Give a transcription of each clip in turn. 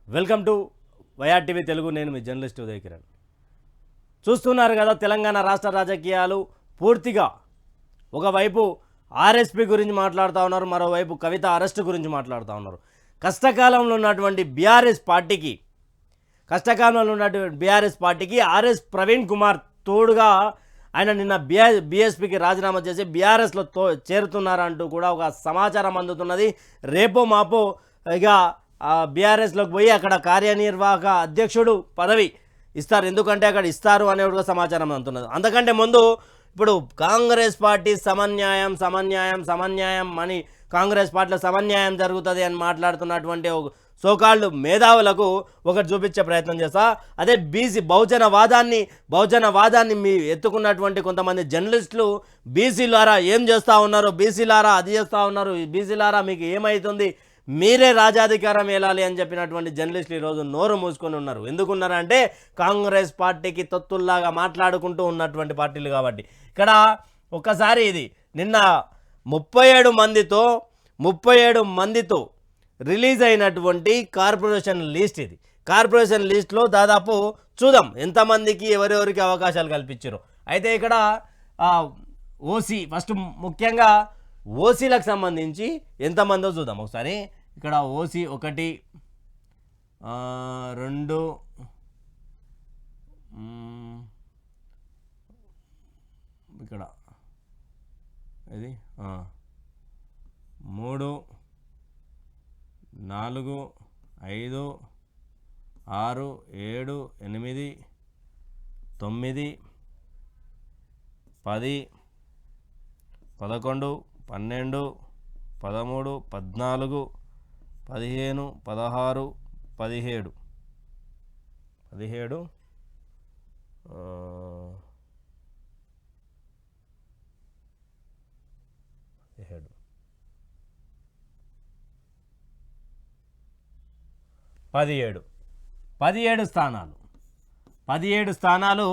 Welcome to YRTV Telugu. నేను మీ journalist Uday Kiran. చూస్తున్నారు కదా, తెలంగాణ రాష్ట్ర రాజకీయాలు పూర్తిగా ఒకవైపు ఆర్ఎస్పీ గురించి మాట్లాడుతూ ఉన్నారు, మరోవైపు కవిత అరెస్ట్ గురించి మాట్లాడుతూ ఉన్నారు. కష్టకాలంలో ఉన్నటువంటి బీఆర్ఎస్ పార్టీకి ఆర్ఎస్ ప్రవీణ్ కుమార్ తోడుగా ఆయన నిన్న బీఎస్పీకి రాజీనామా చేసి బీఆర్ఎస్లో చేరుతున్నారంటూ కూడా ఒక సమాచారం అందుతున్నది. రేపో మాపో ఇక బీఆర్ఎస్లోకి పోయి అక్కడ కార్యనిర్వాహక అధ్యక్షుడు పదవి ఇస్తారు, ఎందుకంటే అక్కడ ఇస్తారు అనే ఒక సమాచారం అందుతున్నది. అంతకంటే ముందు ఇప్పుడు కాంగ్రెస్ పార్టీ సమన్యాయం అని కాంగ్రెస్ పార్టీలో సమన్యాయం జరుగుతుంది అని మాట్లాడుతున్నటువంటి సోకాళ్ళు మేధావులకు ఒకటి చూపించే ప్రయత్నం చేస్తా. అదే బహుజనవాదాన్ని మీ ఎత్తుకున్నటువంటి కొంతమంది జర్నలిస్టులు బీసీలారా ఏం చేస్తూ ఉన్నారు, బీసీలారా అది చేస్తూ ఉన్నారు, బీసీలారా మీకు ఏమవుతుంది, మీరే రాజాధికారం ఏలాలి అని చెప్పినటువంటి జర్నలిస్టులు ఈరోజు నోరు మూసుకొని ఉన్నారు. ఎందుకున్నారంటే కాంగ్రెస్ పార్టీకి తొత్తుల్లాగా మాట్లాడుకుంటూ ఉన్నటువంటి పార్టీలు కాబట్టి. ఇక్కడ ఒక్కసారి ఇది నిన్న 37 మందితో రిలీజ్ అయినటువంటి కార్పొరేషన్ లిస్ట్. ఇది కార్పొరేషన్ లిస్ట్లో దాదాపు చూద్దాం ఎంతమందికి ఎవరెవరికి అవకాశాలు కల్పించారు. అయితే ఇక్కడ ఓసీ ఫస్ట్ ముఖ్యంగా ఓసీలకు సంబంధించి ఎంతమందో చూద్దాం ఒకసారి. ఇక్కడ ఓసీ 1 2 ఇక్కడ ఇది 3 4 5 6 7 8 9 10 11 12 13 14 15 16 17 17 స్థానాలు. 17 స్థానాలు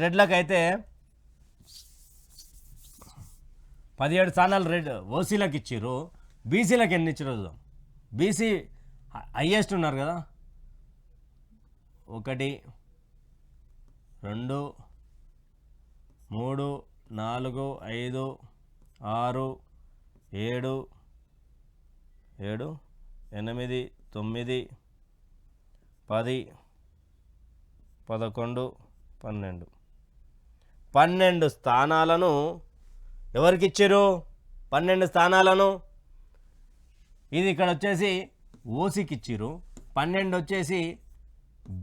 రెడ్లకైతే 17 స్థానాలు ఓసీలకు ఇచ్చారు. బీసీలకు ఎన్ని ఇచ్చారు చూద్దాం. బీసీ హైయెస్ట్ ఉన్నారు కదా, 1 2 3 4 5 6 7 8 9 10 11 12 స్థానాలను ఎవరికి ఇచ్చారు? 12 స్థానాలను ఇది ఇక్కడ వచ్చేసి ఓసీకి ఇచ్చారు, 12 వచ్చేసి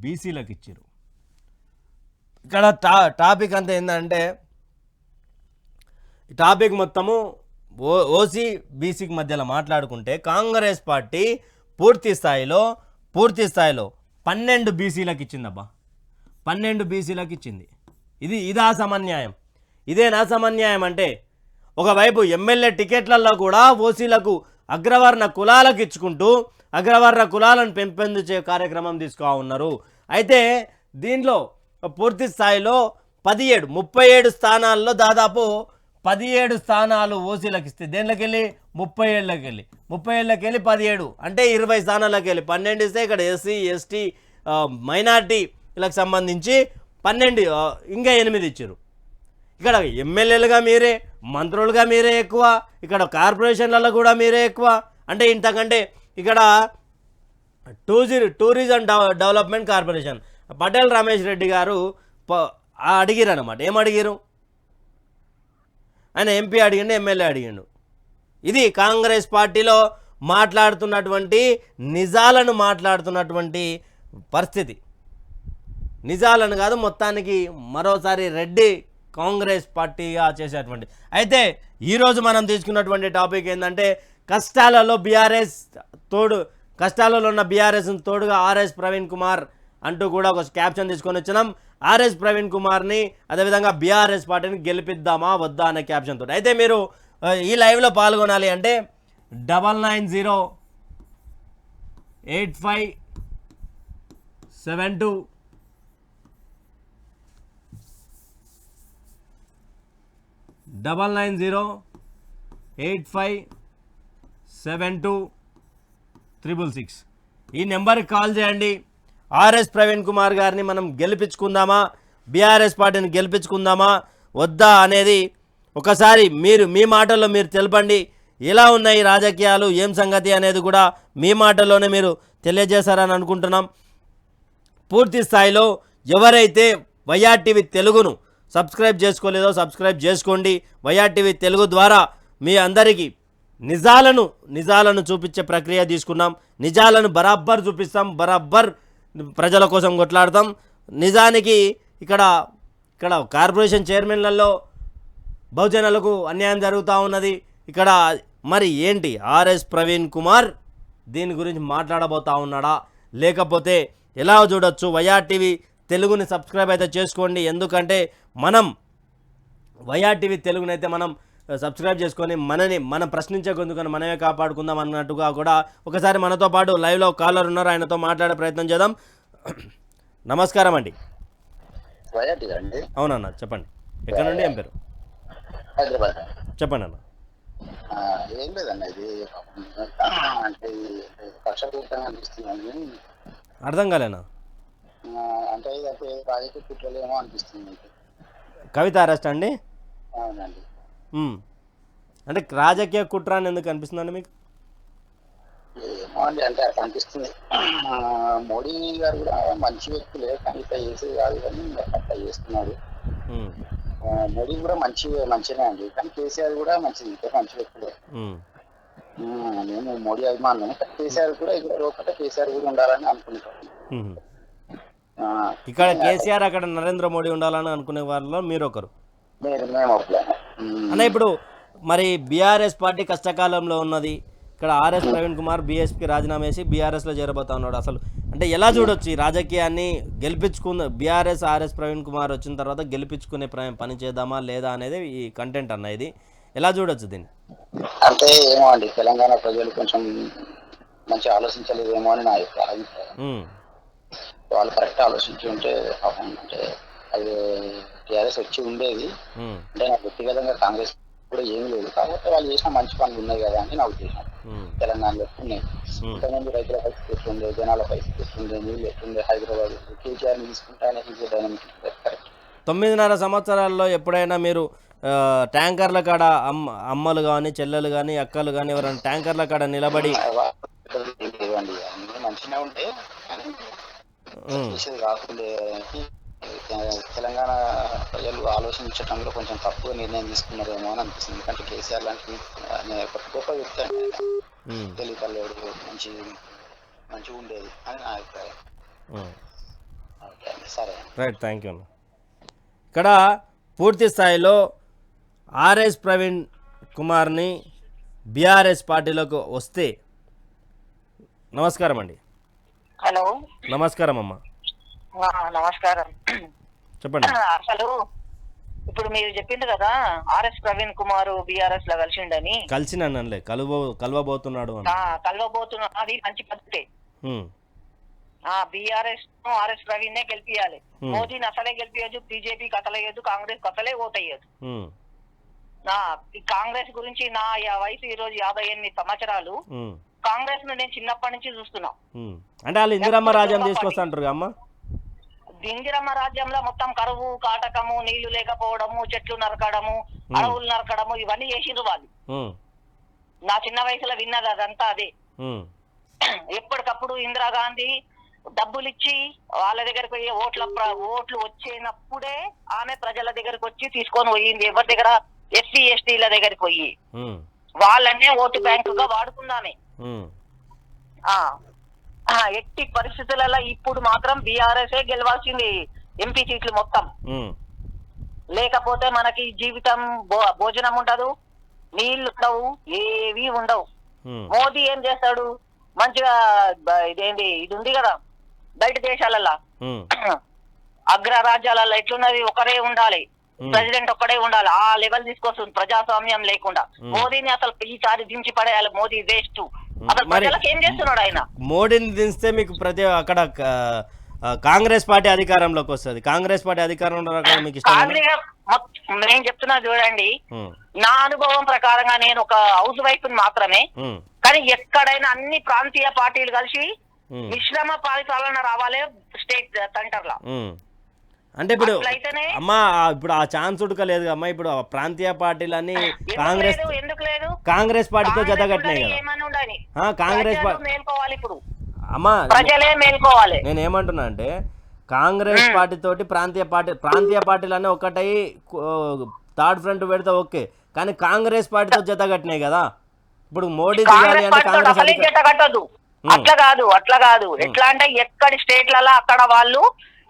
బీసీలకు ఇచ్చారు. ఇక్కడ టాపిక్ అంతా ఏంటంటే టాపిక్ మొత్తము ఓసీ బీసీకి మధ్యలో మాట్లాడుకుంటే కాంగ్రెస్ పార్టీ పూర్తి స్థాయిలో 12 బీసీలకు ఇచ్చిందబ్బా. 12 బీసీలకు ఇచ్చింది. ఇదా సమన్యాయం? ఇదేనా సమన్యాయం? అంటే ఒకవైపు ఎమ్మెల్యే టికెట్లలో కూడా ఓసీలకు అగ్రవర్ణ కులాలకు ఇచ్చుకుంటూ అగ్రవర్ణ కులాలను పెంపొందించే కార్యక్రమం తీసుకు ఉన్నారు. అయితే దీంట్లో పూర్తి స్థాయిలో 37 స్థానాల్లో దాదాపు 17 స్థానాలు ఓసీలకు ఇస్తే దేంట్లోకి వెళ్ళి 37 17 అంటే 20 స్థానాలకు వెళ్ళి 12 ఇస్తే ఇక్కడ ఎస్సీ ఎస్టీ మైనార్టీలకు సంబంధించి 12 ఇంకా 8 ఇచ్చారు. ఇక్కడ ఎమ్మెల్యేలుగా మీరే, మంత్రులుగా మీరే ఎక్కువ, ఇక్కడ కార్పొరేషన్లలో కూడా మీరే ఎక్కువ. అంటే ఇంతకంటే ఇక్కడ tourism development corporation Patel Ramesh Reddy గారు అడిగారు అన్నమాట. ఏం అడిగారు? ఆయన ఎంపీ అడిగిండు, ఎమ్మెల్యే అడిగిండు. ఇది కాంగ్రెస్ పార్టీలో మాట్లాడుతున్నటువంటి పరిస్థితి. నిజాలను కాదు, మొత్తానికి మరోసారి రెడ్డి కాంగ్రెస్ పార్టీగా చేసేటువంటి. అయితే ఈరోజు మనం తీసుకున్నటువంటి టాపిక్ ఏంటంటే కష్టాలలో ఉన్న బీఆర్ఎస్ని తోడుగా ఆర్ఎస్ ప్రవీణ్ కుమార్ అంటూ కూడా ఒక క్యాప్షన్ తీసుకొని వచ్చినాం. ఆర్ఎస్ ప్రవీణ్ కుమార్ని అదేవిధంగా బీఆర్ఎస్ పార్టీని గెలిపిద్దామా వద్దా అనే క్యాప్షన్ తోటి. అయితే మీరు ఈ లైవ్లో పాల్గొనాలి అంటే 99085727 9908572666 ఈ నెంబర్కి కాల్ చేయండి. ఆర్ఎస్ ప్రవీణ్ కుమార్ గారిని మనం గెలిపించుకుందామా, బీఆర్ఎస్ పార్టీని గెలిపించుకుందామా వద్దా అనేది ఒకసారి మీరు మీ మాటల్లో మీరు తెలపండి. ఎలా ఉన్నాయి రాజకీయాలు, ఏం సంగతి అనేది కూడా మీ మాటల్లోనే మీరు తెలియజేశారని అనుకుంటున్నాం. పూర్తి స్థాయిలో ఎవరైతే వైఆర్టీవీ తెలుగును సబ్స్క్రైబ్ చేసుకోలేదో సబ్స్క్రైబ్ చేసుకోండి. వైఆర్టీవీ తెలుగు ద్వారా మీ అందరికీ నిజాలను చూపించే ప్రక్రియ తీసుకున్నాం. నిజాలను బరాబర్ చూపిస్తాం, బరాబర్ ప్రజల కోసం కొట్లాడతాం. నిజానికి ఇక్కడ కార్పొరేషన్ చైర్మన్లలో బహుజనులకు అన్యాయం జరుగుతూ ఉన్నది. ఇక్కడ మరి ఏంటి ఆర్ఎస్ ప్రవీణ్ కుమార్ దీని గురించి మాట్లాడబోతా ఉన్నాడా, లేకపోతే ఎలా చూడొచ్చు? వైఆర్టీవీ తెలుగుని సబ్స్క్రైబ్ అయితే చేసుకోండి. ఎందుకంటే మనం వైఆర్టీవీ తెలుగునైతే మనం సబ్స్క్రైబ్ చేసుకొని మనం ప్రశ్నించే గొంతుకని మనమే కాపాడుకుందాం అన్నట్టుగా కూడా ఒకసారి మనతో పాటు లైవ్లో కాలర్ ఉన్నారు, ఆయనతో మాట్లాడే ప్రయత్నం చేద్దాం. నమస్కారం అండి. అవునన్న, చెప్పండి. ఎక్కడ నుండి, ఏం పేరు? హైదరాబాద్. చెప్పండి అన్న. ఏం లేదన్న, ఇది అంటే పక్షపూరితంగా అనిపిస్తుంది. అర్థం కాలేనా? అంటే ఇదైతే రాజకీయ కుట్రలేమో అనిపిస్తుంది. కవిత అరెస్ట్ అండి? అవునండి. అంటే రాజకీయ కుట్ర అని ఎందుకు అనిపిస్తుందండి మీకు? ఏమో అండి, అంటే అట్లా అనిపిస్తుంది. మోడీ గారు కూడా మంచి వ్యక్తులే, కానీ ఇట్లా చేసేది కాదు, కానీ అట్లా చేస్తున్నాడు. మోడీ కూడా మంచిగా అండి, కానీ కేసీఆర్ కూడా మంచిది, మంచి వ్యక్తులే. నేను మోడీ అభిమానులు, కేసీఆర్ కూడా ఒకటే, కేసీఆర్ కూడా ఉండాలని అనుకుంటాను. ఇక్కడ కేసీఆర్, అక్కడ నరేంద్ర మోడీ ఉండాలని అనుకునే వాళ్ళలో మీరు ఒకరు. అన్న, ఇప్పుడు మరి బీఆర్ఎస్ పార్టీ కష్టకాలంలో ఉన్నది. ఇక్కడ ఆర్ఎస్ ప్రవీణ్ కుమార్ బీఎస్పీకి రాజీనామా చేసి బీఆర్ఎస్లో చేరబోతా ఉన్నాడు. అసలు అంటే ఎలా చూడొచ్చు ఈ రాజకీయాన్ని? బీఆర్ఎస్ ఆర్ఎస్ ప్రవీణ్ కుమార్ వచ్చిన తర్వాత గెలిపించుకునే పని చేద్దామా లేదా అనేది ఈ కంటెంట్ అన్న. ఇది ఎలా చూడొచ్చు దీన్ని? అంటే ఏమో అండి, తెలంగాణ ప్రజలు కొంచెం మంచి ఆలోచించలేదేమో అని నా యొక్క అభిప్రాయం. వాళ్ళు కరెక్ట్ ఆలోచించి ఉంటే అంటే అది టీఆర్ఎస్ వచ్చి ఉండేది. అంటే నాకు వ్యక్తిగతంగా కాంగ్రెస్ కూడా ఏమీ లేదు, కాబట్టి వాళ్ళు చేసిన మంచి పనులు ఉన్నాయి కదా అని నా ఉద్దేశం. తెలంగాణలో ఉన్నాయి, ఇంతకుముందు రైతుల పరిస్థితి ఎట్లుండే, జనాల పరిస్థితి ఎట్లుండే, నీళ్ళు ఎట్లుండే, హైదరాబాద్ కేసీఆర్ని తీసుకుంటానే డైనమిక్ కరెక్ట్. 9.5 సంవత్సరాల్లో ఎప్పుడైనా మీరు ట్యాంకర్ల కాడ అమ్మలు కానీ, చెల్లెలు కానీ, అక్కలు కానీ ఎవరైనా ట్యాంకర్ల కాడ నిలబడి లేవండి, అన్ని మంచిగా ఉంటే కాకుండా తెలంగాణ ప్రజలు ఆలోచించడంలో కొంచెం తప్పుగా నిర్ణయం తీసుకున్నారేమో అని అనిపిస్తుంది. ఎందుకంటే కేసీఆర్ లాంటి గొప్ప వ్యక్తి అంటే తెలియకలేడు, మంచిగా ఉండేది అని నా అభిప్రాయం. ఓకే అండి, సరే రైట్, థ్యాంక్ యూ అన్న. ఇక్కడ పూర్తి స్థాయిలో ఆర్ఎస్ ప్రవీణ్ కుమార్ని బీఆర్ఎస్ పార్టీలోకి వస్తే, నమస్కారం అండి. హలో, నమస్కారం అమ్మా. నమస్కారం, చెప్పండి. అసలు ఇప్పుడు మీరు చెప్పింది కదా ఆర్ఎస్ ప్రవీణ్ కుమార్ బీఆర్ఎస్ లో కలిసిండని. కలిసినలే కలవబోతున్నాడు, కలవబోతున్నాడు, అది మంచి పద్ధతి. బీఆర్ఎస్ ఆర్ఎస్ ప్రవీణ్ నే గెలిపియాలి. మోదీని అసలే గెలిపియదు, బీజేపీకి అసలేయదు, కాంగ్రెస్ అసలే ఓటయ్యదు. కాంగ్రెస్ గురించి నా వయసు ఈ రోజు 58 సంవత్సరాలు. కాంగ్రెస్ ను నేను చిన్నప్పటి నుంచి చూస్తున్నా. అంటే వాళ్ళు ఇందిరమ్మ రాజ్యం తీసుకొస్తాంటారు అమ్మ. ఇందిరమ్మ రాజ్యంలో మొత్తం కరువు, కాటకము, నీళ్లు లేకపోవడము, చెట్లు నరకడము, అడవులు నరకడము, ఇవన్నీ చేసిండ్రు వాళ్ళు. నా చిన్న వయసులో విన్నది అదంతా అదే. ఎప్పటికప్పుడు ఇందిరాగాంధీ డబ్బులు ఇచ్చి వాళ్ళ దగ్గరకు పోయి ఓట్లు వచ్చినప్పుడే ఆమె ప్రజల దగ్గరకు వచ్చి తీసుకొని పోయింది. ఎవరి దగ్గర? ఎస్సీ ఎస్టీల దగ్గరికి పోయి వాళ్ళనే ఓటు బ్యాంకుగా వాడుకుందామే. ఎట్టి పరిస్థితులలో ఇప్పుడు మాత్రం బీఆర్ఎస్ గెలవాల్సింది ఎంపీ సీట్లు మొత్తం. లేకపోతే మనకి జీవితం భోజనం ఉండదు, నీళ్లు ఉండవు, ఏవి ఉండవు. మోదీ ఏం చేస్తాడు? మంచిగా ఇది ఉంది కదా బయట దేశాలలో, అగ్ర రాజ్యాలలో ఎట్లున్నది, ఒకరే ఉండాలి, ప్రెసిడెంట్ ఒక్కడే ఉండాలి, ఆ లెవెల్ తీసుకొస్తుంది ప్రజాస్వామ్యం లేకుండా. మోదీని అసలు ఈసారి దించి పడేయాలి. మోదీ వేస్ట్. అసలు ప్రజలకు ఏం చేస్తున్నాడు ఆయన? మోడీని దించితే మీకు అక్కడ కాంగ్రెస్ పార్టీ అధికారంలోకి వస్తుంది. కాంగ్రెస్ పార్టీ అధికారంలో మీకు నేను చెప్తున్నా చూడండి, నా అనుభవం ప్రకారంగా నేను ఒక హౌస్ వైఫ్ మాత్రమే, కానీ ఎక్కడైనా అన్ని ప్రాంతీయ పార్టీలు కలిసి మిశ్రమ పరిపాలన రావాలి స్టేట్ సెంటర్ లా. అంటే ఇప్పుడు అట్లయితేనే అమ్మా ఇప్పుడు ఆ ఛాన్స్ ఉడకలేదు అమ్మా. ఇప్పుడు ప్రాంతీయ పార్టీలన్నీ ఎందుకు లేదు కాంగ్రెస్ పార్టీతో జతగట్టినాయి కదా. ఏమని ఉండని కాంగ్రెస్ మేల్కోవాలి. ఇప్పుడు అమ్మా ప్రజలే మేల్కోవాలి. నేను ఏమంటున్నా అంటే కాంగ్రెస్ పార్టీ తోటి ప్రాంతీయ పార్టీలన్నీ ఒకటై థర్డ్ ఫ్రంట్ పెడితే ఓకే, కానీ కాంగ్రెస్ పార్టీతో జతగట్టినాయి కదా. ఇప్పుడు మోడీ దిగాలి అంటే కాంగ్రెస్ జత కట్టదు. అట్లా కాదు. ఎట్లా అంటే ఎక్కడి స్టేట్లలో అక్కడ వాళ్ళు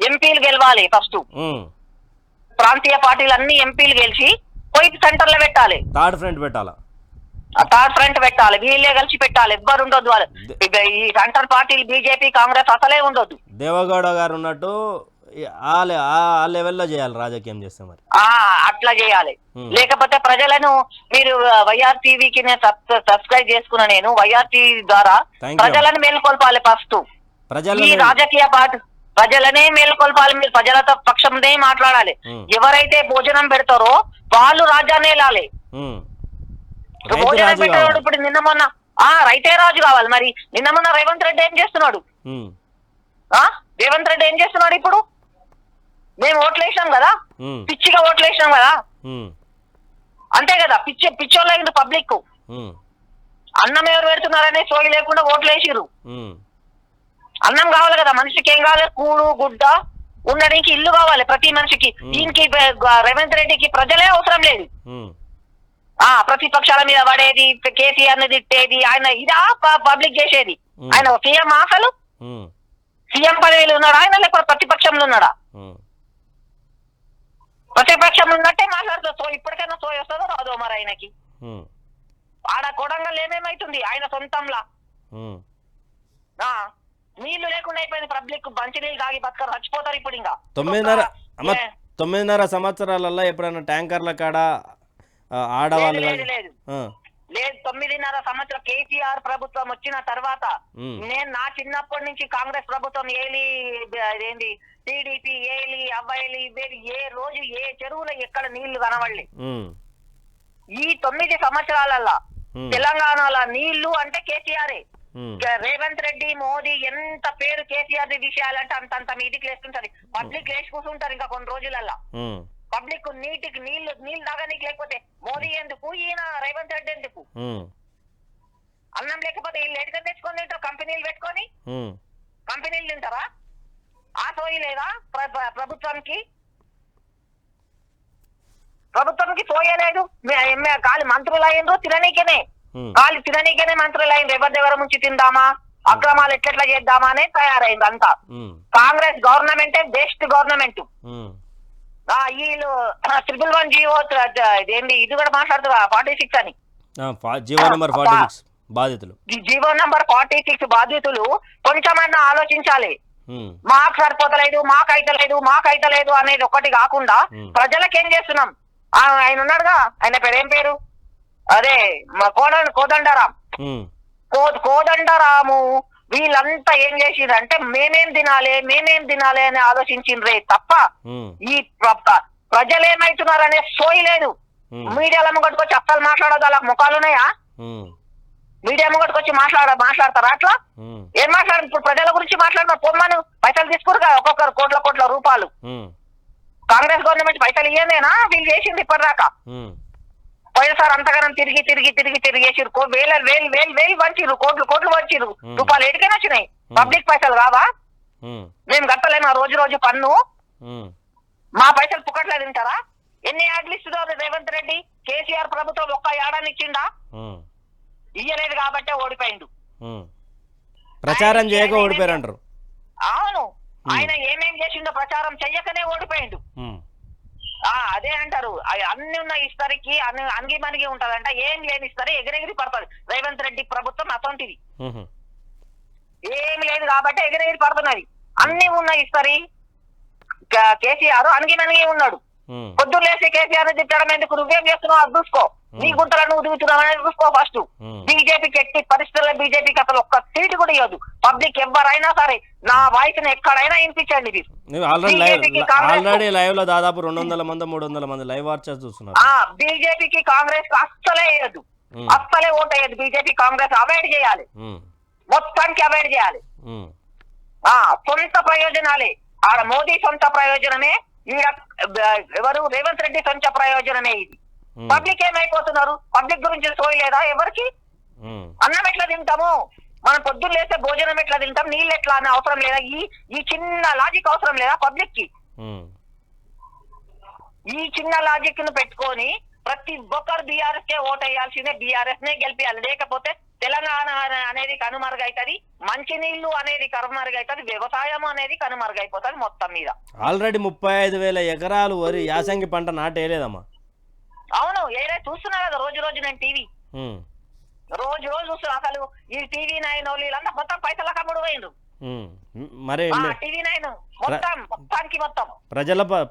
ఎంపీలు గెలవాలి. ఫస్ట్ ప్రాంతీయ పార్టీలు అన్ని ఎంపీలు గెలిచి పోయి సెంటర్ లో పెట్టాలి. థర్డ్ ఫ్రంట్ పెట్టాలా, థర్డ్ ఫ్రంట్ పెట్టాలి. వీళ్ళే కలిసి పెట్టాలి. ఎవ్వరు ఉండొద్దు వాళ్ళు. ఈ సెంటర్ పార్టీలు బీజేపీ కాంగ్రెస్ అసలే ఉండొద్దు. దేవగౌడ గారు ఉన్నట్టు ఆ లెవెల్లో చేయాలి రాజకీయం చేస్తే మరి. అట్లా చేయాలి. లేకపోతే ప్రజలను మీరు వైఆర్ టీవీకి నేను సబ్స్క్రైబ్ చేసుకున్నా. నేను వైఆర్ టీవీ ద్వారా ప్రజలను మేల్కొల్పాలి. ఫస్ట్ ఈ రాజకీయ పార్టీ ప్రజలనే మేల్కొల్పాలి. మీరు ప్రజలతో పక్షంనే మాట్లాడాలి. ఎవరైతే భోజనం పెడతారో వాళ్ళు రాజ్యాన్ని వెళ్ళాలి. భోజనం పెట్టాడు. ఇప్పుడు నిన్న మొన్న రైతే రాజు కావాలి. మరి నిన్న మొన్న రేవంత్ రెడ్డి ఏం చేస్తున్నాడు? రేవంత్ రెడ్డి ఏం చేస్తున్నాడు? ఇప్పుడు మేము ఓట్లేసాం కదా, పిచ్చిగా ఓట్లేసాం కదా, అంతే కదా. పిచ్చోళ్ళ పబ్లిక్ అన్నం ఎవరు పెడుతున్నారనే సోయి లేకుండా ఓట్లేసిరు. అన్నం కావాలి కదా మనిషికి. ఏం కావాలి? కూడు గుడ్డ ఉండడానికి ఇల్లు కావాలి ప్రతి మనిషికి. దీనికి రేవంత్ రెడ్డికి ప్రజలే అవసరం లేదు. ప్రతిపక్షాల మీద పడేది, కేసీఆర్ ని తిట్టేది, ఆయన ఇదా పబ్లిక్ చేసేది. ఆయన సీఎం అసలు సీఎం పదవిలో ఉన్నాడా ఆయన, లేకపోతే ప్రతిపక్షంలో ఉన్నాడా? ప్రతిపక్షంలో ఉన్నట్టే మాట్లాడుతూ ఇప్పటికైనా సోయి వస్తుందో రాదో మరి ఆయనకి. ఆడ కొడంగల్ ఏమేమైతుంది ఆయన సొంతంలా. నీళ్లు లేకుండా అయిపోయింది పబ్లిక్. మంచి నీళ్ళు తాగి బతకరు, చచ్చిపోతారు. ఇప్పుడు ఇంకా 9.5 సంవత్సరాలలో ఎప్పుడైనా ట్యాంకర్ల కాడ ఆడవాళ్ళు లేదు 9.5 సంవత్సరం కేసీఆర్ ప్రభుత్వం వచ్చిన తర్వాత నేను నా చిన్నప్పటి నుంచి కాంగ్రెస్ ప్రభుత్వం ఏంది టీడీపీ అవ్వాలి ఏ రోజు ఏ చెరువులో ఎక్కడ నీళ్లు కనబడలే. ఈ 9 సంవత్సరాలలో తెలంగాణలో నీళ్లు అంటే కేసీఆరే. రేవంత్ రెడ్డి మోదీ ఎంత పేరు కేసీఆర్ విషయాలంటే అంతంత మీదికి లేస్తుంటది. పబ్లిక్ లేచి కూర్చుంటారు ఇంకా కొన్ని రోజులల్లా. పబ్లిక్ నీళ్ళు తాగనీకి లేకపోతే మోదీ ఎందుకు, ఈయన రేవంత్ రెడ్డి ఎందుకు? అన్నం లేకపోతే వీళ్ళు ఎటుగా తెచ్చుకొని తింటారు? కంపెనీలు పెట్టుకొని కంపెనీలు తింటారా? ఆ సోయి లేదా ప్రభుత్వానికి సోయలేదు. కాలి మంత్రులు అయ్యిండ్రు తిననీకేనే, మంత్రులు అయింది. ఎవరి దగ్గర నుంచి తిందామా, అక్రమాలు ఎట్లెట్లా చేద్దామా అనే తయారైంది అంతా. కాంగ్రెస్ గవర్నమెంటే బెస్ట్ గవర్నమెంట్. వీళ్ళు 111 జీవో ఏంటి ఇది కూడా మాట్లాడుతున్నా 46 అని. జీవో నెంబర్ 46 బాధితులు, జీవో నెంబర్ 46 బాధితులు కొంచెమన్నా ఆలోచించాలి. మాకు సరిపోతలేదు, మాకైతలేదు అనేది ఒకటి కాకుండా ప్రజలకు ఏం చేస్తున్నాం? ఆయన ఉన్నాడుగా, ఆయన పేరు ఏం పేరు? అదే కోదండరాము వీళ్ళంతా ఏం చేసిండ్రంటే మేమేం తినాలి అని ఆలోచించిండ్రే తప్ప ఈ ప్రజలేమైతున్నారనే సోయి లేదు. మీడియాలో ముంగట్టుకొచ్చి అస్సలు మాట్లాడదు. అలా ముఖాలున్నాయా? మీడియా ముంగట్టుకొచ్చి మాట్లాడతారా? అట్లా ఏం మాట్లాడారు? ఇప్పుడు ప్రజల గురించి మాట్లాడతారు. పొమ్మను పైసలు తీసుకురు కదా, ఒక్కొక్కరు కోట్ల రూపాయలు. కాంగ్రెస్ గవర్నమెంట్ పైసలు ఇయ్యేదేనా వీళ్ళు చేసింది ఇప్పటిదాకా? పోయినసారి అంతగానం తిరిగి చేసిరు. వేలు వంచిరు, కోట్లు వంచిరు. రూపాయలు ఎడికైనా వచ్చినాయి. పబ్లిక్ పైసలు కావా? మేము కట్టలేమా రోజు పన్ను? మా పైసలు పుక్కట్లే తింటారా? ఎన్ని యాడ్లు ఇస్తున్నారు రేవంత్ రెడ్డి? కేసీఆర్ ప్రభుత్వం ఒక్క యాడాన్ని ఇచ్చిండా? ఇయ్యలేదు కాబట్టే ఓడిపోయిండు. ప్రచారం చేయక ఓడిపోయారంటారు. అవును, ఆయన ఏమేం చేసిండో ప్రచారం చెయ్యకనే ఓడిపోయిండు. అదే అంటారు, అన్ని ఉన్న ఇస్తరికి అణిగి మణిగి ఉంటదంట. ఏం లేని ఇస్తరి ఎగిరెగిరి పడుతుంది. రేవంత్ రెడ్డి ప్రభుత్వం అసొంటిది. ఏమి లేదు కాబట్టి ఎగిరెగిరి పడుతున్నది. అన్ని ఉన్న ఇస్తరి కేసీఆర్ అణిగి మణిగి ఉన్నాడు. పొద్దున్న లేసి కేసీఆర్ తిట్టడం ఎందుకు? నువ్వేం చేస్తున్నావు అది చూసుకో. నీ గుంతలో నువ్వు దిగుతున్నావు అనేది చూసుకో ఫస్ట్. బీజేపీకి ఎట్టి పరిస్థితుల్లో బీజేపీకి అసలు ఒక్క సీటు కూడా ఇవ్వదు. పబ్లిక్ ఎవరైనా సరే నా వాయిస్ ని ఎక్కడైనా వినిపించండి. మీరు ఆల్రెడీ లైవ్ లో దాదాపు 200 మంది 300 మంది లైవ్ వాచ్ చూస్తున్నారు. బీజేపీకి కాంగ్రెస్ అస్సలే వేయదు, అస్సలే ఓట్ వేయదు. బీజేపీ కాంగ్రెస్ అవాయిడ్ చేయాలి, మొత్తానికి అవాయిడ్ చేయాలి. సొంత ప్రయోజనాలే. ఆడ మోదీ సొంత ప్రయోజనమే, ఈడ ఎవరు రేవంత్ రెడ్డి సొంత ప్రయోజనమే. ఇది పబ్లిక్ ఏమైపోతున్నారు? పబ్లిక్ గురించి సోయలేదా ఎవరికి? అన్నం ఎట్లా తింటాము మనం? పొద్దున్న లేస్తే భోజనం ఎట్లా తింటాం? నీళ్ళు ఎట్లా అనే అవసరం లేదా? ఈ చిన్న లాజిక్ అవసరం లేదా పబ్లిక్ కి? ఈ చిన్న లాజిక్ ను పెట్టుకొని ప్రతి ఒక్కరు బీఆర్ఎస్ కే ఓట్ వేయాల్సిందే, బీఆర్ఎస్ నే గెలిపియాలి. లేకపోతే తెలంగాణ అనేది కనుమరుగైతుంది, మంచినీళ్లు అనేది కనుమరుగైతుంది, వ్యవసాయం అనేది కనుమరుగైపోతుంది మొత్తం మీద. ఆల్రెడీ 35,000 ఎకరాలు వరి యాసంగి పంట నాటేయలేదమ్మా. అవును, ఏదే చూస్తున్నా కదా రోజు రోజు నేను టీవీ రోజు చూస్తున్నా. అసలు ఈ టీవీ 9 వీళ్ళంతా మొత్తం పైసల కమ్ముడు పోయిండ్రు. మరి టీవీ 9 మొత్తానికి మొత్తం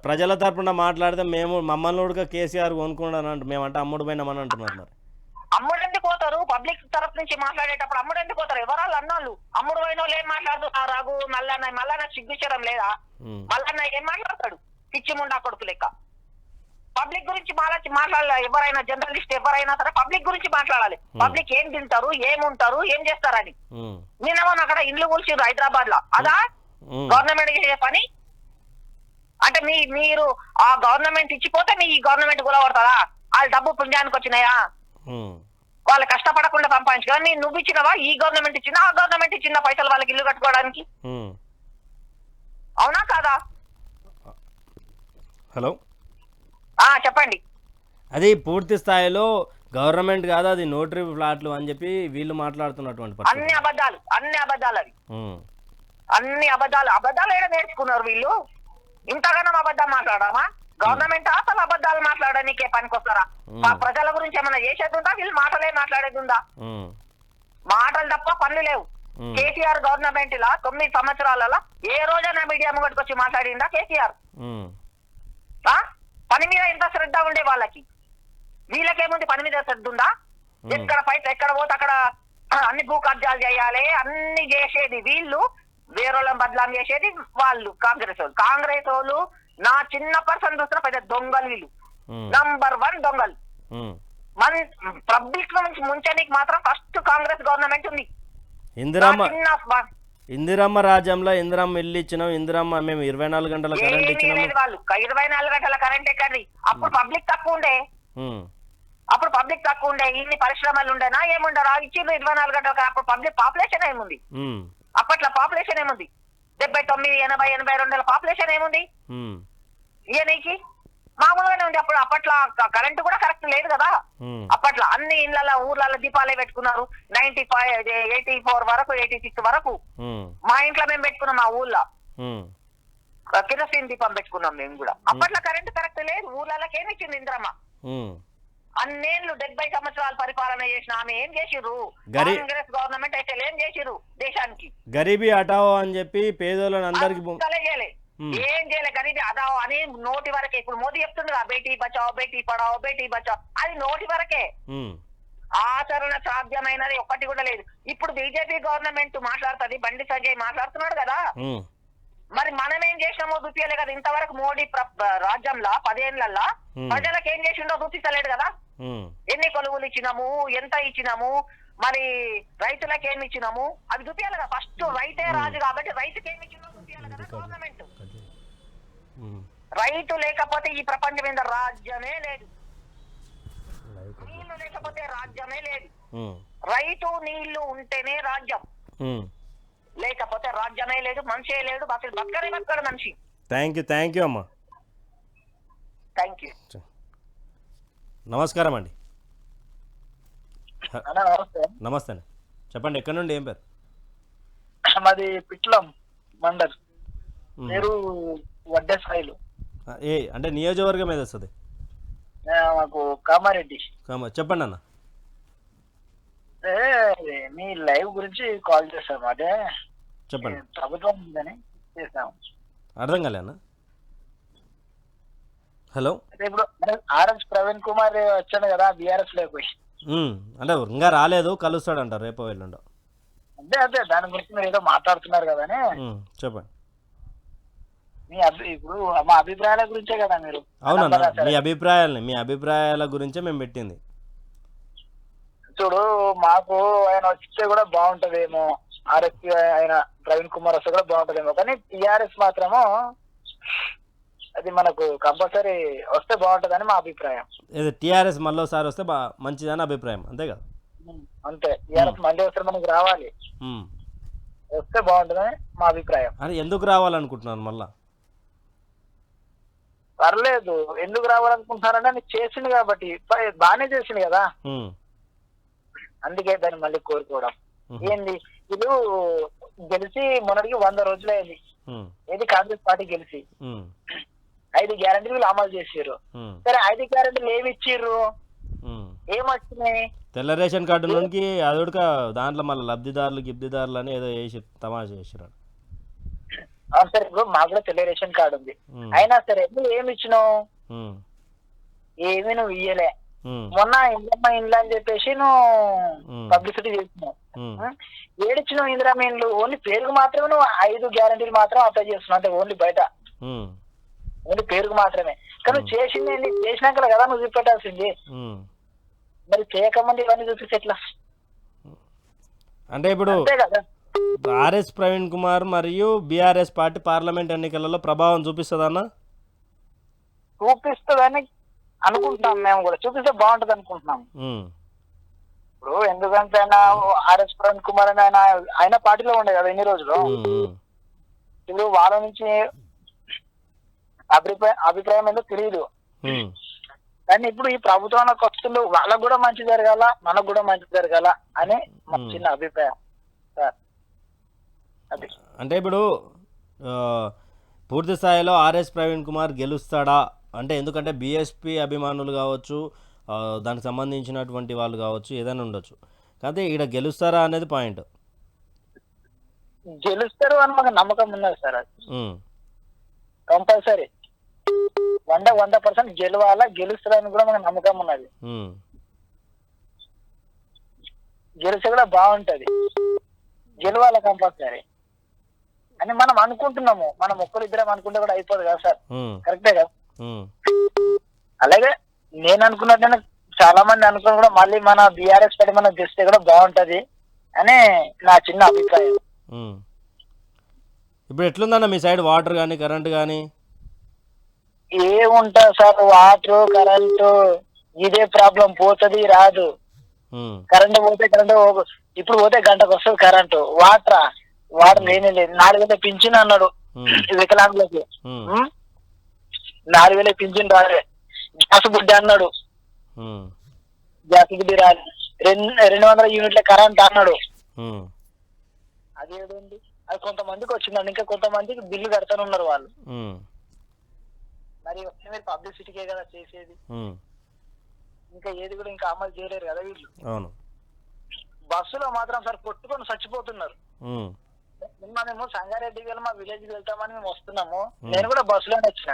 ప్రజల తరపున మాట్లాడితే మేము మమ్మల్ని కూడా కేసీఆర్ కొనుక్కున్నాడు మేమంటే అమ్ముడు పోయినామని అంటున్నారు. మరి అమ్ముడు ఎందుకు పోతారు? పబ్లిక్ తరఫు నుంచి మాట్లాడేటప్పుడు అమ్ముడు ఎందుకు పోతారు? ఎవరాళ్ళు అన్నోళ్ళు అమ్ముడు పోయిన వాళ్ళు ఏం మాట్లాడుతున్నారు? రఘు మల్లన్న సిగ్గుచరం లేదా? మల్లన్న ఏం మాట్లాడతాడు? పిచ్చి ముండా కొడుకు లెక్క. పబ్లిక్ గురించి మాట్లాడాలి. ఎవరైనా జర్నలిస్ట్ ఎవరైనా సరే పబ్లిక్ గురించి మాట్లాడాలి. పబ్లిక్ ఏం తింటారు, ఏముంటారు, ఏం చేస్తారని. నిన్న అక్కడ ఇండ్లు కూల్చిండ్రు హైదరాబాద్ లో. అదా గవర్నమెంట్ చేసే పని? అంటే మీరు ఆ గవర్నమెంట్ ఇచ్చిపోతే మీ గవర్నమెంట్ కూలబడతారా? వాళ్ళ డబ్బు పుణ్యానికి వచ్చినాయా? వాళ్ళు కష్టపడకుండా సంపాదించు. నువ్వు ఇచ్చినవా? ఈ గవర్నమెంట్ ఇచ్చిందా? ఆ గవర్నమెంట్ ఇచ్చిందా పైసలు వాళ్ళకి ఇల్లు కట్టుకోవడానికి? అవునా కాదా? హలో, చెప్పండి. అది పూర్తి స్థాయిలో గవర్నమెంట్ కాదు, అది నోటరీ ఫ్లాట్లు అని చెప్పి వీళ్ళు మాట్లాడుతున్నటువంటి అన్ని అబద్ధాలు అవి. అన్ని అబద్ధాలు ఏడా నేర్చుకున్నారు వీళ్ళు? ఇంతగానో అబద్ధం మాట్లాడమా? గవర్నమెంట్ అసలు అబద్ధాలు మాట్లాడడానికే పనికొస్తారా? ప్రజల గురించి ఏమైనా చేసేది ఉందా? వీళ్ళు మాటలే మాట్లాడేది ఉందా? మాటలు తప్ప పనులు లేవు. కేసీఆర్ గవర్నమెంట్ లా 9 సంవత్సరాలలో ఏ రోజైనా మీడియా ముంగటికి వచ్చి మాట్లాడిందా కేసీఆర్? పని మీద ఎంత శ్రద్ధ ఉండే వాళ్ళకి, వీళ్ళకేముంది పని మీద శ్రద్ధ ఉందా? ఎక్కడ పోతే అక్కడ అన్ని భూ కబ్జాలు చేయాలి, అన్ని చేసేది వీళ్ళు, వేరేళ్ళని బదలాం చేసేది వాళ్ళు. కాంగ్రెస్ వాళ్ళు నా చిన్న పర్సన్ చూస్తున్న పెద్ద దొంగలు వీళ్ళు. నంబర్ 1 దొంగలు. మన పబ్లిక్ నుంచి ముంచడానికి మాత్రం ఫస్ట్ కాంగ్రెస్ గవర్నమెంట్ ఉంది. ఇందిరమ్మ రాజ్యంలో ఇందిరమ్మ ఇల్లు ఇచ్చినాం, ఇందిరమ్మ మేము 24 గంటల కరెంట్ ఇచ్చినాం. వాళ్ళు 24 గంటల కరెంట్ ఎక్కడి? అప్పుడు పబ్లిక్ తక్కువ ఉండే, ఇన్ని పరిశ్రమలు ఉండేనా ఏముండరా? ఇచ్చిండ్రు 24 గంటల. అప్పుడు పబ్లిక్ పాపులేషన్ ఏముంది? అప్పట్లో పాపులేషన్ ఏముంది? 79, 80, 82 పాపులేషన్ ఏముంది? ఇయనీకి మామూలుగానే ఉంది. అప్పట్లో కరెంట్ కూడా కరెక్ట్ లేదు కదా. అప్పట్లో అన్ని ఇళ్లలో ఊర్లలో దీపాలే పెట్టుకున్నారు. 95, 84 వరకు, 86 వరకు మా ఇంట్లో మేము పెట్టుకున్నాం. మా ఊర్లో కిరోసిన్ దీపం పెట్టుకున్నాం మేము కూడా. అప్పట్లో కరెంట్ కరెక్ట్ లేదు. ఊర్లకి ఏమి ఇచ్చింది ఇంద్రమ్మ? అన్నేళ్ళు 70 సంవత్సరాలు పరిపాలన చేసిన ఆమె ఏం చేసిర్రు? కాంగ్రెస్ గవర్నమెంట్ అయితే ఏం చేసిర్రు దేశానికి? గరీబీ హటావో అని చెప్పి పేదోళ్ళని అందరికి ఏం చేయలే. గరీబీ హటావో అని నోటి వరకే. ఇప్పుడు మోదీ చెప్తుండగా బేటీ బచావో, బేటీ పడావో, బేటీ బచావో, అది నోటి వరకే. ఆచరణ సాధ్యమైనది ఒక్కటి కూడా లేదు. ఇప్పుడు బీజేపీ గవర్నమెంట్ మాట్లాడుతుంది, బండి సంజయ్ మాట్లాడుతున్నాడు కదా. మరి మనం ఏం చేసినామో చూపించలే కదా ఇంతవరకు. మోడీ రాజ్యంలో 10 ఏళ్లలో ప్రజలకు ఏం చేసిండో చూపించలేడు కదా. ఎన్ని కొలువులు ఇచ్చినాము, ఎంత ఇచ్చినాము, మరి రైతులకు ఏమి ఇచ్చినాము అవి చూపించాలి కదా. ఫస్ట్ రైతే రాజు కాబట్టి రైతుకి ఏమి ఇచ్చినో చూపించాలి కదా గవర్నమెంట్. రైతు లేకపోతే ఈ ప్రపంచం మీద రాజ్యమే లేదు. నీళ్లు లేకపోతే రాజ్యమే లేదు. రైతు నీళ్లు ఉంటేనే రాజ్యం, లేకపోతే రాజ్యమే లేదు, మనిషే లేడు. బతకడు మనిషి. థ్యాంక్ యూ అమ్మా. Thank you. నమస్కారం అండి. నమస్తే అండి, చెప్పండి. ఎక్కడి నుండి, ఏం పేరు? మాది పిట్లం మండల్, పేరు వడ్డేసాయిలు. అంటే నియోజకవర్గం ఏది వస్తుంది? మాకు కామారెడ్డి. చెప్పండి అన్న. మీ లైవ్ గురించి కాల్ చేస్తాం. అదే చెప్పండి. ప్రభుత్వం ఉందని చేస్తాం. అర్థం కాలే అన్న. హలో, ఇప్పుడు ఆర్ఎస్ ప్రవీణ్ కుమార్ వచ్చాడు కదా బీఆర్ఎస్ లోకి. అంటే ఇంకా రాలేదు, కలుస్తాడంట రేపు వెళ్ళండు. అదే దాని గురించి మీరు ఏదో మాట్లాడుతున్నారు కదా అని. చెప్పండి. ఇప్పుడు మా అభిప్రాయాల గురించే కదా మీరు? అవునన్నా, మీ అభిప్రాయాల గురించే మేము పెట్టింది. చూడు, మాకు ఆయన వస్తే కూడా బాగుంటదేమో ఆర్ఎస్ ఆయన ప్రవీణ్ కుమార్ వస్తే కూడా బాగుంటుందేమో, కానీ టిఆర్ఎస్ మాత్రము అది మనకు కంపల్సరీ వస్తే బాగుంటుందని మా అభిప్రాయం. ఏదో టీఆర్ఎస్ మళ్ళీసారి వస్తే మంచిదని అభిప్రాయం, అంతే కదా? అంతే, టిఆర్ఎస్ మళ్ళీ వస్తే మనకు రావాలి, వస్తే బాగుంటుందని మా అభిప్రాయం. అరే ఎందుకు రావాలనుకుంటున్నాను మళ్ళా? పర్లేదు, ఎందుకు రావాలనుకుంటున్నారంటే ఆయన చేసింది కాబట్టి, బాగానే చేసింది కదా, అందుకే దాన్ని మళ్ళీ కోరుకోవడం. ఏంది వీళ్ళు గెలిచి మొన్నటికి 100 రోజులు అయింది, ఏది కాంగ్రెస్ పార్టీ గెలిచి 5 గ్యారెంటీలు వీళ్ళు అమలు చేసారు. సరే 5 గ్యారెంటీలు ఏమి ఇచ్చిర్రు, ఏమొచ్చినాయి? తెల్ల రేషన్ కార్డు నుంచి అదొక దాంట్లో మళ్ళీ లబ్ధిదారులు అని ఏదో వేసి తమాషా చేసిరాడు. సరే, ఇప్పుడు మాకు కూడా తెల్ల రేషన్ కార్డు ఉంది, అయినా సరే నువ్వు ఏమి ఇచ్చినావు? ఏమి నువ్వు ఇయ్యలే. మొన్న ఇండ్ల అని చెప్పేసి నువ్వు పబ్లిసిటీ చేస్తున్నావు, ఏడిచ్చినావు ఇందిరమ్మ ఇండ్లు ఓన్లీ పేరుకు మాత్రమే నువ్వు 5 గ్యారెంటీలు మాత్రం అప్లై చేస్తున్నావు, అంటే ఓన్లీ బయట ఓన్లీ పేరుకు మాత్రమే. కానీ నువ్వు చేసింది ఏంటి, చేసినాక కదా నువ్వు చూపెట్టాల్సింది. మరి చేయకముందు ఇవన్నీ చూపిస్తే ఎట్లా? అంటే ఇప్పుడు ఆర్ఎస్ ప్రవీణ్ కుమార్ మరియు బీఆర్ఎస్ పార్టీ పార్లమెంట్ ఎన్నికలలో ప్రభావం చూపిస్తుందన్నా? చూపిస్తుందని అనుకుంటున్నాం, మేము కూడా చూపిస్తే బాగుంటది అనుకుంటున్నాం. ఇప్పుడు ఎందుకంటే ఆయన ఆర్ఎస్ ప్రవీణ్ కుమార్ అని ఆయన పార్టీలో ఉండే కదా ఎన్ని రోజులు. ఇప్పుడు వాళ్ళ నుంచి అభిప్రాయం ఏందో తెలియదు, కానీ ఇప్పుడు ఈ ప్రభుత్వానికి వస్తుందో వాళ్ళకు కూడా మంచి జరగాల, మనకు కూడా మంచి జరగాల అని మా చిన్న అభిప్రాయం సార్. అది అంటే ఇప్పుడు పూర్తి స్థాయిలో ఆర్ఎస్ ప్రవీణ్ కుమార్ గెలుస్తాడా అంటే, ఎందుకంటే బీఎస్పీ అభిమానులు కావచ్చు, దానికి సంబంధించినటువంటి వాళ్ళు కావచ్చు, ఏదైనా ఉండొచ్చు, కాకపోతే ఇక్కడ గెలుస్తారా అనేది పాయింట్. గెలుస్తారు అని మాకు నమ్మకం ఉన్నది సార్, అది కంపల్సరీ 100% గెలవాలా, గెలుస్తారని కూడా మనకు నమ్మకం ఉన్నది. గెలిస్తే కూడా బాగుంటది, గెలవాలా కంపల్సరీ అని మనం అనుకుంటున్నాము. మనం ఒక్కరిద్దరం అనుకుంటే కూడా అయిపోదు కదా సార్, కరెక్టే కదా? అలాగే నేను అనుకున్నట్టు చాలా మంది అనుకుని కూడా మళ్ళీ మన బీఆర్ఎస్ పార్టీ మనం గెలిస్తే కూడా బాగుంటది అని నా చిన్న అభిప్రాయం. ఇప్పుడు ఎట్లుందన్న మీ సైడ్ వాటర్ కానీ కరెంట్ కానీ? ఏముంటా సార్, వాటర్ కరెంటు ఇదే ప్రాబ్లం, పోతుంది రాదు. కరెంటు పోతే ఇప్పుడు పోతే గంటకు వస్తుంది కరెంటు. వాటర్ లేనే లేదు. 4,000 పింఛన్ అన్నాడు వికలాంగులకి, 4,000 పింఛన్ రాలే. గ్యాస్ బుడ్డి అన్నాడు, గ్యాస్ బుడ్డి రాలే. 200 యూనిట్ల కరెంట్ అన్నాడు, అదేంటి? అది కొంతమందికి వచ్చిందండి, ఇంకా కొంతమందికి బిల్లు కడతానే ఉన్నారు వాళ్ళు. మరి మీరు పబ్లిసిటీకే కదా చేసేది, ఇంకా ఏది కూడా ఇంకా అమలు చేయలేరు కదా వీళ్ళు. బస్సులో మాత్రం సార్ కొట్టుకొని చచ్చిపోతున్నారు. నిన్న మేము సంగారెడ్డికి వెళ్ళి మా విలేజ్ వెళ్తామని మేము వస్తున్నాము, నేను కూడా బస్సులోనే వచ్చిన.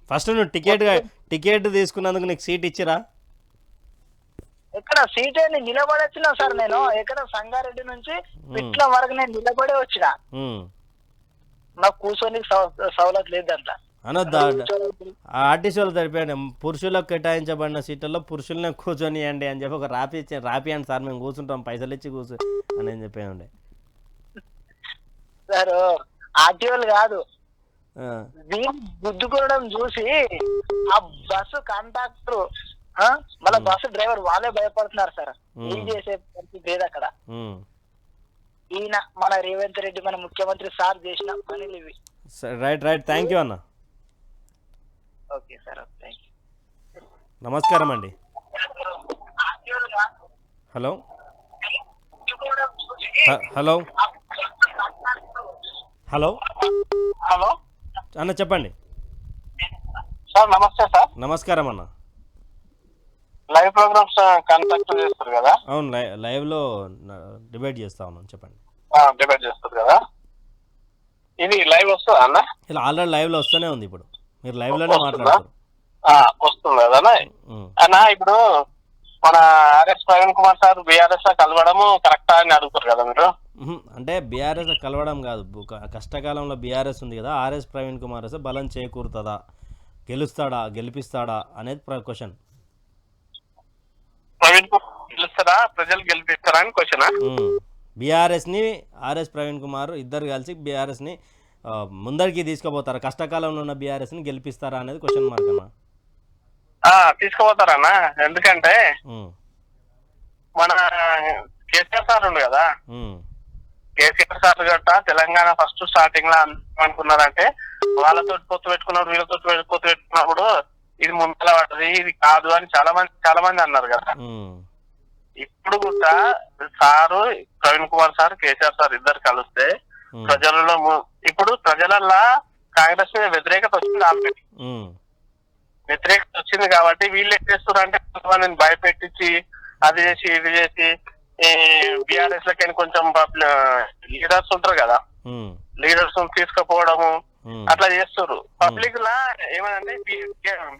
ఫస్ట్ నువ్వు టికెట్ తీసుకున్నందుకు నీకు సీట్ ఇచ్చిరా? ఎక్కడ సీట్ ఏంటి, నిలబడి వచ్చినా సార్ నేను. ఎక్కడ సంగారెడ్డి నుంచి ఇట్లా వరకు నేను నిలబడే వచ్చిన, నాకు కూర్చొని సౌలత్ లేదంట. అనొద్దా? ఆర్టీసీ వాళ్ళు తెలిపాడు, పురుషులకు కేటాయించబడిన సీట్లలో పురుషులనే కూర్చొనియండి అని చెప్పి ఒక రాపియండి సార్, మేము కూర్చుంటాం, పైసలు ఇచ్చి కూర్చో అని చెప్పానండి సార్. ఆర్టీఓలు కాదు, గుద్దుకోవడం చూసి ఆ బస్సు కండక్టర్ మళ్ళీ బస్సు డ్రైవర్ వాళ్ళే భయపడుతున్నారు సార్. ఏం చేసే పరిస్థితి లేదు అక్కడ. ఈయన మన రేవంత్ రెడ్డి మన ముఖ్యమంత్రి సార్ చేసిన పనులు ఇవి. రైట్ థ్యాంక్ యూ అన్న. Okay sir, thank you. నమస్కారం అండి. హలో హలో హలో హలో అన్న చెప్పండి సార్. నమస్తే సార్. నమస్కారం అన్న. లైవ్ ప్రోగ్రామ్స్ కండక్ట్ చేస్తారు కదా? అవును, లైవ్లో డిబేట్ చేస్తా ఉన్నాను, చెప్పండి. డిబేట్ చేస్తారు కదా, ఇది లైవ్ వస్తుందా అన్న? ఇలా ఆల్రెడీ లైవ్లో వస్తూనే ఉంది, ఇప్పుడు మీరు లైవ్లోనే మాట్లాడుతారు. వస్తుంది కదా అన్న. ఇప్పుడు మన ఆర్ఎస్ ప్రవీణ్ కుమార్ సార్ బీఆర్ఎస్ కలవడము కరెక్టా అని అడుగుతారు కదా మీరు? అంటే బీఆర్ఎస్ కలవడం కాదు, కష్టకాలంలో బీఆర్ఎస్ ఉంది కదా, ఆర్ఎస్ ప్రవీణ్ కుమార్ వస్తే బలం చేకూరుతుందా, గెలిపిస్తాడా అనేది క్వశ్చన్. ప్రవీణ్ కుమార్ గెలుస్తారా, ప్రజలు గెలిపిస్తారా అని క్వశ్చన్. బీఆర్ఎస్ని ఆర్ఎస్ ప్రవీణ్ కుమార్ ఇద్దరు కలిసి బీఆర్ఎస్ని ముందరికి తీసుకుపోతారా, కష్టకాలంలో ఉన్న బీఆర్ఎస్ని గెలిపిస్తారా అనేది క్వశ్చన్ మార్క్ అన్న. తీసుకుపోతారన్న. ఎందుకంటే మన కేసీఆర్ సార్ ఉంది కదా, కేసీఆర్ సార్ గట్ట తెలంగాణ ఫస్ట్ స్టార్టింగ్ లో అనుకున్నారంటే వాళ్ళతో పొత్తు పెట్టుకున్నప్పుడు వీళ్ళతో పొత్తు పెట్టుకున్నప్పుడు ఇది ముందల పడ్డది, ఇది కాదు అని చాలా మంది అన్నారు కదా. ఇప్పుడు కూడా sir Praveen Kumar sir KCR sir ఇద్దరు కలిస్తే ప్రజలలో ఇప్పుడు ప్రజలల్లో కాంగ్రెస్ మీద వ్యతిరేకత వచ్చింది, ఆల్రెడీ వ్యతిరేకత వచ్చింది. కాబట్టి వీళ్ళు ఏం చేస్తున్నారు అంటే కొంతమందిని భయపెట్టించి అది చేసి ఇది చేసి బీఆర్ఎస్ లకి కొంచెం లీడర్స్ ఉంటారు కదా, లీడర్స్ తీసుకుపోవడము అట్లా చేస్తారు. పబ్లిక్ లా ఏమనంటే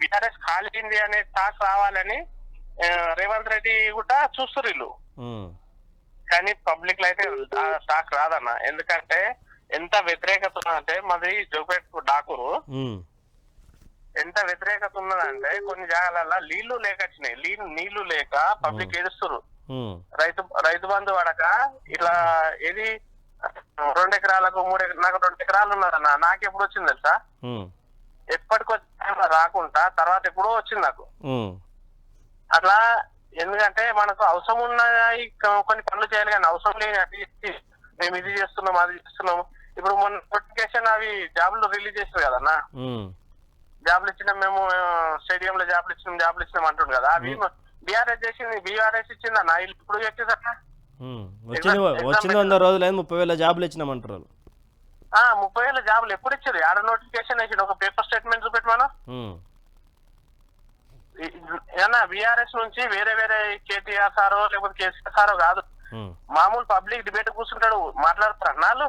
బీఆర్ఎస్ ఖాళీంది అనే టాక్ రావాలని రేవంత్ రెడ్డి కూడా చూస్తారు వీళ్ళు. కానీ పబ్లిక్ లో అయితే టాక్ రాదన్న. ఎందుకంటే ఎంత వ్యతిరేకత ఉన్నదంటే మాది జోపేట్ డాకూరు, ఎంత వ్యతిరేకత ఉన్నదంటే కొన్ని జాగాలలో నీళ్లు లేక పబ్లిక్ ఏడుస్తారు. రైతు బంధు పడక ఇట్లా ఏది 2 ఎకరాలకు 3 ఎకరాలు, నాకు 2 ఎకరాలు ఉన్నారన్న. నాకు ఎప్పుడు వచ్చింది తెలుసా, ఎప్పటికొచ్చి రాకుండా తర్వాత ఎప్పుడో వచ్చింది నాకు. అట్లా ఎందుకంటే మనకు అవసరం ఉన్నాయి కొన్ని పనులు చేయాలి, కానీ అవసరం లేని అటు మేము ఇది చేస్తున్నాం అది చేస్తున్నాము. ఇప్పుడు మొన్న నోటిఫికేషన్ అవి జాబులు రిలీజ్ చేస్తారు కదన్నా, జాబులు ఇచ్చినాం మేము స్టేడియం లో జాబులు ఇచ్చినాం అంటుండు కదా. అవి బీఆర్ఎస్ చేసింది, బీఆర్ఎస్ ఇచ్చిందన్న. ఇప్పుడు చెప్పేసట వచ్చింది 100 రోజులు 30,000 జాబులు ఇచ్చినామంటారు. 30,000 జాబులు ఎప్పుడు ఇచ్చారు? ఆడ నోటిఫికేషన్ ఇచ్చింది, ఒక పేపర్ స్టేట్మెంట్ చూపెట్టమను. ఏమన్నా బీఆర్ఎస్ నుంచి వేరే కేటీఆర్ సారో లేకపోతే కేసీఆర్ సారో కాదు, మామూలు పబ్లిక్ డిబేట్ కూర్చుంటాడు మాట్లాడతారు అన్నాళ్ళు.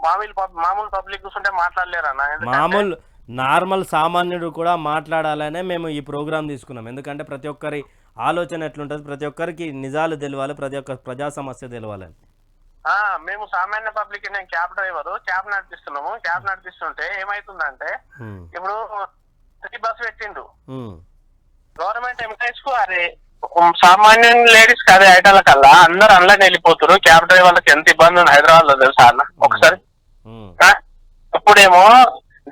మామూలు పబ్లిక్ కూర్చుంటే మాట్లాడలేరు అన్న. మామూలు నార్మల్ సామాన్యుడు కూడా మాట్లాడాలనే మేము ఈ ప్రోగ్రాం తీసుకున్నాం. ఎందుకంటే ప్రతి ఒక్కరి ఆలోచన ఎట్లుంటుంది, ప్రతి ఒక్కరికి నిజాలు తెలియాలి, ప్రతి ఒక్క ప్రజా సమస్య తెలియాలని. మేము సామాన్య పబ్లిక్, నేను క్యాబ్ డ్రైవర్, క్యాబ్ నడిపిస్తుంటే ఏమైతుందంటే ఇప్పుడు బస్ పెట్టిండు గవర్నమెంట్ ఎంప్లాయీస్ కు, అరే సామాన్య లేడీస్ కి అదే ఐటాల కల్లా అందరు అందులోనే వెళ్ళిపోతారు. క్యాబ్ డ్రైవర్లకు ఎంత ఇబ్బంది ఉంది హైదరాబాద్ లో తెలుసా అన్న ఒకసారి. ఇప్పుడేమో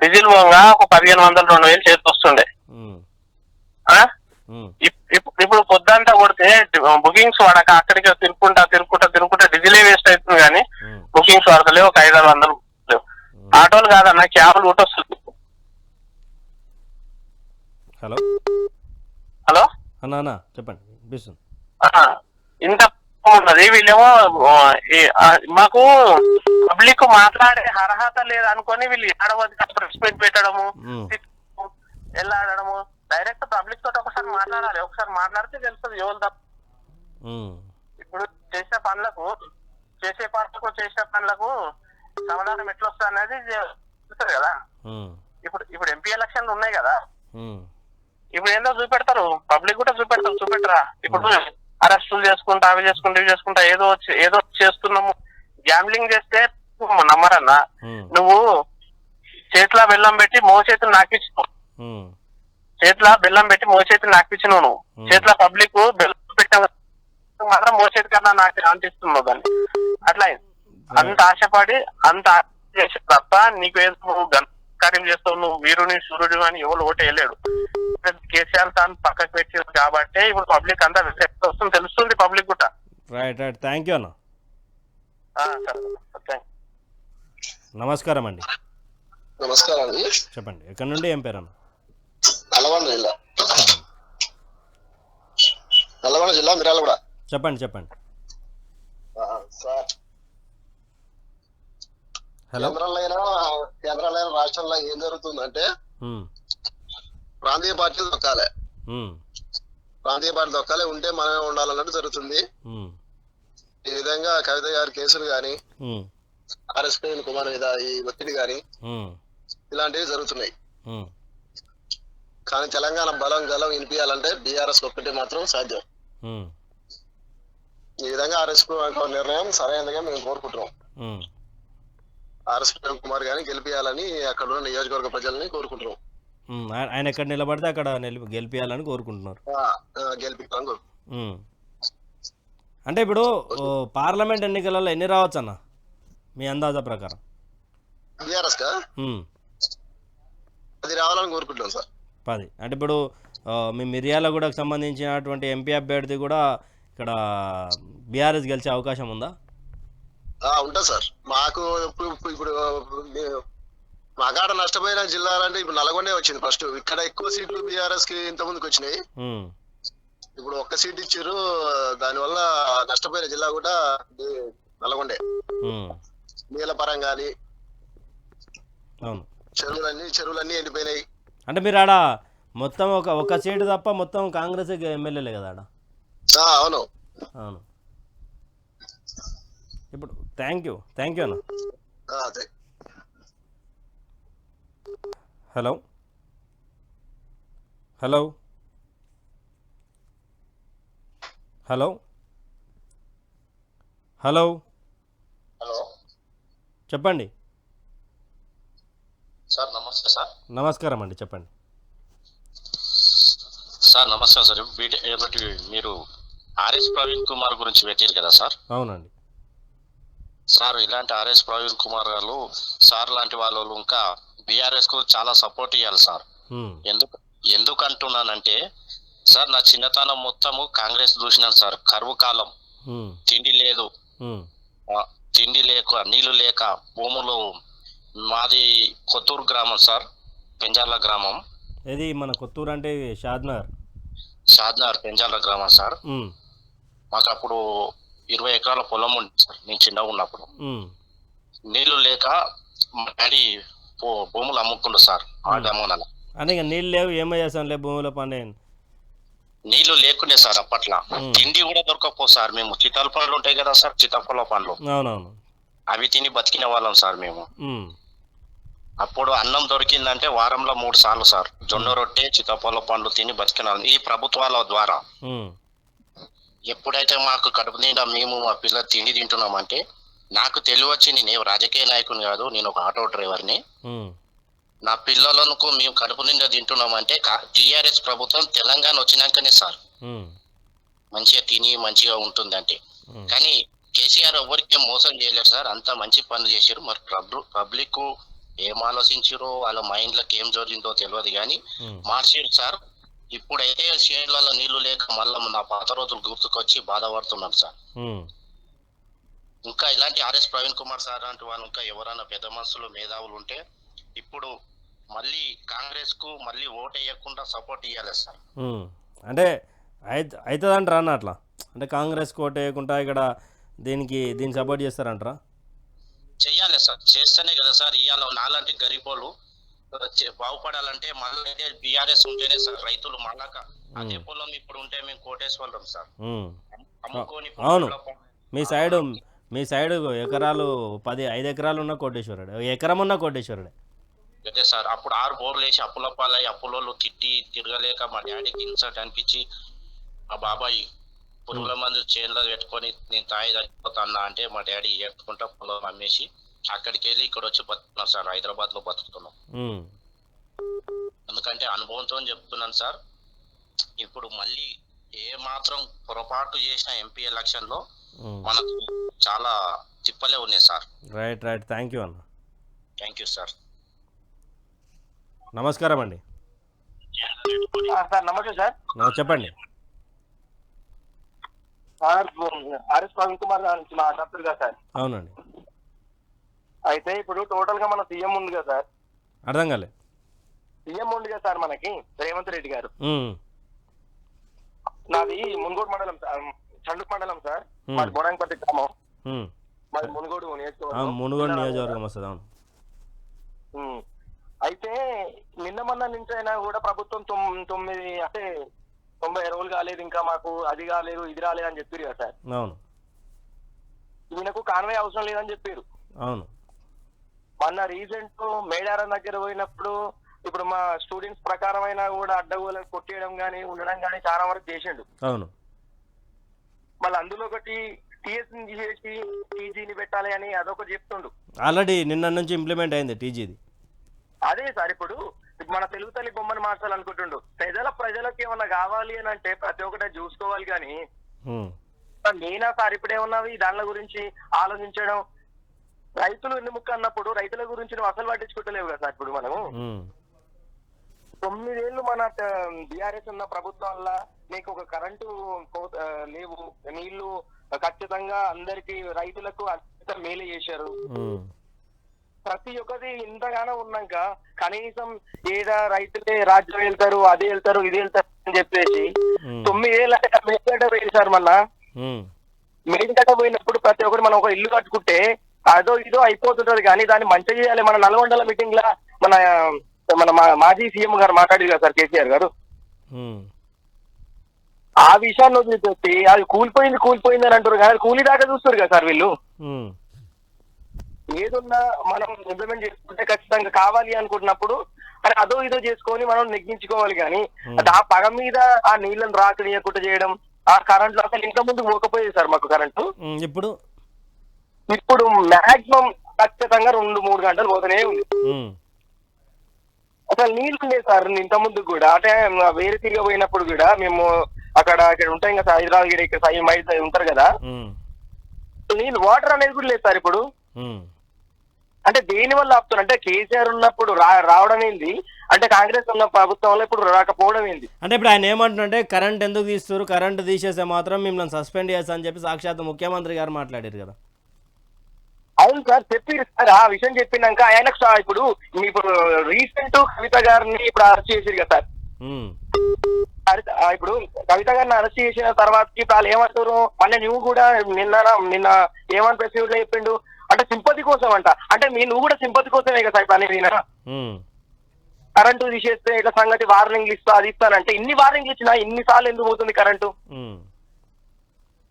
డీజిల్ పోగా ఒక 1,500-2,000 చేతికి వస్తుండే. ఇప్పుడు పొద్దంతా కొడితే బుకింగ్స్ వాడక అక్కడికి తిరుక్కుంటా డీజిలే వేస్ట్ అవుతుంది. కానీ బుకింగ్స్ వాడతలేవు, ఒక 500-600 ఆటోలు కాదన్న, క్యాబ్లు కూడా వస్తుంది. హలో అన్నా చెప్పండి. ఇంత ఉన్నది. వీళ్ళేమో మాకు పబ్లిక్ మాట్లాడే అర్హత లేదు అనుకొని వీళ్ళు ఏడవది ప్రెస్ మీట్ పెట్టడము, వెళ్ళాడము. డైరెక్ట్ పబ్లిక్ తోటి ఒకసారి మాట్లాడాలి, ఒకసారి మాట్లాడితే తెలుస్తుంది ఎవరు తప్ప. ఇప్పుడు చేసే పనులకు సమాధానం ఎట్లా వస్తుంది అనేది తెలుస్తుంది కదా. ఇప్పుడు ఎంపీ ఎలక్షన్లు ఉన్నాయి కదా, ఇప్పుడు ఏందో చూపెడతారు, పబ్లిక్ కూడా చూపెట్టరా. ఇప్పుడు అరెస్టులు చేసుకుంటా అవి చేసుకుంటా ఏదో చేస్తున్నాము. గ్యాంబ్లింగ్ చేస్తే నమ్మరన్నా. నువ్వు చేతిలో బెల్లం పెట్టి మోచేతులు నాకిచ్చినావు, నువ్వు చేతిలో పబ్లిక్ బెల్లం పెట్టిన మాత్రం మోచేతి కన్నా నాకు అంటిస్తున్నావు దాన్ని. అట్లా అంత ఆశపడి అంత చేసే తప్ప నీకు ఏదో కార్యం చేస్తావు, నువ్వు వీరుని సూర్యుడు అని ఎవరు ఓటు వేయలేడు. కేసీఆర్ తాను పక్కకు పెట్టింది కాబట్టి ఇప్పుడు పబ్లిక్ అంతా వస్తుంది, తెలుస్తుంది పబ్లిక్ కూడా. రైట్ థ్యాంక్ యూ అన్న. నమస్కారం అండి. నమస్కారం అండి. చెప్పండి, ఎక్కడి నుండి, ఏం పేరు అన్న? నల్గొండ జిల్లా మిర్యాలగూడ. చెప్పండి. Sir, hello. కేంద్రాలైన రాష్ట్రంలో ఏం జరుగుతుందంటే ప్రాంతీయ పార్టీలు దొక్కాలి, ఉంటే మనమే ఉండాలన్నట్టు జరుగుతుంది. ఈ విధంగా కవిత గారి కేసులు గాని, ఆర్ఎస్ ప్రవీణ్ కుమార్ మీద ఈ ఒత్తిడి గాని ఇలాంటివి జరుగుతున్నాయి. కానీ తెలంగాణ బలం వినిపించాలంటే బీఆర్ఎస్ ఒక్కటి మాత్రం సాధ్యం. ఈ విధంగా ఆర్ఎస్ నిర్ణయం సరైనదిగా మేము కోరుకుంటున్నాం. ఆర్ఎస్ ప్రవీణ్ కుమార్ గారిని గెలిపియాలని అక్కడ ఉన్న నియోజకవర్గ ప్రజల్ని కోరుకుంటున్నాం. ఆయన ఎక్కడ నిలబడితే అక్కడ గెలిపియాలని కోరుకుంటున్నారు. అంటే ఇప్పుడు పార్లమెంట్ ఎన్నికలలో ఎన్ని రావచ్చు అన్న మీ అందాజా ప్రకారం? బీఆర్ఎస్ కా ఉమ్, 10 రావాలని కోరుకుంటున్నాం సార్. 10. అంటే ఇప్పుడు మీ మిర్యాలగూడకు సంబంధించినటువంటి ఎంపీ అభ్యర్థి కూడా ఇక్కడ బీఆర్ఎస్ గెలిచే అవకాశం ఉందా? ఉంటుంది సార్. మాకు ఇప్పుడు మా కాడ నష్టపోయిన జిల్లాలంటే ఇప్పుడు నల్గొండే వచ్చింది ఫస్ట్. ఇక్కడ ఎక్కువ సీట్లు బీఆర్ఎస్ కి ఇంత ముందుకు వచ్చినాయి. ఉమ్, ఇప్పుడు ఒక్క సీట్ ఇచ్చారు, దానివల్ల నష్టపోయిన జిల్లా కూడా నల్గొండే. ఉమ్, నీళ్ళ పరంగా కానీ అవును. చెరువులన్నీ ఎండిపోయినాయి. అంటే మీరు ఆడ మొత్తం ఒక సీటు తప్ప మొత్తం కాంగ్రెస్ ఎమ్మెల్యేలే కదా ఆడ? అవును. అవును. ఇప్పుడు థ్యాంక్ యూ అన్న. అదే. Hello hello hello hello hello చెప్పండి. సార్ నమస్తే సార్. నమస్కారం అండి, చెప్పండి. సార్ నమస్కారం సార్. మీరు ఆర్ఎస్ ప్రవీణ్ కుమార్ గురించి పెట్టారు కదా సార్? అవునండి. సార్ ఇలాంటి ఆర్ఎస్ ప్రవీణ్ కుమార్ గారు సార్ లాంటి వాళ్ళు ఇంకా బీఆర్ఎస్ కు చాలా సపోర్ట్ ఇవ్వాలి సార్. ఎందుకు అంటున్నానంటే సార్ నా చిన్నతనం మొత్తము కాంగ్రెస్ చూసినాను సార్. కరువు కాలం, తిండి లేదు, తిండి లేక నీళ్లు లేక భూములు. మాది కొత్తూరు గ్రామం సార్, పెంజార్ల గ్రామం. ఇది మన కొత్తూరు అంటే షాద్నగర్ పెంజార్ల గ్రామం సార్. మాకు అప్పుడు 20 ఎకరాల పొలం ఉంది సార్ నేను చిన్నగా ఉన్నప్పుడు. నీళ్లు లేక మా డాడీ భూములు అమ్ముకుండు సార్. ఆ గ్రామం అంటే నీళ్ళు లేవు, ఏమో చేస్తాం లే భూముల పని. నీళ్లు లేకుండే సార్ అప్పట్లో. తిండి కూడా దొరకపో సార్. మేము చిత్తల పండ్లు ఉంటాయి కదా సార్, చిత్తపల్ల పండ్లు, అవునవును, అవి తిని బతికిన వాళ్ళం సార్ మేము. అప్పుడు అన్నం దొరికిందంటే వారంలో 3 సార్లు సార్ జొన్న రొట్టె చిత్తపల్ల పండ్లు తిని బతికిన వాళ్ళం ఈ ప్రభుత్వాల ద్వారా. ఎప్పుడైతే మాకు కడుపు నిండా మేము మా పిల్లలు తిండి తింటున్నామంటే నాకు తెలివచ్చి నేను రాజకీయ నాయకుని కాదు, నేను ఒక ఆటో డ్రైవర్ని. నా పిల్లలకు మేము కడుపు నిండా తింటున్నామంటే టీఆర్ఎస్ ప్రభుత్వం తెలంగాణ వచ్చినాకనే సార్ మంచిగా తిని మంచిగా ఉంటుందంటే. కానీ కేసీఆర్ ఎవరికి మోసం చేయలేరు సార్, అంత మంచి పనులు చేశారు. మరి పబ్లిక్ ఏం ఆలోచించారో వాళ్ళ మైండ్లకు ఏం జరిగిందో తెలియదు కానీ మార్చారు సార్. ఇప్పుడైతే చేనులలో నీళ్లు లేక మళ్ళీ నా పాత రోజులు గుర్తుకొచ్చి బాధపడుతున్నాను సార్. ఇంకా ఇలాంటి ఆర్ఎస్ ప్రవీణ్ కుమార్ సార్ లాంటి వాళ్ళు ఇంకా ఎవరైనా పెద్ద మనుషులు మేధావులు ఉంటే ఇప్పుడు మళ్ళీ కాంగ్రెస్ కు మళ్ళీ ఓటు వేయకుండా సపోర్ట్ ఇవ్వాలి సార్. అంటే అవుతుందంటారా అన్న? అట్లా అంటే కాంగ్రెస్ ఓటు వేయకుండా ఇక్కడ దీన్ని సపోర్ట్ చేస్తారంటారా? చెయ్యాలి సార్, చేస్తేనే కదా సార్ ఇవాళ నాలాంటి గరీబోళ్ళు బాగుపడాలంటే మళ్ళీ బీఆర్ఎస్ ఉంటేనే సార్. రైతులు మళ్ళాక అదే పొలం ఇప్పుడు ఉంటే మేము కోటేశ్వరం సార్ అమ్ముకొని. అవును, మీ సైడ్ ఎకరాలు 5 ఎకరాలు ఉన్న కోటేశ్వరుడు, ఎకరం ఉన్న కోటేశ్వరుడే. అదే సార్ అప్పుడు 6 బోర్లు వేసి అప్పుల పాలయ్యి అప్పులలో తిట్టి తిరగలేక మా డాడీకి ఇన్సల్ట్ అనిపించి మా బాబాయ్ పురుగుల మందు చేనులో పెట్టుకొని నేను తాయి చచ్చిపోతాన్నా అంటే మా డాడీ ఎత్తుకుంటా పొలం అమ్మేసి అక్కడికి వెళ్ళి ఇక్కడ వచ్చి బతుకున్నాం సార్. హైదరాబాద్ లో బతుకుతున్నాం. ఎందుకంటే అనుభవంతో చెప్తున్నాను సార్. ఇప్పుడు మళ్ళీ ఏ మాత్రం పొరపాటు చేసిన ఎంపీ ఎలక్షన్ లో మనకు చాలా తిప్పలే ఉన్నాయి సార్. రైట్. థ్యాంక్ యూ అన్న. Thank you sir. నమస్కారం అండి. సార్ నమస్తే సార్. చెప్పండి. సార్ ఆర్ఎస్ ప్రవీణ్ కుమార్ గారి నుంచి మాట్లాడుతారు కదా సార్? అవునండి. అయితే ఇప్పుడు టోటల్ గా మన సీఎం ఉంది కదా సార్? అర్థం కాలే. సీఎం ఉంది కదా సార్ మనకి రేవంత్ రెడ్డి గారు. నాది మున్గోడు మండలం సార్, చండుక్ మండలం సార్. మాది బోడంపల్లి గ్రామం. మాది మునుగోడు నియోజకవర్గం వస్తుంది. అవును. అయితే నిన్న మొన్న నుంచి అయినా కూడా ప్రభుత్వం 9 అంటే 90 రోజులు కాలేదు ఇంకా మాకు అది కాలేదు ఇది రాలేదు అని చెప్పారు కదా సార్? అవును. ఈయనకు కాన్వే అవసరం లేదని చెప్పారు. అవును. మొన్న రీసెంట్ మేడారం దగ్గర పోయినప్పుడు ఇప్పుడు మా స్టూడెంట్స్ ప్రకారం అయినా కూడా అడ్డగోలకు కొట్టేయడం గానీ ఉండడం గానీ చాలా వరకు చేసిండు. అవును. మళ్ళీ అందులో ఒకటి టీఎస్ చేసి టీజీని పెట్టాలి అని అదొకటి చెప్తుండు. ఆల్రెడీ నిన్న నుంచి ఇంప్లిమెంట్ అయింది టీజీది. అదే సార్ ఇప్పుడు మన తెలుగు తల్లి బొమ్మను మార్చాలనుకుంటుండు. ప్రజలకు ఏమన్నా కావాలి అని అంటే ప్రతి ఒక్కటే చూసుకోవాలి కానీ నేనా సార్ ఇప్పుడేమున్నవి దానిల గురించి ఆలోచించడం? రైతులు ఎన్నుముక్క అన్నప్పుడు రైతుల గురించి నువ్వు అసలు పట్టించుకుంటలేవు కదా సార్. ఇప్పుడు మనము 9 ఏళ్ళు మన బీఆర్ఎస్ ఉన్న ప్రభుత్వంలో నీకు ఒక కరెంటు లేవు, నీళ్లు ఖచ్చితంగా అందరికి రైతులకు అత్యంత మేలు చేశారు. ప్రతి ఒక్కటి ఇంతగానో ఉన్నాక కనీసం ఏదా రైతులే రాజ్యం వెళ్తారు, అది వెళ్తారు, ఇది వెళ్తారు అని చెప్పేసి 9 ఏళ్ళు అంటే మేడిగడ్డ పోయింది సార్. మళ్ళా మేడిగడ్డ పోయినప్పుడు ప్రతి ఒక్కటి మనం ఒక ఇల్లు కట్టుకుంటే అదో ఇదో అయిపోతుంటది, కానీ దాన్ని మంచిగా చేయాలి. మన నల్గొండల మీటింగ్ లా మన మన మాజీ సీఎం గారు మాట్లాడారు కదా సార్, కేసీఆర్ గారు. ఆ విషయాన్ని వదిలిపెట్టి అది కూలిపోయింది అని అంటారు కదా, కూలీ దాకా చూస్తారు కదా సార్ వీళ్ళు. ఏదున్నా మనం ఇంప్లిమెంట్ చేసుకుంటే ఖచ్చితంగా కావాలి అనుకుంటున్నప్పుడు అని అదో ఇదో చేసుకొని మనం నెగ్గించుకోవాలి. కానీ ఆ పగ మీద ఆ నీళ్ళని రాకనీయకుండా చేయడం, ఆ కరెంట్ అసలు ఇంత ముందు పోకపోయేది సార్ మాకు కరెంటు. ఇప్పుడు మాక్సిమం ఖచ్చితంగా 2-3 గంటలు పోతూనే ఉంది. అసలు నీళ్ళు ఉండేది సార్ ఇంత ముందు కూడా. అంటే వేరే తిరిగిపోయినప్పుడు కూడా మేము ఇక్కడ ఉంటాయి కదా హైదరాబాద్ ఇక్కడ సాయి మైల్ ఉంటారు కదా, నీళ్ళు వాటర్ అనేది కూడా లేదు సార్ ఇప్పుడు. అంటే దేని వల్ల ఆపుతున్నారు అంటే కేసీఆర్ ఉన్నప్పుడు రావడం ఏంది, అంటే కాంగ్రెస్ ఉన్న ప్రభుత్వంలో ఇప్పుడు రాకపోవడం ఏంది. అంటే ఇప్పుడు ఆయన ఏమంటున్నారంటే కరెంట్ ఎందుకు తీస్తారు, కరెంట్ తీసేస్తే మాత్రం మిమ్మల్ని సస్పెండ్ చేస్తా అని చెప్పి సాక్షాత్ ముఖ్యమంత్రి గారు మాట్లాడారు కదా. అవును సార్, చెప్పారు సార్. ఆ విషయం చెప్పినాక ఆయనకు ఇప్పుడు రీసెంట్ కవిత గారిని ఇప్పుడు అరెస్ట్ చేసారు కదా సార్. ఇప్పుడు కవిత గారిని అరెస్ట్ చేసిన తర్వాత ఇప్పుడు వాళ్ళు ఏమంటారు, మళ్ళీ నువ్వు కూడా నిన్న ఏమని ప్రెస్ మీట్ లో చెప్పిండు అంటే సింపతి కోసం అంట. అంటే నువ్వు కూడా సింపతి కోసమే కదా సార్ అనేది. కరెంటు తీసేస్తే ఇట్లా సంగతి వార్నింగ్లు ఇస్తా అది ఇస్తానంటే ఇన్ని వార్నింగ్లు ఇచ్చినా ఇన్నిసార్లు ఎందుకు పోతుంది కరెంటు?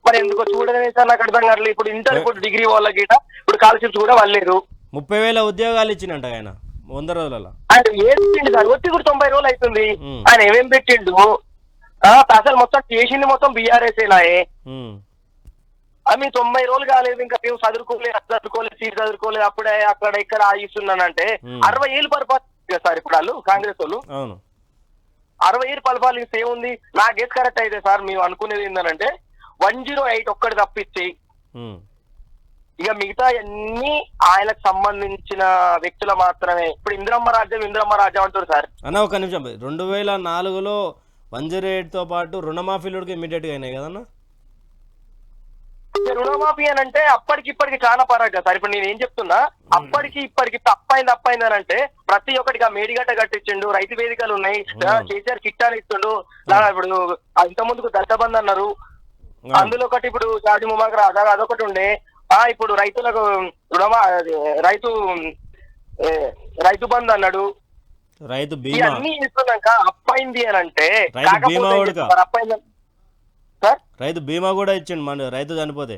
మరి ఎందుకో చూడలేదు సార్, నాకు అర్థం కావట్లేదు. ఇప్పుడు ఇంటర్ ఇప్పుడు డిగ్రీ వాళ్ళకి ఇప్పుడు స్కాలర్షిప్స్ కూడా వాళ్ళలేదు. 30,000 ఉద్యోగాలు ఇచ్చినట్ట ఆయన 100 రోజులలో. ఆయన ఏం పెట్టిండు సార్, వచ్చి కూడా 90 రోజులు అవుతుంది. ఆయన ఏమేం పెట్టిండు అసలు మొత్తం చేసింది మొత్తం బీఆర్ఎస్ఏనాయే. అవి 90 రోజులు కాలేదు, ఇంకా మేము చదువుకోలేదు సీట్ చదువుకోలేదు, అప్పుడే అక్కడ ఇక్కడ ఆగిస్తున్నానంటే 60 ఏళ్ళు పరిపాలిస్తారు సార్ ఇప్పుడు వాళ్ళు కాంగ్రెస్ వాళ్ళు. 60 ఏళ్ళు పరిపాలిస్తే ఏముంది? నా గెస్ కరెక్ట్ అయితే సార్ మేము అనుకునేది ఏంటంటే 108 ఒక్కటి తప్పించి ఇక మిగతా అన్ని ఆయనకు సంబంధించిన వ్యక్తులు మాత్రమే. ఇప్పుడు ఇందిరమ్మ రాజ్యం అంటారు సార్. అన్న ఒక నిమిషం, 2004లో 108తో పాటు రుణమాఫీలుడికి ఇమీడియట్ గా అయినాయి కదన్నా. రుణమాఫీ అని అంటే అప్పటికి ఇప్పటికి చాలా పరాగా సార్. ఇప్పుడు నేను ఏం చెప్తున్నా, అప్పటికి ఇప్పటికి తప్పైంది అని అంటే ప్రతి ఒక్కటిగా మేడిగడ్డ కట్టించిండు, రైతు వేదికలు ఉన్నాయి, కేసీఆర్ కిట్టాలు ఇస్తుండు. ఇప్పుడు ఇంత ముందుకు దళిత అన్నారు, అందులో ఒకటి ఇప్పుడు షాజీ ముబారక్ రాజా అదొకటి ఉండే. ఇప్పుడు రైతులకు రైతు బంధు అన్నాడు, రైతు బీమా అన్ని ఇస్తున్నాక అప్పైంది అని అంటే రైతు బీమా కూడా ఇచ్చిండు మన రైతు చనిపోతే.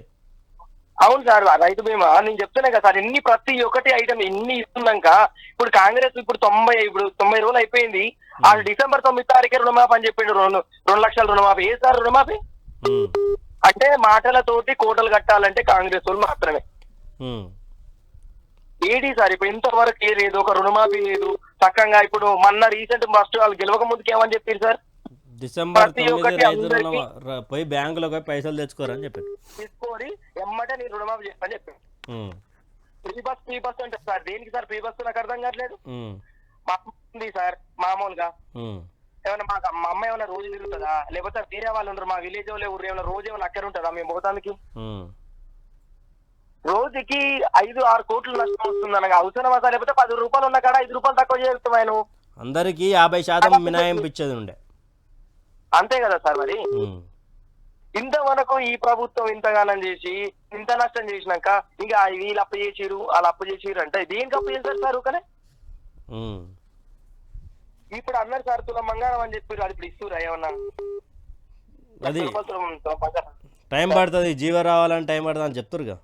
అవును సార్, రైతు బీమా నేను చెప్తున్నా కదా సార్. ఇన్ని ప్రతి ఒక్కటి ఐటమ్ ఇన్ని ఇస్తున్నాక ఇప్పుడు కాంగ్రెస్ ఇప్పుడు 90 రోజులు అయిపోయింది. ఆ డిసెంబర్ 9 తారీఖే రుణమాఫీ అని చెప్పిండు. 2 లక్షల రుణమాఫీ. ఏ సార్ రుణమాఫీ అంటే మాటలతోటి కోటలు కట్టాలంటే కాంగ్రెస్ వాళ్ళు మాత్రమే. ఏడి సార్ ఇప్పుడు ఇంతవరకు లేదు, ఒక రుణమాఫీ లేదు చక్కగా. ఇప్పుడు మొన్న రీసెంట్ ఫస్ట్ వాళ్ళు గెలవక ముందుకు ఏమని చెప్పారు సార్, డిసెంబర్ 9 పోయి బ్యాంకులో పైసలు తెచ్చుకోరని చెప్పారు. తీసుకొని ఎమ్మటే నీ రుణమాఫీ చెప్పని చెప్పారు. ఫ్రీ బస్ అంటే సార్ దేనికి సార్ ఫ్రీ బస్? నాకు అర్థం కావట్లేదు. మా ఉంది సార్ మామూలుగా ఏమన్నా మా అమ్మ ఏమైనా రోజు తిరుగుతుందా, లేకపోతే వేరే వాళ్ళు ఉండరు మా విలేజ్ వాళ్ళు ఊరు ఏమైనా రోజు ఏమైనా అక్కడ ఉంటుందా మేము పోతానికి? రోజుకి 5-6 కోట్లు నష్టం వస్తుంది అనగా అవసరమా సార్? లేకపోతే 10 రూపాయలు ఉన్న కాడ 5 రూపాయలు తక్కువ చేస్తున్నాను. అందరికి 50% మినహాయింపు ఇచ్చేది ఉండే. అంతే కదా సార్. మరి ఇంతవరకు ఈ ప్రభుత్వం ఇంతగానం చేసి ఇంత నష్టం చేసినాక ఇంకా వీళ్ళు అప్పు చేసిరు వాళ్ళు అప్పు చేసిరు అంటే దేనికి అప్పు చేశారు సార్? ఊకనే ఇప్పుడు అందరు సార్ తులం బంగారం అని చెప్పారు, అది ఇప్పుడు ఇస్తురా ఏమన్నా? అది టైం పడుతుంది, జీవ రావాలని టైం పడుతుంది అని చెప్తురుగా.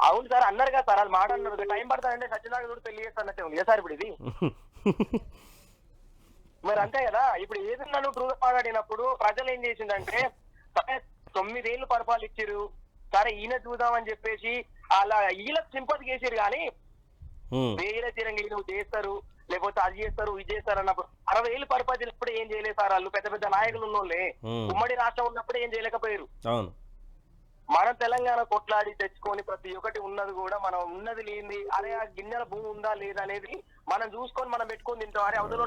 అవును సార్ అన్నారు కదా సార్, వాళ్ళు మాట అన్నారు టైం పడుతుందంటే సత్యనారాయణ పెళ్లి చేస్తానంటే ఉంది సార్ ఇప్పుడు ఇది. మరి అంతే కదా. ఇప్పుడు ఏదన్నా నువ్వు ట్రూగా మాట్లాడినప్పుడు ప్రజలు ఏం చేసిందంటే 9 ఏళ్ళు పరిపాలించారు సరే ఈయన చూద్దామని చెప్పేసి అలా వీళ్ళకి సింపతి చేసారు. కానీ వేరే తీరంగా నువ్వు చేస్తారు లేకపోతే అది చేస్తారు ఇది చేస్తారు అన్నప్పుడు 60 ఏళ్ళు పరిపాలించినప్పుడు ఏం చేయలేదు సార్. వాళ్ళు పెద్ద పెద్ద నాయకులు ఉన్నోళ్ళే, ఉమ్మడి రాష్ట్రం ఉన్నప్పుడు ఏం చేయలేకపోయారు. మన తెలంగాణ కొట్లాడి తెచ్చుకొని ప్రతి ఒక్కటి ఉన్నది కూడా మనం ఉన్నది లేని అరే ఆ గిన్నెల భూమి ఉందా లేదా అనేది మనం చూసుకొని మనం పెట్టుకొని తింటాం. అరే అవతల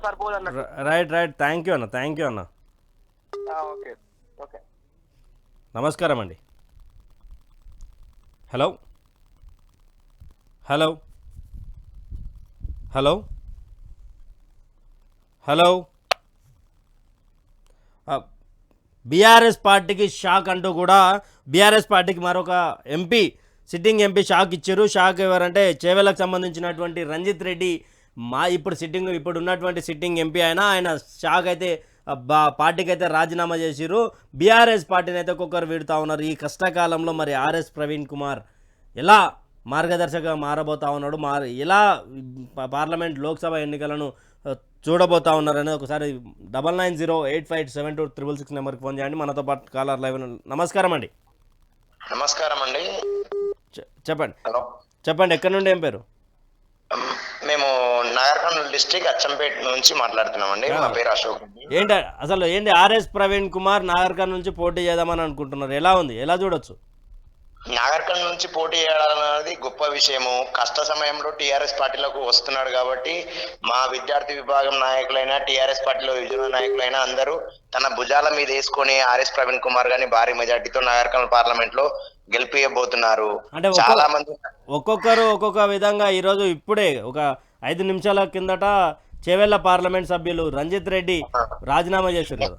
సరిపోదు అన్నట్టు. రైట్ థ్యాంక్ యూ అన్న. ఓకే ఓకే నమస్కారం అండి. Hello hello hello hello BRS పార్టీకి షాక్ అంటూ కూడా బీఆర్ఎస్ పార్టీకి మరొక ఎంపీ సిట్టింగ్ ఎంపీ షాక్ ఇచ్చారు. షాక్ ఎవరంటే చేవెళ్ళకు సంబంధించినటువంటి రంజిత్ రెడ్డి ఇప్పుడు ఉన్నటువంటి సిట్టింగ్ ఎంపీ ఆయన షాక్ అయితే పార్టీకి అయితే రాజీనామా చేసిరు. బీఆర్ఎస్ పార్టీని అయితే ఒక్కొక్కరు వీడుతూ ఉన్నారు. ఈ కష్టకాలంలో మరి ఆర్ఎస్ ప్రవీణ్ కుమార్ ఎలా మార్గదర్శకంగా మారబోతా ఉన్నాడు, ఎలా పార్లమెంట్ లోక్సభ ఎన్నికలను చూడబోతా ఉన్నారని ఒకసారి 9908572666 నెంబర్కి ఫోన్ చేయండి. మనతో పాటు కాలర్ లైవ్. నమస్కారం అండి. నమస్కారం అండి. చెప్పండి ఎక్కడి నుండి, ఏం పేరు? మేము నాగర్కర్నూలు డిస్ట్రిక్ట్ అచ్చంపేట నుంచి మాట్లాడుతున్నామండి. మా పేరు అశోక్. ఏంటి ఆర్ఎస్ ప్రవీణ్ కుమార్ నాగర్కర్నూలు నుంచి పోటీ చేద్దామని అనుకుంటున్నారు, ఎలా ఉంది, ఎలా చూడొచ్చు? నాగర్కర్నూలు నుంచి పోటీ చేయడం గొప్ప విషయము. కష్ట సమయంలో టీఆర్ఎస్ పార్టీలోకి వస్తున్నాడు కాబట్టి మా విద్యార్థి విభాగం నాయకులైనా టీఆర్ఎస్ పార్టీలో యువజన నాయకులైనా అందరూ తన భుజాల మీద వేసుకొని ఆర్ఎస్ ప్రవీణ్ కుమార్ గారిని భారీ మెజార్టీతో నాగర్కర్నూలు పార్లమెంట్ లో గెలిపియబోతున్నారు. అంటే చాలా మంది ఒక్కొక్కరు ఒక్కొక్క విధంగా. ఈరోజు ఇప్పుడే ఒక 5 నిమిషాల కిందట చేవెళ్ళ పార్లమెంట్ సభ్యులు రంజిత్ రెడ్డి రాజీనామా చేశారు కదా.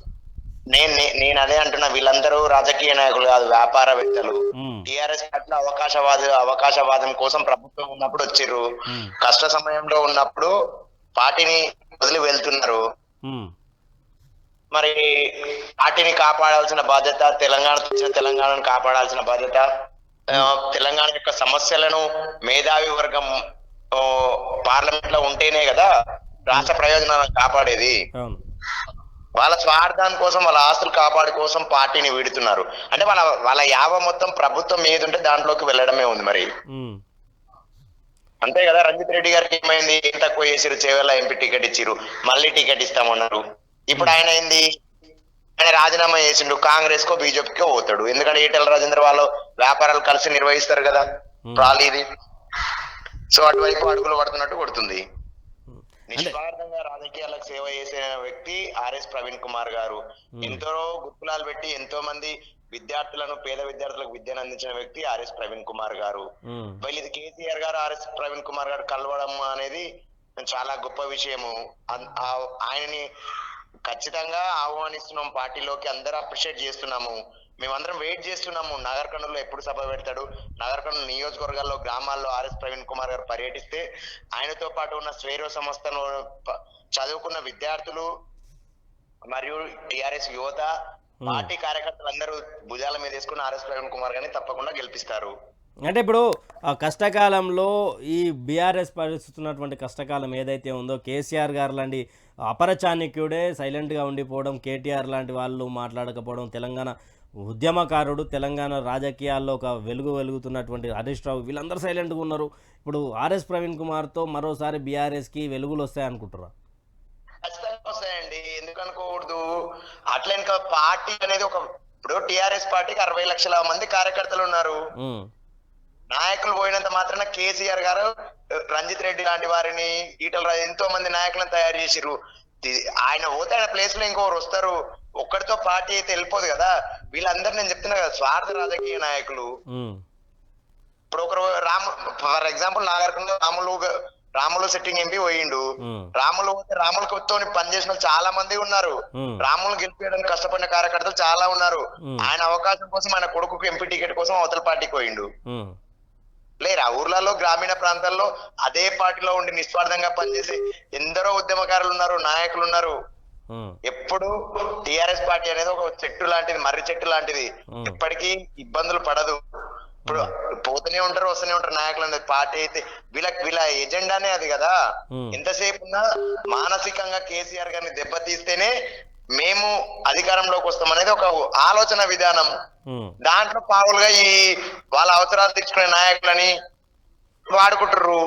నేను అదే అంటున్నా, వీళ్ళందరూ రాజకీయ నాయకులు కాదు, వ్యాపారవేత్తలు. టిఆర్ఎస్ పార్టీలో అవకాశవాదం కోసం ప్రభుత్వం ఉన్నప్పుడు వచ్చిర్రు, కష్ట సమయంలో ఉన్నప్పుడు పార్టీని వదిలి వెళ్తున్నారు. మరి పార్టీని కాపాడాల్సిన బాధ్యత, తెలంగాణను కాపాడాల్సిన బాధ్యత, తెలంగాణ యొక్క సమస్యలను మేధావి వర్గం పార్లమెంట్ లో ఉంటేనే కదా రాష్ట్ర ప్రయోజనాలను కాపాడేది. వాళ్ళ స్వార్థాని కోసం, వాళ్ళ ఆస్తులు కాపాడు కోసం పార్టీని వీడుతున్నారు. అంటే వాళ్ళ యావ మొత్తం ప్రభుత్వం ఏది ఉంటే దాంట్లోకి వెళ్ళడమే ఉంది. మరి అంతే కదా. రంజిత్ రెడ్డి గారికి ఏమైంది, ఏం తక్కువ చేసిరు, చేవెళ్ళ ఎంపీ టికెట్ ఇచ్చిరు, మళ్ళీ టికెట్ ఇస్తామన్నారు. ఇప్పుడు ఆయన రాజీనామా చేసిండు, కాంగ్రెస్ కో బీజేపీకో పోతాడు. ఎందుకంటే ఈటెల రాజేంద్ర వాళ్ళు వ్యాపారాలు కలిసి నిర్వహిస్తారు కదా ఇది. సో అటువైపు అడుగులు పడుతున్నట్టు కొడుతుంది. నిస్వార్థంగా రాజకీయాలకు సేవ చేసిన వ్యక్తి ఆర్ఎస్ ప్రవీణ్ కుమార్ గారు. ఎంతో గుర్తులాలు పెట్టి ఎంతో మంది విద్యార్థులను, పేద విద్యార్థులకు విద్యను అందించిన వ్యక్తి ఆర్ఎస్ ప్రవీణ్ కుమార్ గారు. ఇది కేసీఆర్ గారు ఆర్ఎస్ ప్రవీణ్ కుమార్ గారు కలవడం అనేది చాలా గొప్ప విషయము. ఆయనని ఖచ్చితంగా ఆహ్వానిస్తున్నాం పార్టీలోకి, అందరూ అప్రిషియేట్ చేస్తున్నాము. మేమందరం వెయిట్ చేస్తున్నాము నాగర్కర్నూలులో ఎప్పుడు సభ పెడతాడు. నాగర్కర్నూలు నియోజకవర్గాల్లో, గ్రామాల్లో ఆర్ఎస్ ప్రవీణ్ కుమార్ గారు పర్యటిస్తే ఆయనతో పాటు ఉన్న స్వేరో సంస్థను చదువుకున్న విద్యార్థులు మరియు టిఆర్ఎస్ యువత, పార్టీ కార్యకర్తలు అందరూ భుజాల మీద వేసుకుని ఆర్ఎస్ ప్రవీణ్ కుమార్ గారిని తప్పకుండా గెలిపిస్తారు. అంటే ఇప్పుడు కష్టకాలంలో ఈ బీఆర్ఎస్ పరిస్థితున్నటువంటి కష్టకాలం ఏదైతే ఉందో, కేసీఆర్ గారు లాంటి అపరచాణిక్యుడే సైలెంట్గా ఉండిపోవడం, కేటీఆర్ లాంటి వాళ్ళు మాట్లాడకపోవడం, తెలంగాణ ఉద్యమకారుడు, తెలంగాణ రాజకీయాల్లో ఒక వెలుగుతున్నటువంటి హరీష్ రావు, వీళ్ళందరూ సైలెంట్గా ఉన్నారు. ఇప్పుడు ఆర్ఎస్ ప్రవీణ్ కుమార్తో మరోసారి బీఆర్ఎస్కి వెలుగులు వస్తాయనుకుంటారా? ఖచ్చితంగా వస్తాయండి, ఎందుకు అనుకోకూడదు. అట్లా ఇంకా పార్టీ అనేది ఇప్పుడు టిఆర్ఎస్ పార్టీకి 60 లక్షల మంది కార్యకర్తలు ఉన్నారు. నాయకులు పోయినంత మాత్రాన కేసీఆర్ గారు రంజిత్ రెడ్డి లాంటి వారిని, ఈటల ఎంతో మంది నాయకులను తయారు చేసిరు. ఆయన పోతే ఆయన ప్లేస్ లో ఇంకొకరు వస్తారు. ఒక్కడితో పార్టీ అయితే వెళ్ళిపోదు కదా. వీళ్ళందరూ నేను చెప్తున్నా కదా, స్వార్థ రాజకీయ నాయకులు. ఇప్పుడు ఒకరు for example Nagarkurnool Ramulu sitting MP పోయిండు. రాములతో పనిచేసిన చాలా మంది ఉన్నారు. రాములు గెలిపించడానికి కష్టపడిన కార్యకర్తలు చాలా ఉన్నారు. ఆయన అవకాశం కోసం, ఆయన కొడుకు ఎంపీ టికెట్ కోసం అవతల పార్టీకి పోయిండు. లేరా ఊర్లలో, గ్రామీణ ప్రాంతాల్లో అదే పార్టీలో ఉండి నిస్వార్థంగా పనిచేసి ఎందరో ఉద్యమకారులు ఉన్నారు, నాయకులు ఉన్నారు. ఎప్పుడు టిఆర్ఎస్ పార్టీ అనేది ఒక చెట్టు లాంటిది, మర్రి చెట్టు లాంటిది, ఎప్పటికీ ఇబ్బందులు పడదు. ఇప్పుడు పోతూనే ఉంటారు, వస్తూనే ఉంటారు నాయకులు అనేది. పార్టీ అయితే వీళ్ళ ఎజెండానే అది కదా. ఎంతసేపు ఉన్నా మానసికంగా కేసీఆర్ గారిని దెబ్బతీస్తేనే మేము అధికారంలోకి వస్తాం అనేది ఒక ఆలోచన విధానం. దాంట్లో పావులుగా వాళ్ళ అవసరాలు తీర్చుకునే నాయకులని వాడుకుంటారు.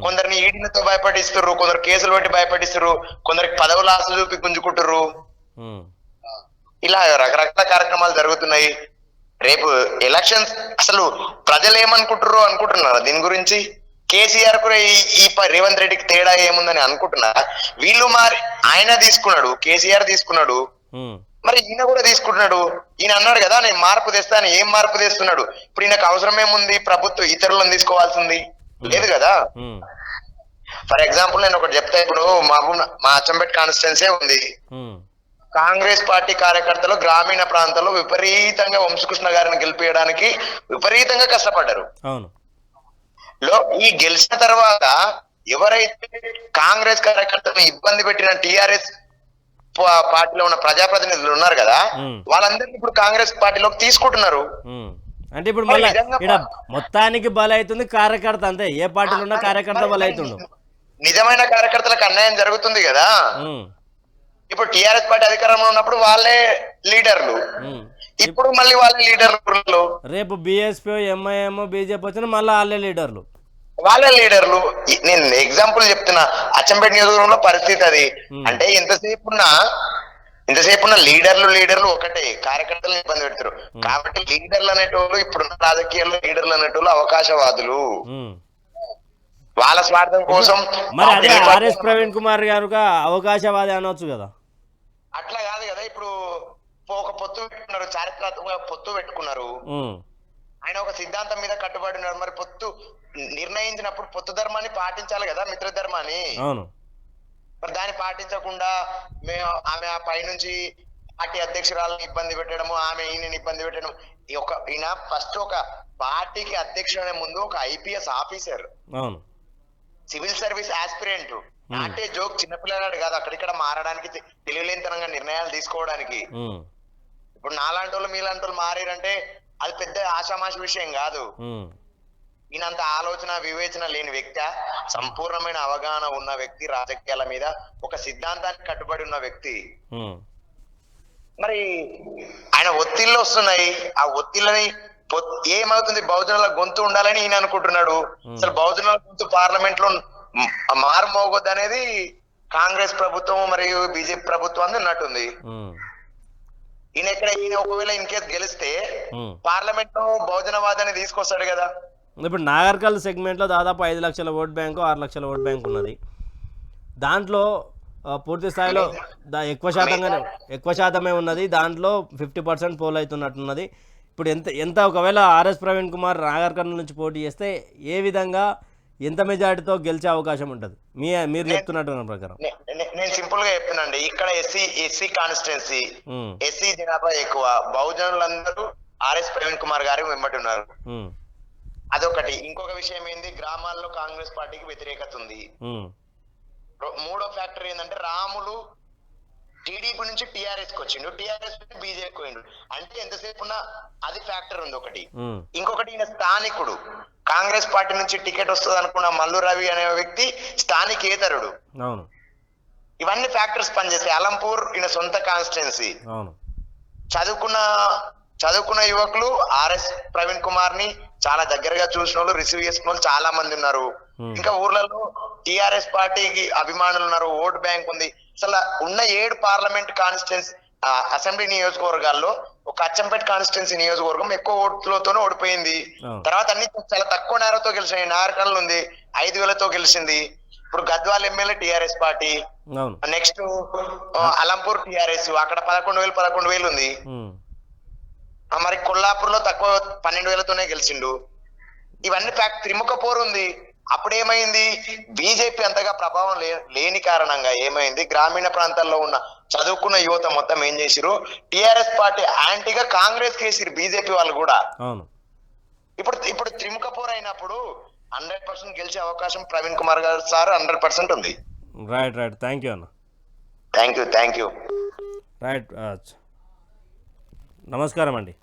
కొందరిని ఈడీలతో భయపడిస్తారు, కొందరు కేసులు పెట్టి భయపడిస్తారు, కొందరికి పదవుల ఆశ చూపి గుంజుకుంటారు. ఇలా రకరకాల కార్యక్రమాలు జరుగుతున్నాయి. రేపు ఎలక్షన్స్ అసలు ప్రజలు ఏమనుకుంటారో అనుకుంటున్నారా దీని గురించి? కేసీఆర్ కూడా ఈ రేవంత్ రెడ్డికి తేడా ఏముందని అనుకుంటున్నారా? వీళ్ళు మరి ఆయన తీసుకున్నాడు, కేసీఆర్ తీసుకున్నాడు, మరి ఈయన కూడా తీసుకుంటున్నాడు. ఈయన అన్నాడు కదా నేను మార్పు తెస్తాను, ఏం మార్పు తెస్తున్నాడు? ఇప్పుడు ఈయనకు అవసరం ఏముంది? ప్రభుత్వం ఇతరులను తీసుకోవాల్సింది లేదు కదా. ఫర్ ఎగ్జాంపుల్ నేను ఒకటి చెప్తా. ఇప్పుడు మా అచ్చంపేట కాన్స్టిట్యున్సీ ఉంది. కాంగ్రెస్ పార్టీ కార్యకర్తలు గ్రామీణ ప్రాంతాల్లో విపరీతంగా వంశకృష్ణ గారిని గెలిపించడానికి విపరీతంగా కష్టపడ్డారు. ఈ గెలిచిన తర్వాత ఎవరైతే కాంగ్రెస్ కార్యకర్తలను ఇబ్బంది పెట్టిన టిఆర్ఎస్ పార్టీలో ఉన్న ప్రజాప్రతినిధులు ఉన్నారు కదా, వాళ్ళందరినీ ఇప్పుడు కాంగ్రెస్ పార్టీలోకి తీసుకుంటున్నారు. అంటే ఇప్పుడు మళ్ళీ ఇక్కడ మొత్తానికి బలవుతుంది కార్యకర్త, అంతే ఏ పార్టీలో ఉన్న కార్యకర్త బలవుతుండు. నిజమైన కార్యకర్తలకు అన్యాయం జరుగుతుంది కదా. ఇప్పుడు టిఆర్ఎస్ పార్టీ అధికారంలో ఉన్నప్పుడు వాళ్ళే లీడర్లు, ఇప్పుడు మళ్ళీ వాళ్ళే లీడర్లు. రేపు బిఎస్పీ ఎంఐఎం బీజేపీ వచ్చిన మళ్ళీ వాళ్ళే లీడర్లు. నేను ఎగ్జాంపుల్ చెప్తున్నా. అచ్చంపేట నియోజకవర్గంలో పరిస్థితి అది. అంటే ఎంతసేపు ఉన్న లీడర్లు ఒకటే, కార్యకర్తలను ఇబ్బంది పెడతారు. కాబట్టి లీడర్లు అనేటోళ్ళు ఇప్పుడున్న రాజకీయాల్లో లీడర్లు అనేటోళ్ళు అవకాశవాదులు. వాళ్ళ స్వార్థం కోసం. మరి అదే ఆర్ఎస్ ప్రవీణ్ కుమార్ గారు అవకాశవాది అనవచ్చు కదా. అట్లా కాదు కదా. ఇప్పుడు ఒక పొత్తు పెట్టుకున్నారు, చారిత్రాత్మక పొత్తు పెట్టుకున్నారు. ఆయన ఒక సిద్ధాంతం మీద కట్టుబడి ఉన్నారు. మరి పొత్తు నిర్ణయించినప్పుడు పొత్తు ధర్మాన్ని పాటించాలి కదా, మిత్ర ధర్మాన్ని. మరి దాన్ని పాటించకుండా ఆమె పైనుంచి పార్టీ అధ్యక్షురాలను ఇబ్బంది పెట్టడము, ఆమె ఈయనని ఇబ్బంది పెట్టడం. ఈయన ఫస్ట్ ఒక పార్టీకి అధ్యక్షుడు ముందు ఒక IPS officer, civil service aspirant. అంటే జోక్ చిన్నపిల్లగాడు కాదు, అక్కడిక్కడ మారడానికి తెలియలేనితనంగా నిర్ణయాలు తీసుకోవడానికి. ఇప్పుడు నాలాంటి వాళ్ళు మీలాంటి వాళ్ళు మారారంటే అది పెద్ద ఆషామాషి విషయం కాదు. ఈయనంత ఆలోచన వివేచన లేని వ్యక్తి, సంపూర్ణమైన అవగాహన ఉన్న వ్యక్తి, రాజకీయాల మీద ఒక సిద్ధాంతానికి కట్టుబడి ఉన్న వ్యక్తి. మరి ఆయన ఒత్తిళ్ళు వస్తున్నాయి. ఆ ఒత్తిళ్ళని ఏమవుతుంది? బహుజనుల గొంతు ఉండాలని ఈయన అనుకుంటున్నాడు. అసలు బహుజనుల గొంతు పార్లమెంట్ లో మారుమోగొద్దు అనేది కాంగ్రెస్ ప్రభుత్వం మరియు బీజేపీ ప్రభుత్వం ఉన్నట్టుంది. ఈయన ఒకవేళ ఇన్ కేసు గెలిస్తే పార్లమెంట్ లో బహుజనవాదాన్ని తీసుకొస్తాడు కదా. ఇప్పుడు నాగర్కల్ సెగ్మెంట్లో దాదాపు 5 లక్షల ఓట్ బ్యాంకు 6 లక్షల ఓట్ బ్యాంక్ ఉన్నది. దాంట్లో పూర్తి స్థాయిలో ఎక్కువ శాతమే ఉన్నది. దాంట్లో 50% పోల్ అవుతున్నట్టున్నది. ఇప్పుడు ఎంత ఒకవేళ ఆర్ఎస్ ప్రవీణ్ కుమార్ నాగర్కల్ నుంచి పోటీ చేస్తే ఏ విధంగా ఎంత మెజారిటీతో గెలిచే అవకాశం ఉంటుంది మీరు చెప్తున్నట్టు ప్రకారం? నేను సింపుల్ గా చెప్తున్నాండి. ఇక్కడ ఎస్సీ కాన్స్టిట్యున్సీ, ఎస్సీ జనాభా ఎక్కువ, బహుజనులందరూ ఆర్ఎస్ ప్రవీణ్ కుమార్ గారు వెంబడి ఉన్నారు. అదొకటి. ఇంకొక విషయం ఏంది, గ్రామాల్లో కాంగ్రెస్ పార్టీకి వ్యతిరేకత ఉంది. మూడో ఫ్యాక్టర్ ఏంటంటే రాములు టీడీపీ నుంచి టీఆర్ఎస్ కి వచ్చిండు, టీఆర్ఎస్ నుంచి బీజేపీకి పోయిండు. అంటే ఎంతసేపు ఉన్నా అది ఫ్యాక్టర్ ఉంది ఒకటి. ఇంకొకటి ఈయన స్థానికుడు, కాంగ్రెస్ పార్టీ నుంచి టికెట్ వస్తుంది అనుకున్న మల్లు రవి అనే వ్యక్తి స్థానికేతరుడు. ఇవన్నీ ఫ్యాక్టర్స్ పనిచేస్తాయి. అలంపూర్ ఈయన సొంత కాన్స్టిట్యున్సీ. చదువుకున్న యువకులు ఆర్ఎస్ ప్రవీణ్ కుమార్ ని చాలా దగ్గరగా చూసిన వాళ్ళు, రిసీవ్ చేసుకున్న వాళ్ళు చాలా మంది ఉన్నారు. ఇంకా ఊర్లలో టిఆర్ఎస్ పార్టీకి అభిమానులు ఉన్నారు, ఓట్ బ్యాంక్ ఉంది. అసలు ఉన్న 7 పార్లమెంట్ కాన్స్టిట్యున్సీ అసెంబ్లీ నియోజకవర్గాల్లో ఒక అచ్చంపేట కాన్స్టిట్యున్సీ నియోజకవర్గం ఎక్కువ ఓట్లతోనే ఓడిపోయింది. తర్వాత అన్ని చాలా తక్కువ నేరతో గెలిచినాయి. నాగర్కల్ ఉంది 5,000తో గెలిచింది. ఇప్పుడు Gadwal MLA TRS party, next Alampur TRS, అక్కడ 11,000 ఉంది. మరి కొల్లాపూర్ లో తక్కువ 12,000తోనే గెలిచిండు. ఇవన్నీ త్రిముఖ పోరు ఉంది. అప్పుడు ఏమైంది? బీజేపీ అంతగా ప్రభావం లేని కారణంగా ఏమైంది, గ్రామీణ ప్రాంతాల్లో ఉన్న చదువుకున్న యువత మొత్తం ఏం చేసిరు, టిఆర్ఎస్ పార్టీ యాంటీగా కాంగ్రెస్ కేసిరు బీజేపీ వాళ్ళు కూడా. ఇప్పుడు త్రిముఖ పోరు అయినప్పుడు 100% గెలిచే అవకాశం ప్రవీణ్ కుమార్ గారు సార్ 100% ఉంది. రైట్ థ్యాంక్ యూ అన్న. Thank you. రైట్. నమస్కారం అండి.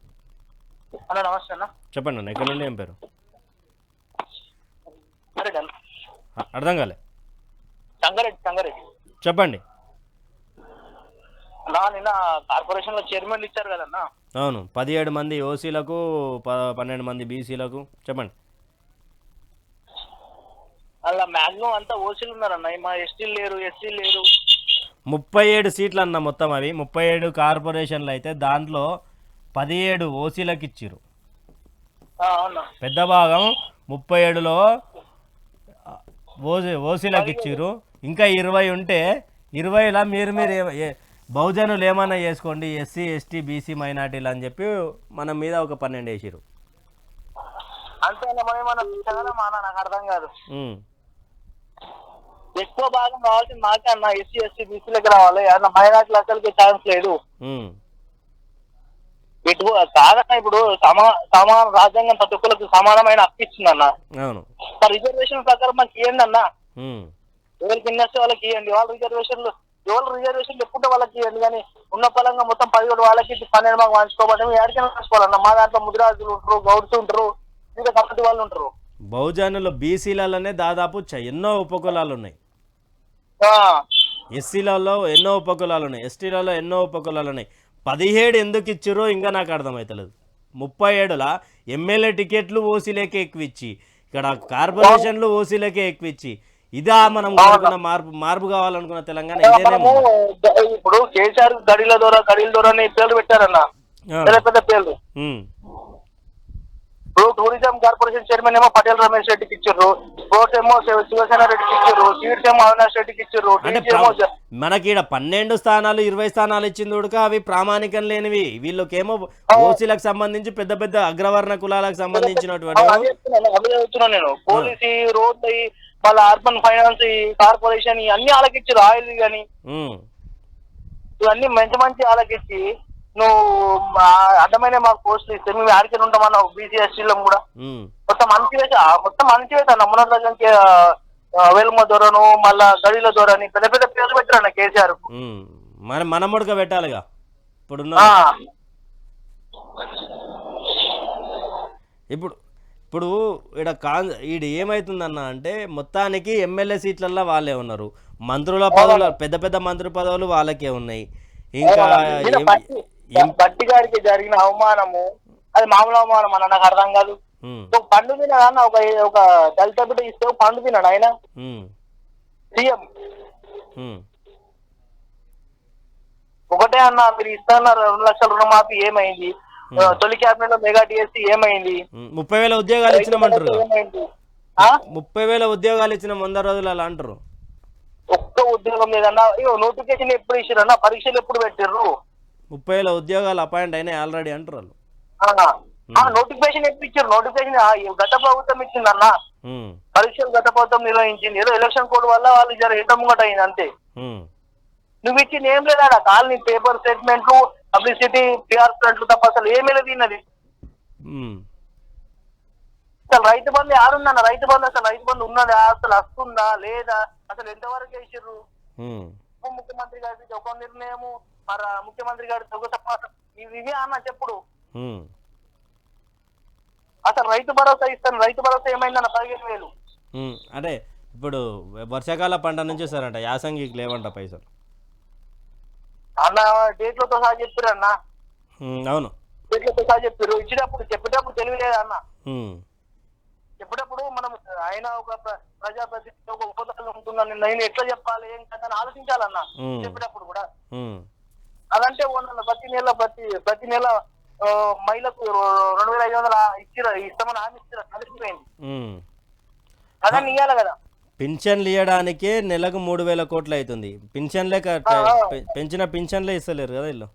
నమస్తే అన్న. చెప్పండి అన్న, ఎక్కడ నుండి, ఏం పేరు? అర్థం కాలే. సంగారెడ్డి. చెప్పండి. నిన్న కార్పొరేషన్ లో చైర్మన్ ఇచ్చారు కదన్నా. అవును, 17 మంది ఓసీలకు 12 మంది బీసీలకు. చెప్పండి. అలా మాక్సిమం అంతా ఓసీలు ఉన్నారన్న, మా ఎస్టీలు లేరు, ఎస్సీ లేరు. 37 సీట్లు అన్న మొత్తం. అవి 37 కార్పొరేషన్లు అయితే దాంట్లో 17 ఓసీలకు ఇచ్చిర్రు. అవునా పెద్ద భాగం 37లో ఓసీలకు ఇచ్చిర్రు. ఇంకా 20 ఉంటే 20లా మీరు బహుజనులు ఏమన్నా చేసుకోండి, ఎస్సీ ఎస్టీ బీసీ మైనార్టీలు అని చెప్పి మన మీద ఒక 12 వేసిర్రు. అంతే నాకు అర్థం కాదు. ఎక్కువ భాగం రావాల్సింది మాకే అన్న, ఎస్సీ ఎస్టీ బీసీలకి రావాలి అన్న, మైనార్టీలు అసలుకి ఛాన్స్ లేదు. ఇటు కాదన్న, ఇప్పుడు సమాన రాజ్యాంగం ప్రతి ఒక్కరికి సమానమైన హక్కు ఇచ్చిందన్న. అవును, రిజర్వేషన్ ప్రకారం మాకు ఇవ్వండి అన్న, ఎవరికి ఇన్నస్తే వాళ్ళకి ఇవ్వండి. వాళ్ళ రిజర్వేషన్లు ఎప్పుడో వాళ్ళకి ఇవ్వండి, కానీ ఉన్న పలంగా మొత్తం 17 వాళ్ళకి 12 మాకు పంచుకోబట్టి ఎక్కడికైనా పంచుకోవాలన్న. మా దాంట్లో ముదిరాజులు ఉంటారు, గౌడ్స్ ఉంటారు, ఇంకా కమిటీ వాళ్ళు ఉంటారు. బహుజనులు బీసీలలోనే దాదాపు ఎన్నో ఉపకులాలు ఉన్నాయి. ఎస్సీలలో ఎన్నో ఉపకులాలు ఉన్నాయి, ఎస్టీలలో ఎన్నో ఉపకులాలు ఉన్నాయి. 17 ఎందుకు ఇచ్చిరో ఇంకా నాకు అర్థమవుతలేదు. 37లా ఎమ్మెల్యే టికెట్లు ఓసీలకే ఎక్కువ ఇచ్చి, ఇక్కడ కార్పొరేషన్లు ఓసీలకే ఎక్కువ ఇచ్చి, ఇదా మనం కోరుకున్న మార్పు కావాలనుకున్న తెలంగాణ ఇదేనేమో. ఇప్పుడు కేసీఆర్ గడిల ద్వారా పేర్లు పెట్టారన్న, పెద్ద పేర్లు. ఇప్పుడు టూరిజం కార్పొరేషన్ చైర్మన్ ఏమో పటేల్ రమేష్ రెడ్డికి ఇచ్చారు, స్పోర్ట్స్ ఏమో శివసేన రెడ్డికి ఇచ్చారు, సీట్స్ ఏమో అవినాష్ రెడ్డికి ఇచ్చారు. మనకి ఇక్కడ 12 స్థానాలు 20 స్థానాలు ఇచ్చింది ఉడక అవి ప్రామాణికం లేనివి. వీళ్ళకేమో ఓసీలకు సంబంధించి పెద్ద పెద్ద అగ్రవర్ణ కులాలకు సంబంధించినటువంటి నేను పోలీసు రోడ్లు మళ్ళీ అర్బన్ ఫైనాన్స్ కార్పొరేషన్ అన్ని ఆలకిచ్చారు. ఆయిల్ కానీ ఇవన్నీ మంచి మంచి ఆలకిచ్చి నువ్వు అడ్డమైన మాకు పోస్టులు ఇస్తే మేము ఆడికి ఉంటామన్నా. బీసీ ఎస్టీలో కూడా మొత్తం అణచివేత నమ్మున దగ్గరికి వేలుమ దొరను మళ్ళా గడిల దొరని పెద్ద పెద్ద పేర్లు పెట్టారన్న కేసీఆర్. మన ముడక పెట్టాలిగా ఇప్పుడు. ఇప్పుడు ఈడ ఏమవుతుందన్న అంటే మొత్తానికి ఎమ్మెల్యే సీట్లల్లో వాళ్ళే ఉన్నారు, మంత్రుల పదవులు పెద్ద పెద్ద మంత్రి పదవులు వాళ్ళకే ఉన్నాయి. ఇంకా బట్టి గారికి జరిగిన అవమానము అది మామూలు అవమానం అన్న, నాకు అర్థం కాదు. ఒక పండు తిన్నాడు అన్న, ఒక దళిత బిడ్డ ఇస్తే పండు తిన్నాడు ఆయన సీఎం. ఒకటే అన్న, మీరు ఇస్తున్నారు 2 లక్షల రుణమాఫీ ఏమైంది? తొలి క్యాబినెట్ లో మెగా డిఎస్సీ ఏమైంది? 30,000 ఉద్యోగాలు ఇచ్చినామంటారు. 30,000 ఉద్యోగాలు ఇచ్చిన 100 రోజులు అలా అంటారు. ఒక్క ఉద్యోగం లేదన్నా. నోటిఫికేషన్ ఎప్పుడు ఇచ్చారన్నా, పరీక్షలు ఎప్పుడు పెట్టారు? 30,000 ఉద్యోగాలు అపాయింట్ అయినాయి ఆల్రెడీ అంటారు. నోటిఫికేషన్ ఎప్పుడు ఇచ్చారు? నోటిఫికేషన్ గత ప్రభుత్వం ఇచ్చిందన్న, పరీక్షలు గత ప్రభుత్వం నిర్వహించింది. ఏదో ఎలక్షన్ కోడ్ వల్ల వాళ్ళు జర ఇంటముగట అయింది అంతే. నువ్వు ఇచ్చింది ఏం లేదా? కాలనీ పేపర్ స్టేట్మెంట్లు, పబ్లిసిటీ, పిఆర్ ఫ్రంట్లు తప్ప అసలు ఏమీ లేదు. అసలు రైతు బంధు ఆడుందన్న, రైతు బంధు అసలు రైతు బంధు ఉన్నదా? అసలు వస్తుందా లేదా? అసలు ఎంతవరకు వేసిర్రు? ఉప ముఖ్యమంత్రి గారికి ఒక నిర్ణయము, మరి ముఖ్యమంత్రి గారి ఒక ఇవే అన్న చెప్పుడు. అసలు రైతు భరోసా ఇస్తాను, రైతు భరోసా ఏమైందన్న 15,000. అదే ఇప్పుడు వర్షాకాల పంట నుంచి వస్తారంట, యాసంగికి లేవంట పైసలు అన్న. డేట్లతో సహా చెప్పారు అన్న. అవును, డేట్లతో సహా చెప్పారు. చెప్పేటప్పుడు తెలియలేదు అన్న. చెప్పేటప్పుడు మనం ఆయన ఒక ప్రజాప్రతినిధి ఒక ఉపదాలు ఉంటుందని నేను ఎట్లా చెప్పాలి ఏం కదా అని ఆలోచించాలన్న. చెప్పేటప్పుడు కూడా అదంటే ప్రతి నెల మహిళకు 2,500 ఇస్తామని హామీ కలిసిపోయింది. అదని ఇవ్వాలి కదా. పింఛన్లు ఇవ్వడానికే నెలకు 3,000 కోట్లు అవుతుంది. పెంచిన పింఛన్లే ఇస్తలేరు కదా వీళ్ళు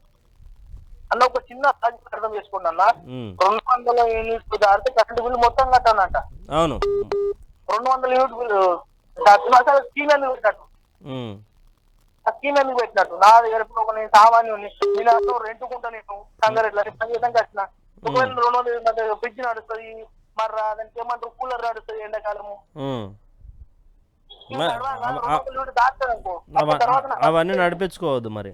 అన్న. ఒక చిన్న అర్థం చేసుకోండి అన్న, 200 యూనిట్లు దాటితే కరెంట్ బిల్లు మొత్తం కట్టానంట. అవును, 200 యూనిట్ బిల్లు స్కీమ్ ఎందుకు పెట్టినట్టు? ఆ స్కీమ్ ఎందుకు పెట్టినట్టు? నా దగ్గర ఇప్పుడు నేను సామాన్యుని, నేను రెంట్కుంటా, నేను సంగారెడ్ల సంగీతం కట్టిన. ఒకవేళ 200 ఫ్రిడ్జ్ నడుస్తుంది, మరి దానికి ఏమంటారు కూలర్ నడుస్తుంది ఎండాకాలము. అవన్నీ నడిపించుకోవద్దు మరి.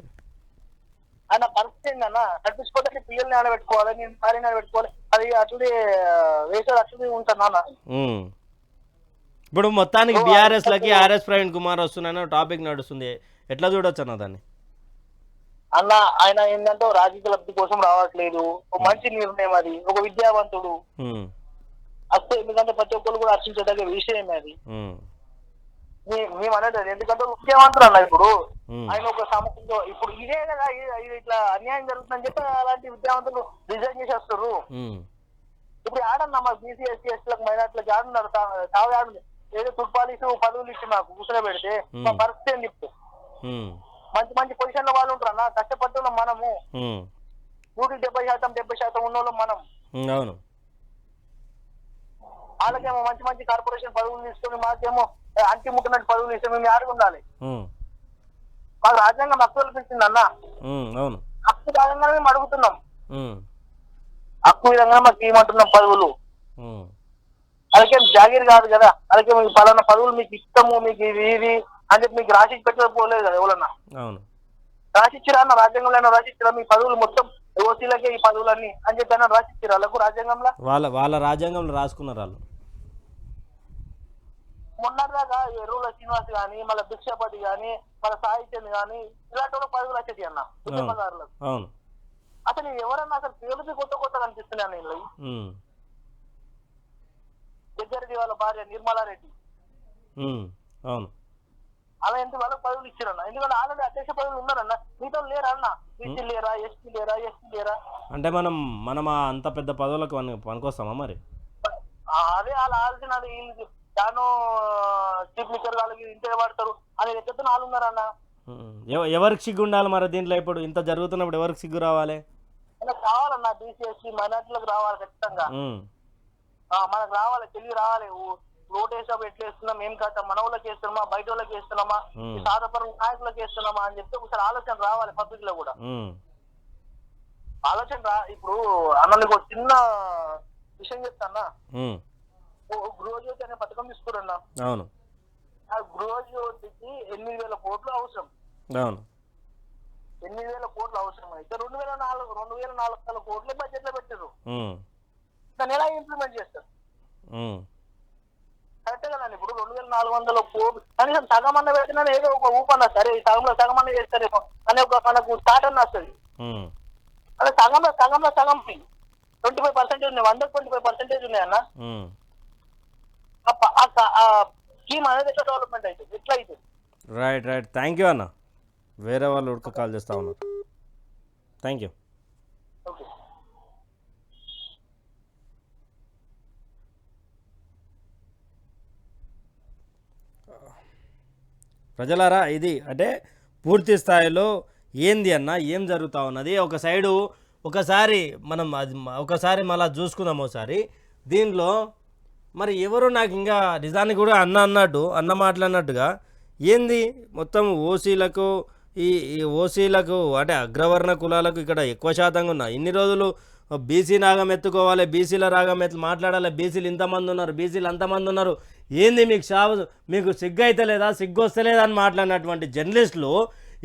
అన్న పరిస్థితి ఏందన్న, నడిపించుకోవాలి, పిల్లల్ని ఆడబెట్టుకోవాలి, నేను భార్యని ఆడబెట్టుకోవాలి. అది అట్లనే వేసాడు, అట్లనే ఉంటాను అన్న. ఇప్పుడు మొత్తానికి బీఆర్ఎస్ లకి ఆర్ఎస్ ప్రవీణ్ కుమార్ వస్తున్నాయని టాపిక్ నడుస్తుంది, ఎట్లా చూడొచ్చు అన్న దాన్ని? అన్న ఆయన ఏంటంటే రాజకీయ లబ్ధి కోసం రావట్లేదు, ఒక మంచి నిర్ణయం అది. ఒక విద్యావంతుడు అసలు, ఎందుకంటే ప్రతి ఒక్కరు కూడా హర్షించదగ్గ విషయం అది. మేము అనేది ఎందుకంటే ముఖ్యమంత్రి అన్న. ఇప్పుడు ఆయన ఒక సమస్యలో ఇప్పుడు ఇదే కదా ఇది ఇట్లా అన్యాయం జరుగుతుందని చెప్పి అలాంటి విద్యావంతులు రిజైన్ చేసేస్తారు. ఇప్పుడు ఆడన్నా మా బీసీ ఎస్సీ ఎస్టీలకు మైనార్టీలకు ఆడున్నారు తావు ఆడు ఏదో తుడ్పాలీసు పదవులు ఇచ్చి మాకు కూర్చొని పెడితే మా పరిస్థితి ఏంది ఇప్పుడు? మంచి మంచి పొజిషన్ లో వాళ్ళు ఉంటారు అన్న, కష్టపడుతున్నాం మనము. 70% ఉన్న వాళ్ళం మనం. అవును, వాళ్ళకేమో మంచి మంచి కార్పొరేషన్ పదవులు తీసుకొని మాకేమో అంటి ముట్టినట్టు పదవులు ఇస్తే మేము ఆడుకు ఉండాలి. మాకు రాజ్యాంగం హక్కు కల్పించింది అన్న. అవును, హక్కు భాగంగానే మేము అడుగుతున్నాం. హక్కు విధంగా మాకు ఏమంటున్నాం పదవులు. అలాగే జాగీర్ కాదు కదా, అలాగే మీకు పలానా పదవులు మీకు ఇష్టము మీకు ఇది అని చెప్పి మీకు రాసి పెట్టకపోలేదు కదా ఎవరన్నా. అవును, రాసిచ్చిరా అన్న, రాజ్యాంగంలో రాసిచ్చిరా మీ పదవులు మొత్తం ఓసీలకే ఈ పదవులన్నీ అని చెప్పి అన్న రాసిచ్చిరా వాళ్ళకు రాజ్యాంగంలో? వాళ్ళ రాజ్యాంగంలో రాసుకున్నారు వాళ్ళు. మొన్నటిదాకా ఎరువుల శ్రీనివాస్ గాని మళ్ళీ భిక్షపతి గాని మళ్ళీ సాహిత్యం గాని ఇలాంటి వాళ్ళకి పదవులు వచ్చేది అన్న ఉద్యమదారులకు. అవును, అసలు ఎవరన్నా అసలు పేరుది కొత్త కొత్తగా అనిపిస్తున్నాను నేను. జగ్గారెడ్డి వాళ్ళ భార్య నిర్మలారెడ్డి, అవును, అలా ఎంత వాళ్ళకి పదవులు ఇచ్చారన్న. ఎందుకంటే ఆల్రెడీ అధ్యక్ష పదవులు ఉన్నారన్న, మీతో లేరా అన్న? బీసీ లేరా, ఎస్టీ లేరా, ఎస్టీ లేరా? అంటే మనం అంత పెద్ద పదవులకు పనికొస్తామా మరి? అదే వాళ్ళ ఆలోచన. వీళ్ళకి తాను చీఫ్ మినిస్టర్ వాళ్ళకి ఇంతే పడతారు అని ఎక్కడితో వాళ్ళు ఉన్నారన్న. ఎవరికి సిగ్గు ఉండాలి మరి దీంట్లో? ఇప్పుడు ఇంత జరుగుతున్నప్పుడు ఎవరికి సిగ్గు రావాలి? కావాలన్నా బీసీ ఎస్టీ మైనార్టీలకు రావాలి ఖచ్చితంగా. మనకు రావాలి, తెలివి రావాలి. ఓటు వేసాము ఎట్లా వేస్తున్నాం, ఏం కాదు మన వాళ్ళకి వేస్తున్నామా బయట వాళ్ళకి వేస్తున్నామా సాధారణ నాయకులకు వేస్తున్నామా అని చెప్పి ఒకసారి ఆలోచన రావాలి పబ్లిక్ లో కూడా. ఆలోచన ఇప్పుడు అన్న నీకు చిన్న విషయం చెప్తాన్నా. గృహజ్యోతి అనే పథకం తీసుకురన్నా. అవును, ఆ గృహజ్యోతికి 8,000 కోట్లు అవసరం. అవును, 8,000 కోట్లు అవసరం అయితే 2,400 కోట్లు బడ్జెట్ లో పెట్టారు. దాన్ని ఎలా ఇంప్లిమెంట్ చేస్తారు? కరెక్టే కదండి. ఇప్పుడు 2,400 కోట్లు కనీసం సగం అన్న పెట్టినా ఏదో ఒక ఊపన్నా సరే ఈ సగం అన్న చేస్తారేమో అనే ఒక మనకు స్టార్ట్ అన్న వస్తుంది. అదే సగంలో 25% ఉన్నాయి, 125% ఉన్నాయి అన్న. స్కీమ్ అనేది ఎట్లా డెవలప్మెంట్ అవుతుంది, ఎట్లా అవుతుంది? రైట్, థ్యాంక్ యూ అన్న. వేరే వాళ్ళు ఉడక కాల్ చేస్తా ఉన్నారు. Thank you. ఓకే. ప్రజలారా, ఇది అంటే పూర్తి స్థాయిలో ఏంది అన్న ఏం జరుగుతూ ఉన్నది ఒక సైడు. ఒకసారి మళ్ళీ చూసుకుందాం ఒకసారి దీనిలో. మరి ఎవరు నాకు ఇంకా నిజానికి కూడా అన్న మాట్లాడినట్టుగా ఏంది మొత్తం ఓసీలకు ఈ ఓసీలకు అంటే అగ్రవర్ణ కులాలకు ఇక్కడ ఎక్కువ శాతంగా ఉన్నాయి. ఇన్ని రోజులు బీసీ నాగం ఎత్తుకోవాలి, బీసీల రాగం మాట్లాడాలి, బీసీలు ఇంతమంది ఉన్నారు, బీసీలు అంతమంది ఉన్నారు, ఏంది మీకు సిగ్గు అయితే లేదా, సిగ్గు వస్తలేదా అని మాట్లాడినటువంటి జర్నలిస్టులు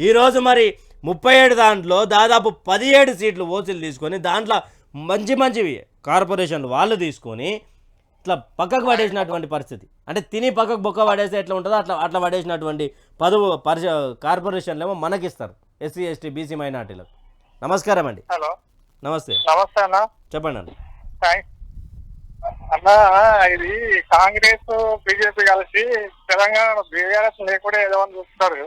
ఈరోజు మరి 37 దాంట్లో దాదాపు 17 సీట్లు ఓసీలు తీసుకొని దాంట్లో మంచివి కార్పొరేషన్లు వాళ్ళు తీసుకొని ఇట్లా పక్కకు పడేసినటువంటి పరిస్థితి. అంటే తిని పక్కకు బొక్క పడేస్తే ఎట్లా ఉంటుందో అట్లా పడేసినటువంటి కార్పొరేషన్లు ఏమో మనకిస్తారు ఎస్సీ ఎస్టీ బీసీ మైనార్టీలకు. నమస్కారం అండి. హలో, నమస్తే అన్న. చెప్పండి అన్న. అన్న, ఇది కాంగ్రెస్ బీజేపీ కలిసి తెలంగాణ బీఆర్ఎస్ లేకుండా ఏదో అని చూస్తున్నారు.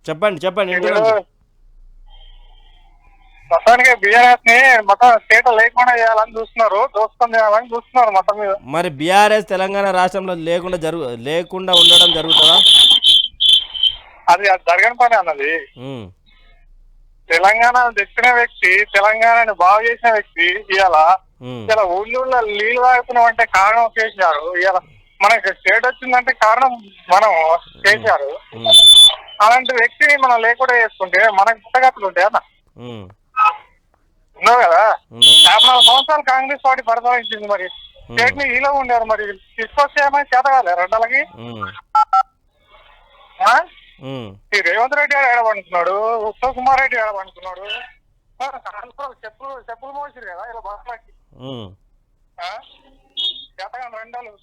చెప్పండి. మొత్తానికి బీఆర్ఎస్ ని మొత్తం స్టేట్ లేకుండా చేయాలని చూస్తున్నారు, దోస్తం చేయాలని చూస్తున్నారు మొత్తం మీద. మరి బీఆర్ఎస్ తెలంగాణ రాష్ట్రంలో లేకుండా ఉండడం జరుగుతుందా? అది జరగని పని అన్నది. తెలంగాణ తెచ్చిన వ్యక్తి, తెలంగాణని బాగు చేసిన వ్యక్తి ఇలా ఊళ్ళో నీళ్ళు తాగుతున్నాం అంటే కారణం కేసీఆర్. ఇలా మనకి స్టేట్ వచ్చిందంటే కారణం మనం కేసీఆర్. అలాంటి వ్యక్తిని మనం లేకుండా చేసుకుంటే మనకు పుట్టగతులు ఉంటాయి అన్న. ఉన్నావు కదా, 54 సంవత్సరాలు కాంగ్రెస్ పార్టీ పరిపాలించింది. మరి స్టేట్ ని ఈలో ఉండారు, మరి తీసుకొస్తే ఏమైనా చేత కాలే రెండాలకి. ఈ రేవంత్ రెడ్డి గారు ఏడబడుతున్నాడు, ఉత్తమ్ కుమార్ రెడ్డి ఏడబడుతున్నాడు. చెప్పులు మోసారు కదా ఇలా బస్సులకి చేతగాని రెండాలు.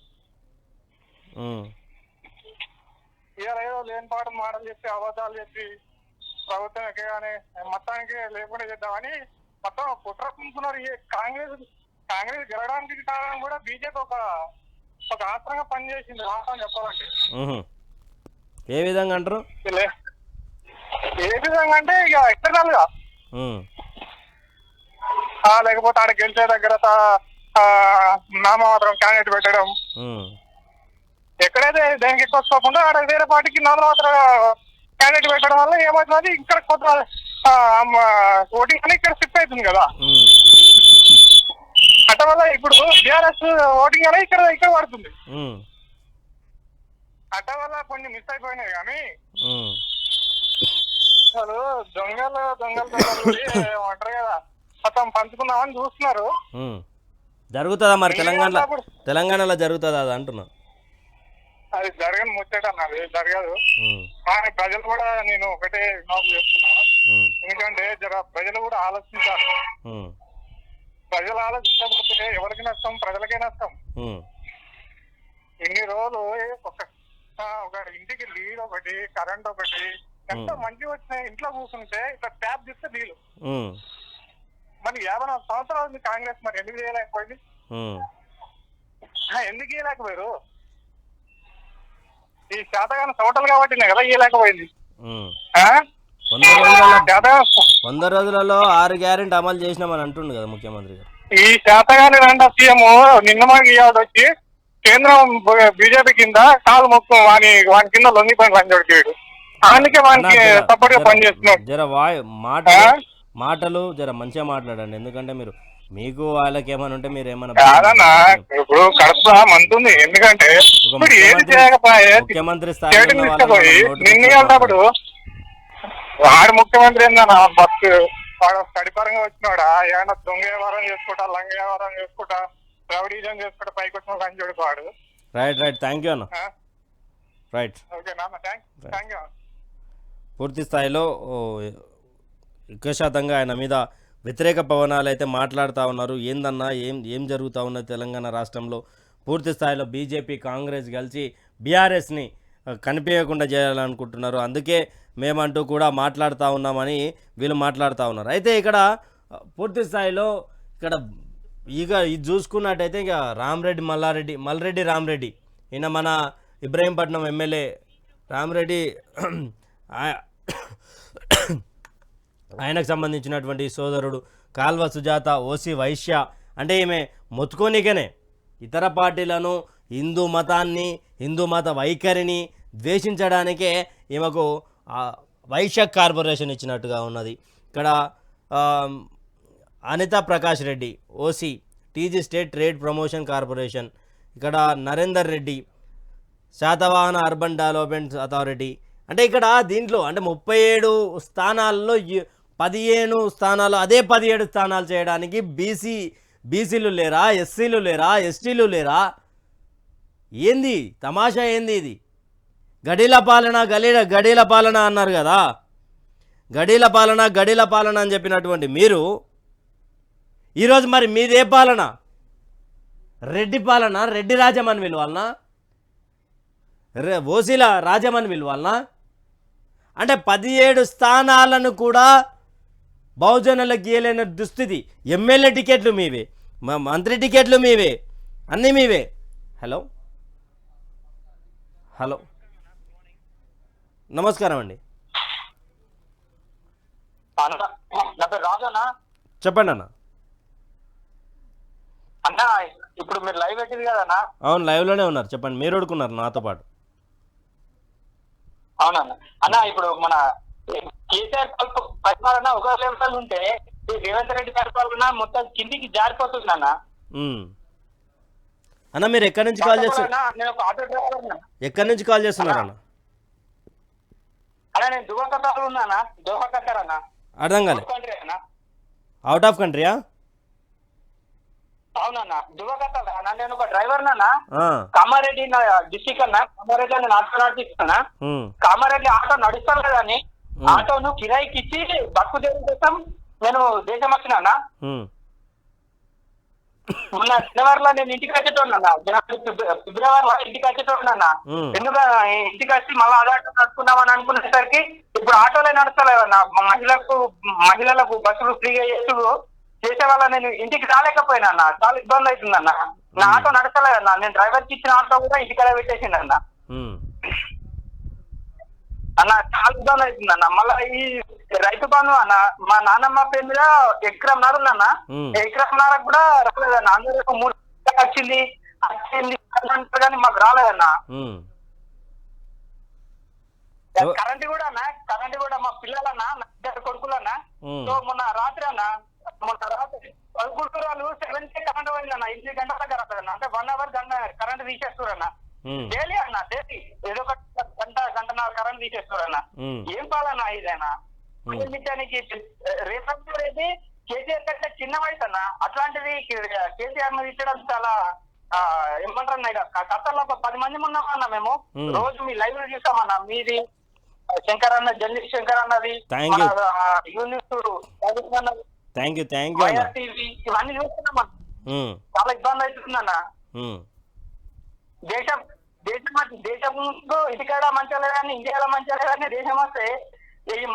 ఇలా ఏదో లేని పాటలు మాటలు చెప్పి అబద్ధాలు చెప్పి ప్రభుత్వం ఎక్కగానే మొత్తానికి లేకుండా చేద్దామని మొత్తం కుట్ర పుంచుకున్నారు. కాంగ్రెస్ గెలవడానికి కారణం కూడా బీజేపీ ఒక ఆస్త్రంగా పనిచేసింది వాస్తవం చెప్పాలంటే. ఏ విధంగా అంటారు? ఏ విధంగా అంటే ఇక ఎక్స్టర్నల్ గా లేకపోతే ఆడ గెలిచే దగ్గర నామమాత్రం క్యాండిడేట్ పెట్టడం, ఎక్కడైతే దేనికి ఎక్కువ స్కోప్ ఉందో ఆడ వేరే పార్టీకి నామమాత్రం క్యాండిడేట్ పెట్టడం వల్ల ఏమవుతుంది, ఇక్కడ కొత్త ఓటింగ్ అని ఇక్కడ షిఫ్ట్ అవుతుంది కదా. అట్ట వల్ల ఇప్పుడు టీఆర్ఎస్ ఓటింగ్ అనేది ఇక్కడ పడుతుంది. అట్ట వల్ల కొన్ని మిస్ అయిపోయినాయి. కానీ అసలు దొంగలు అంటారు కదా, మొత్తం పంచుకుందామని చూస్తున్నారు. జరుగుతుందా మరి తెలంగాణలో జరుగుతుందా అది అంటున్నా? అది జరగని ముచ్చట అన్నది, జరగదు. కానీ ప్రజలు కూడా నేను ఒకటే విజ్ఞప్తి చేస్తున్నా, ఎందుకంటే ప్రజలు కూడా ఆలోచించాలి. ప్రజలు ఆలోచించకపోతే ఎవరికి నష్టం? ప్రజలకే నష్టం. ఇన్ని రోజులు ఒక ఇంటికి నీళ్ళు ఒకటి, కరెంట్ ఒకటి, ఎంతో మంచిగా వచ్చినాయి. ఇంట్లో కూర్చుంటే ఇట్లా ట్యాప్ తీస్తే నీళ్ళు. మరి 54 సంవత్సరాలు ఉంది కాంగ్రెస్, మరి ఎందుకు చేయలేకపోయింది? ఎందుకు చేయలేకపోయారు? ఈ శాతగానే సోటలు కాబట్టి కదా ఇవ్వలేకపోయింది. 100 రోజులలో 6 గ్యారెంటీ అమలు చేసినామని అంటుండు కదా ముఖ్యమంత్రి గారు. ఈ శాతగాని రెండో సీఎం నిన్న మనకి వచ్చి కేంద్రం బీజేపీ కింద కాలు మొత్తం వాని కింద లొంగిపోయిన పనిచేయడు. అందుకే వానికి సపోర్ట్ గా పనిచేస్తున్నాడు. జర మాటలు జర మంచిగా మాట్లాడండి, ఎందుకంటే మీకు వాళ్ళకి ఏమైనా ఉంటే మీరు ఏమైనా కాదన్నా. ఇప్పుడు కడుపు మంతుంది, ఎందుకంటే ఏది చేయకపోయే ముఖ్యమంత్రి తీసుకుపోయి నిన్నప్పుడు వాడు ముఖ్యమంత్రి ఏందన్నా, బస్సు వాడు స్టడీ పరంగా వచ్చినాడా, ఏమన్నా దొంగ వ్యవహారం చేసుకుంటా, లంగ వ్యవహారం చేసుకుంటా, రౌడీజం చేసుకుంటా పైకి వచ్చిన కానీ చూడుకోవాడు. రైట్ థ్యాంక్ యూ అన్న. రైట్, ఓకేనా, థ్యాంక్ యూ. పూర్తి స్థాయిలో ఎక్కువ శాతంగా ఆయన మీద వ్యతిరేక పవనాలు అయితే మాట్లాడుతూ ఉన్నారు. ఏందన్నా ఏం జరుగుతూ ఉన్నది తెలంగాణ రాష్ట్రంలో? పూర్తి స్థాయిలో బీజేపీ కాంగ్రెస్ కలిసి బీఆర్ఎస్ని కనిపించకుండా చేయాలనుకుంటున్నారు. అందుకే మేమంటూ కూడా మాట్లాడుతూ ఉన్నామని వీళ్ళు మాట్లాడుతూ ఉన్నారు. అయితే ఇక్కడ పూర్తి స్థాయిలో ఇది చూసుకున్నట్టయితే ఇక మల్రెడ్డి రామరెడ్డి ఈయన మన ఇబ్రహీంపట్నం ఎమ్మెల్యే రామరెడ్డి, ఆయనకు సంబంధించినటువంటి సోదరుడు కాల్వ సుజాత ఓసీ వైశ్య, అంటే ఈమె మొత్తుకోనికనే ఇతర పార్టీలను, హిందూ మతాన్ని, హిందూ మత వైఖరిని ద్వేషించడానికే ఈమెకు వైశ్య కార్పొరేషన్ ఇచ్చినట్టుగా ఉన్నది. ఇక్కడ Anitha Prakash Reddy OC TG state trade promotion corporation, ఇక్కడ Narender Reddy Satavahana urban development authority. అంటే ఇక్కడ దీంట్లో అంటే 37 స్థానాల్లో 15 స్థానాలు, అదే 17 స్థానాలు చేయడానికి బీసీలు లేరా, ఎస్సీలు లేరా, ఎస్టీలు లేరా? ఏంది తమాషా? ఏంది ఇది? గడీల పాలన అన్నారు కదా, గడీల పాలన అని చెప్పినటువంటి మీరు ఈరోజు మరి మీదే పాలన? రెడ్డి రాజమని పిలవాలనా? ఓసీల రాజమని పిలవాలనా? అంటే 17 స్థానాలను కూడా బహుజనులకు గీయలేని దుస్థితి. ఎమ్మెల్యే టికెట్లు మీవే, మంత్రి టికెట్లు మీవే, అన్నీ మీవే. హలో నమస్కారం అండి, చెప్పండి అన్న. అన్నా ఇప్పుడు మీరు లైవ్ పెట్టింది కదన్నా? అవును, లైవ్లోనే ఉన్నారు, చెప్పండి. మీరు అడుగున్నారు నాతో పాటు. అవునన్నా. అన్న ఇప్పుడు మన కేసీఆర్ పరిపాలన ఒక లెవెల్ ఉంటే రేవంత్ రెడ్డి పరిపాలన మొత్తం కిందికి జారిపోతుంది అన్న. అన్న మీరు ఎక్కడి నుంచి కాల్ చేస్తున్నారు? నేను ఒక ఆటో డ్రైవర్ ఉన్నా. ఎక్కడి నుంచి కాల్ చేస్తున్నారు అన్న? అన్న నేను దుబాకతాలు ఉన్నానా? దోహకతార్ అన్న. అర్థం కాలే. అవుట్ ఆఫ్ కంట్రీయా? అవునన్నా, దుబాకతాల్ అన్న. నేను ఒక డ్రైవర్ నాన్న, కామారెడ్డి డిస్టిక్ అన్న. కామారెడ్డి నేను ఆటో నడిపిస్తున్నా. కామారెడ్డి ఆటో నడుస్తాను కదా అని ఆటోను కిరాయికి ఇచ్చి బక్కు దేశం కోసం నేను దేశం వచ్చినా. మొన్న జనవరిలో నేను ఇంటికి వచ్చేటోన్నా, ఫిబ్రవరిలో ఇంటికి వచ్చేటోన్నా. ఎందుకు ఇంటికి వచ్చి మళ్ళీ అదే ఆటో నడుపుకుందామని అనుకునేసరికి ఇప్పుడు ఆటోలే నడుస్తలేదన్న. మహిళలకు బస్సులు ఫ్రీగా చేసే వాళ్ళ నేను ఇంటికి రాలేకపోయినా అన్న. చాలా ఇబ్బంది అవుతుందన్న. నా ఆటో నడచలేదన్న. నేను డ్రైవర్కి ఇచ్చిన ఆటో కూడా ఇంటికి పెట్టేసిందన్న. అన్న చాలా ఇబ్బంది అవుతుంది అన్న. మళ్ళీ ఈ రైతు బంధు అన్న మా నాన్నమ్మ పేరు మీద ఎకరం ఉందన్న, ఎకరం కూడా రాలేదన్న. అందరూ 3 వచ్చింది కానీ మాకు రాలేదన్న. కరెంట్ కూడా అన్న, కరెంట్ కూడా మా పిల్లలన్నా నా ఇద్దరు కొడుకులన్నా. సో మొన్న రాత్రి 11 7 కరెంట్ పోయిందన్న. 8 గంటల దగ్గర వస్తుందన్న. అంటే 1 hour కరెంట్ తీసేస్తారన్న. డైలీ అన్న, డైలీ ఏదో ఒక గంటన్నర కరెంట్ తీసేస్తారన్న. ఏం పాలన్నా ఇదేనా? రేపు అయితే కేసీఆర్ కంటే చిన్న వయసు అన్న. అట్లాంటిది కేసీఆర్ మీద ఇచ్చడం చాలా ఏమంటారు కథల్లో 10 మంది ఉన్నామన్నా. మేము రోజు మీ లైవ్ చూస్తామన్నా. మీది శంకర్ అన్న, జర్నలిస్ట్ శంకర్ అన్నది, టీవీ ఇవన్నీ చూస్తున్నామన్నా. చాలా ఇబ్బంది అవుతుందన్న. దేశం ఇంటికాడ మంచిగా లేదని, ఇండియాలో మంచిగా లేదని దేశం వస్తే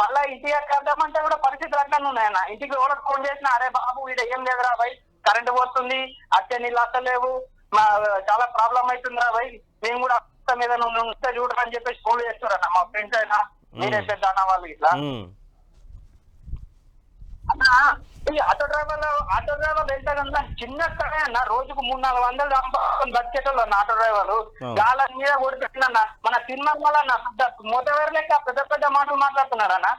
మళ్ళా ఇంటికి కడదామంటే కూడా పరిస్థితులు అట్లా ఉన్నాయన్న. ఇంటికి కూడా ఫోన్ చేసిన, అరే బాబు వీడ ఏం లేదురా భయ్, కరెంట్ పోతుంది, అచ్చే నీళ్ళు వస్తలేవు, చాలా ప్రాబ్లం అవుతుందిరా భయ్, మేము కూడా మీద ఉంటే చూడరని చెప్పేసి ఫోన్ చేస్తారన్న. మా ఫ్రెండ్స్ అయినా మీరే పెద్ద అన్న వాళ్ళు ఇట్లా. ఆటో డ్రైవర్ వెళ్తారన్నా చిన్న స్థాయి అన్న. రోజుకు 300-400 సంపాదించుకొని బతికేటోళ్ళు అన్న ఆటో డ్రైవర్లు. గాల మీద ఓడిపెట్టినన్న. మన తిరుమల మోతవేరు లెక్క పెద్ద మాటలు మాట్లాడుతున్నారన్న.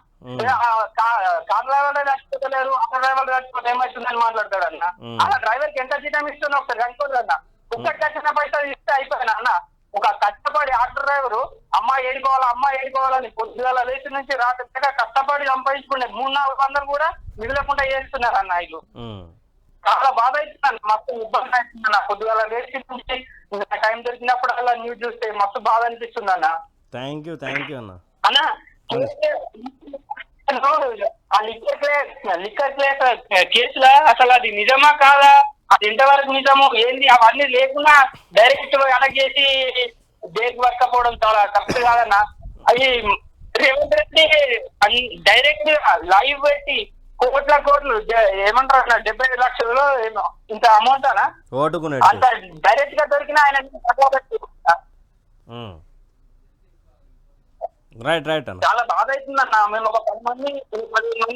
కార్ డ్రైవర్ చచ్చిపోతలేరు, ఆటో డ్రైవర్ చచ్చిపోతే ఏమవుతుందని మాట్లాడతాడన్న. అలా డ్రైవర్ కి ఎంత జీతం ఇస్తున్నా ఒకసారి కనుక్కోదన్న. ఒక్కటి కట్టిన పైసలు ఇస్తే అయిపోయినా అన్న. ఒక కష్టపడి ఆటో డ్రైవరు అమ్మాయి ఏడుకోవాలని పొద్దుగాల లేచి నుంచి రాత్రి కష్టపడి సంపాదించుకునే 300-400 కూడా మిగలకుండా చేస్తున్నారు అన్న. వీళ్ళు చాలా బాధ అవుతుందండి, మస్తు ఇబ్బంది అవుతుందన్న. పొద్దుగాల లేచి నుంచి టైం దొరికినప్పుడు అలా న్యూస్ చూస్తే మస్తు బాధ అనిపిస్తుంది అన్న. థ్యాంక్ యూ అన్న. అన్న లిక్కర్ కేసులా అసలు అది నిజమా కాదా, అది ఎంతవరకు నిజము ఏంది అవన్నీ లేకుండా డైరెక్ట్ అటాక్ చేసి జైలుకి పట్టకపోవడం చాలా కరెక్ట్ కాదన్న. అది రేవంత్ రెడ్డి డైరెక్ట్ లైవ్ పెట్టి కోట్లు ఏమంటారు అన్న, 75 లక్షలు ఇంత అమౌంట్ అన్న అంత డైరెక్ట్ గా దొరికిన ఆయన చాలా బాధ అవుతుందన్న. మేము ఒక 10 మంది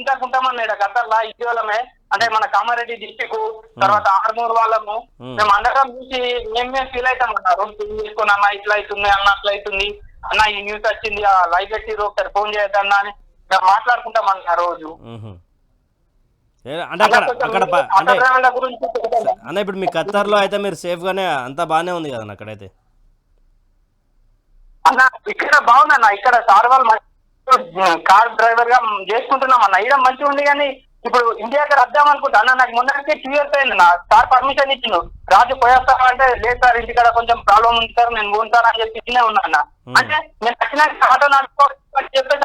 దాకా ఉంటామన్నాడు గతంలో ఇటీవలమే. అంటే మన కామారెడ్డి డిస్టిక్ తర్వాత ఆర్మూర్ వాళ్ళము మేము అందరం చూసి మేము ఫీల్ అవుతాం అన్న. రోజు తీసుకుని అన్న ఇట్లా అవుతుంది అన్న, అట్లా అవుతుంది అన్న, ఈ న్యూస్ వచ్చింది, లైవ్ పెట్టి ఒకసారి ఫోన్ చేయొద్దన్నా అని మేము మాట్లాడుకుంటాం అన్న రోజు. అంటే అన్న ఇప్పుడు మీ ఖత్తర్లో అయితే మీరు సేఫ్ గానే అంతా బాగానే ఉంది కదన్న అక్కడైతే? అన్న ఇక్కడ బాగుందన్న. ఇక్కడ సార్ వాళ్ళు కార్ డ్రైవర్ గా చేసుకుంటున్నాం అన్న. ఇక్కడ మంచిగా ఉంది కానీ ఇప్పుడు ఇండియాకి వద్దాం అనుకుంటా అన్న. నాకు మొన్నటికే 2 years అయింది నా సార్ పర్మిషన్ ఇచ్చిండు. రాజు పోయేస్తాను అంటే లేదు సార్ ఇంటికాడ కొంచెం ప్రాబ్లం ఉంది సార్, నేను పోతాను అని చెప్పి ఉన్నా అన్న. అంటే నేను వచ్చినాక ఆటో నడుపుకోవాలని చెప్పేసి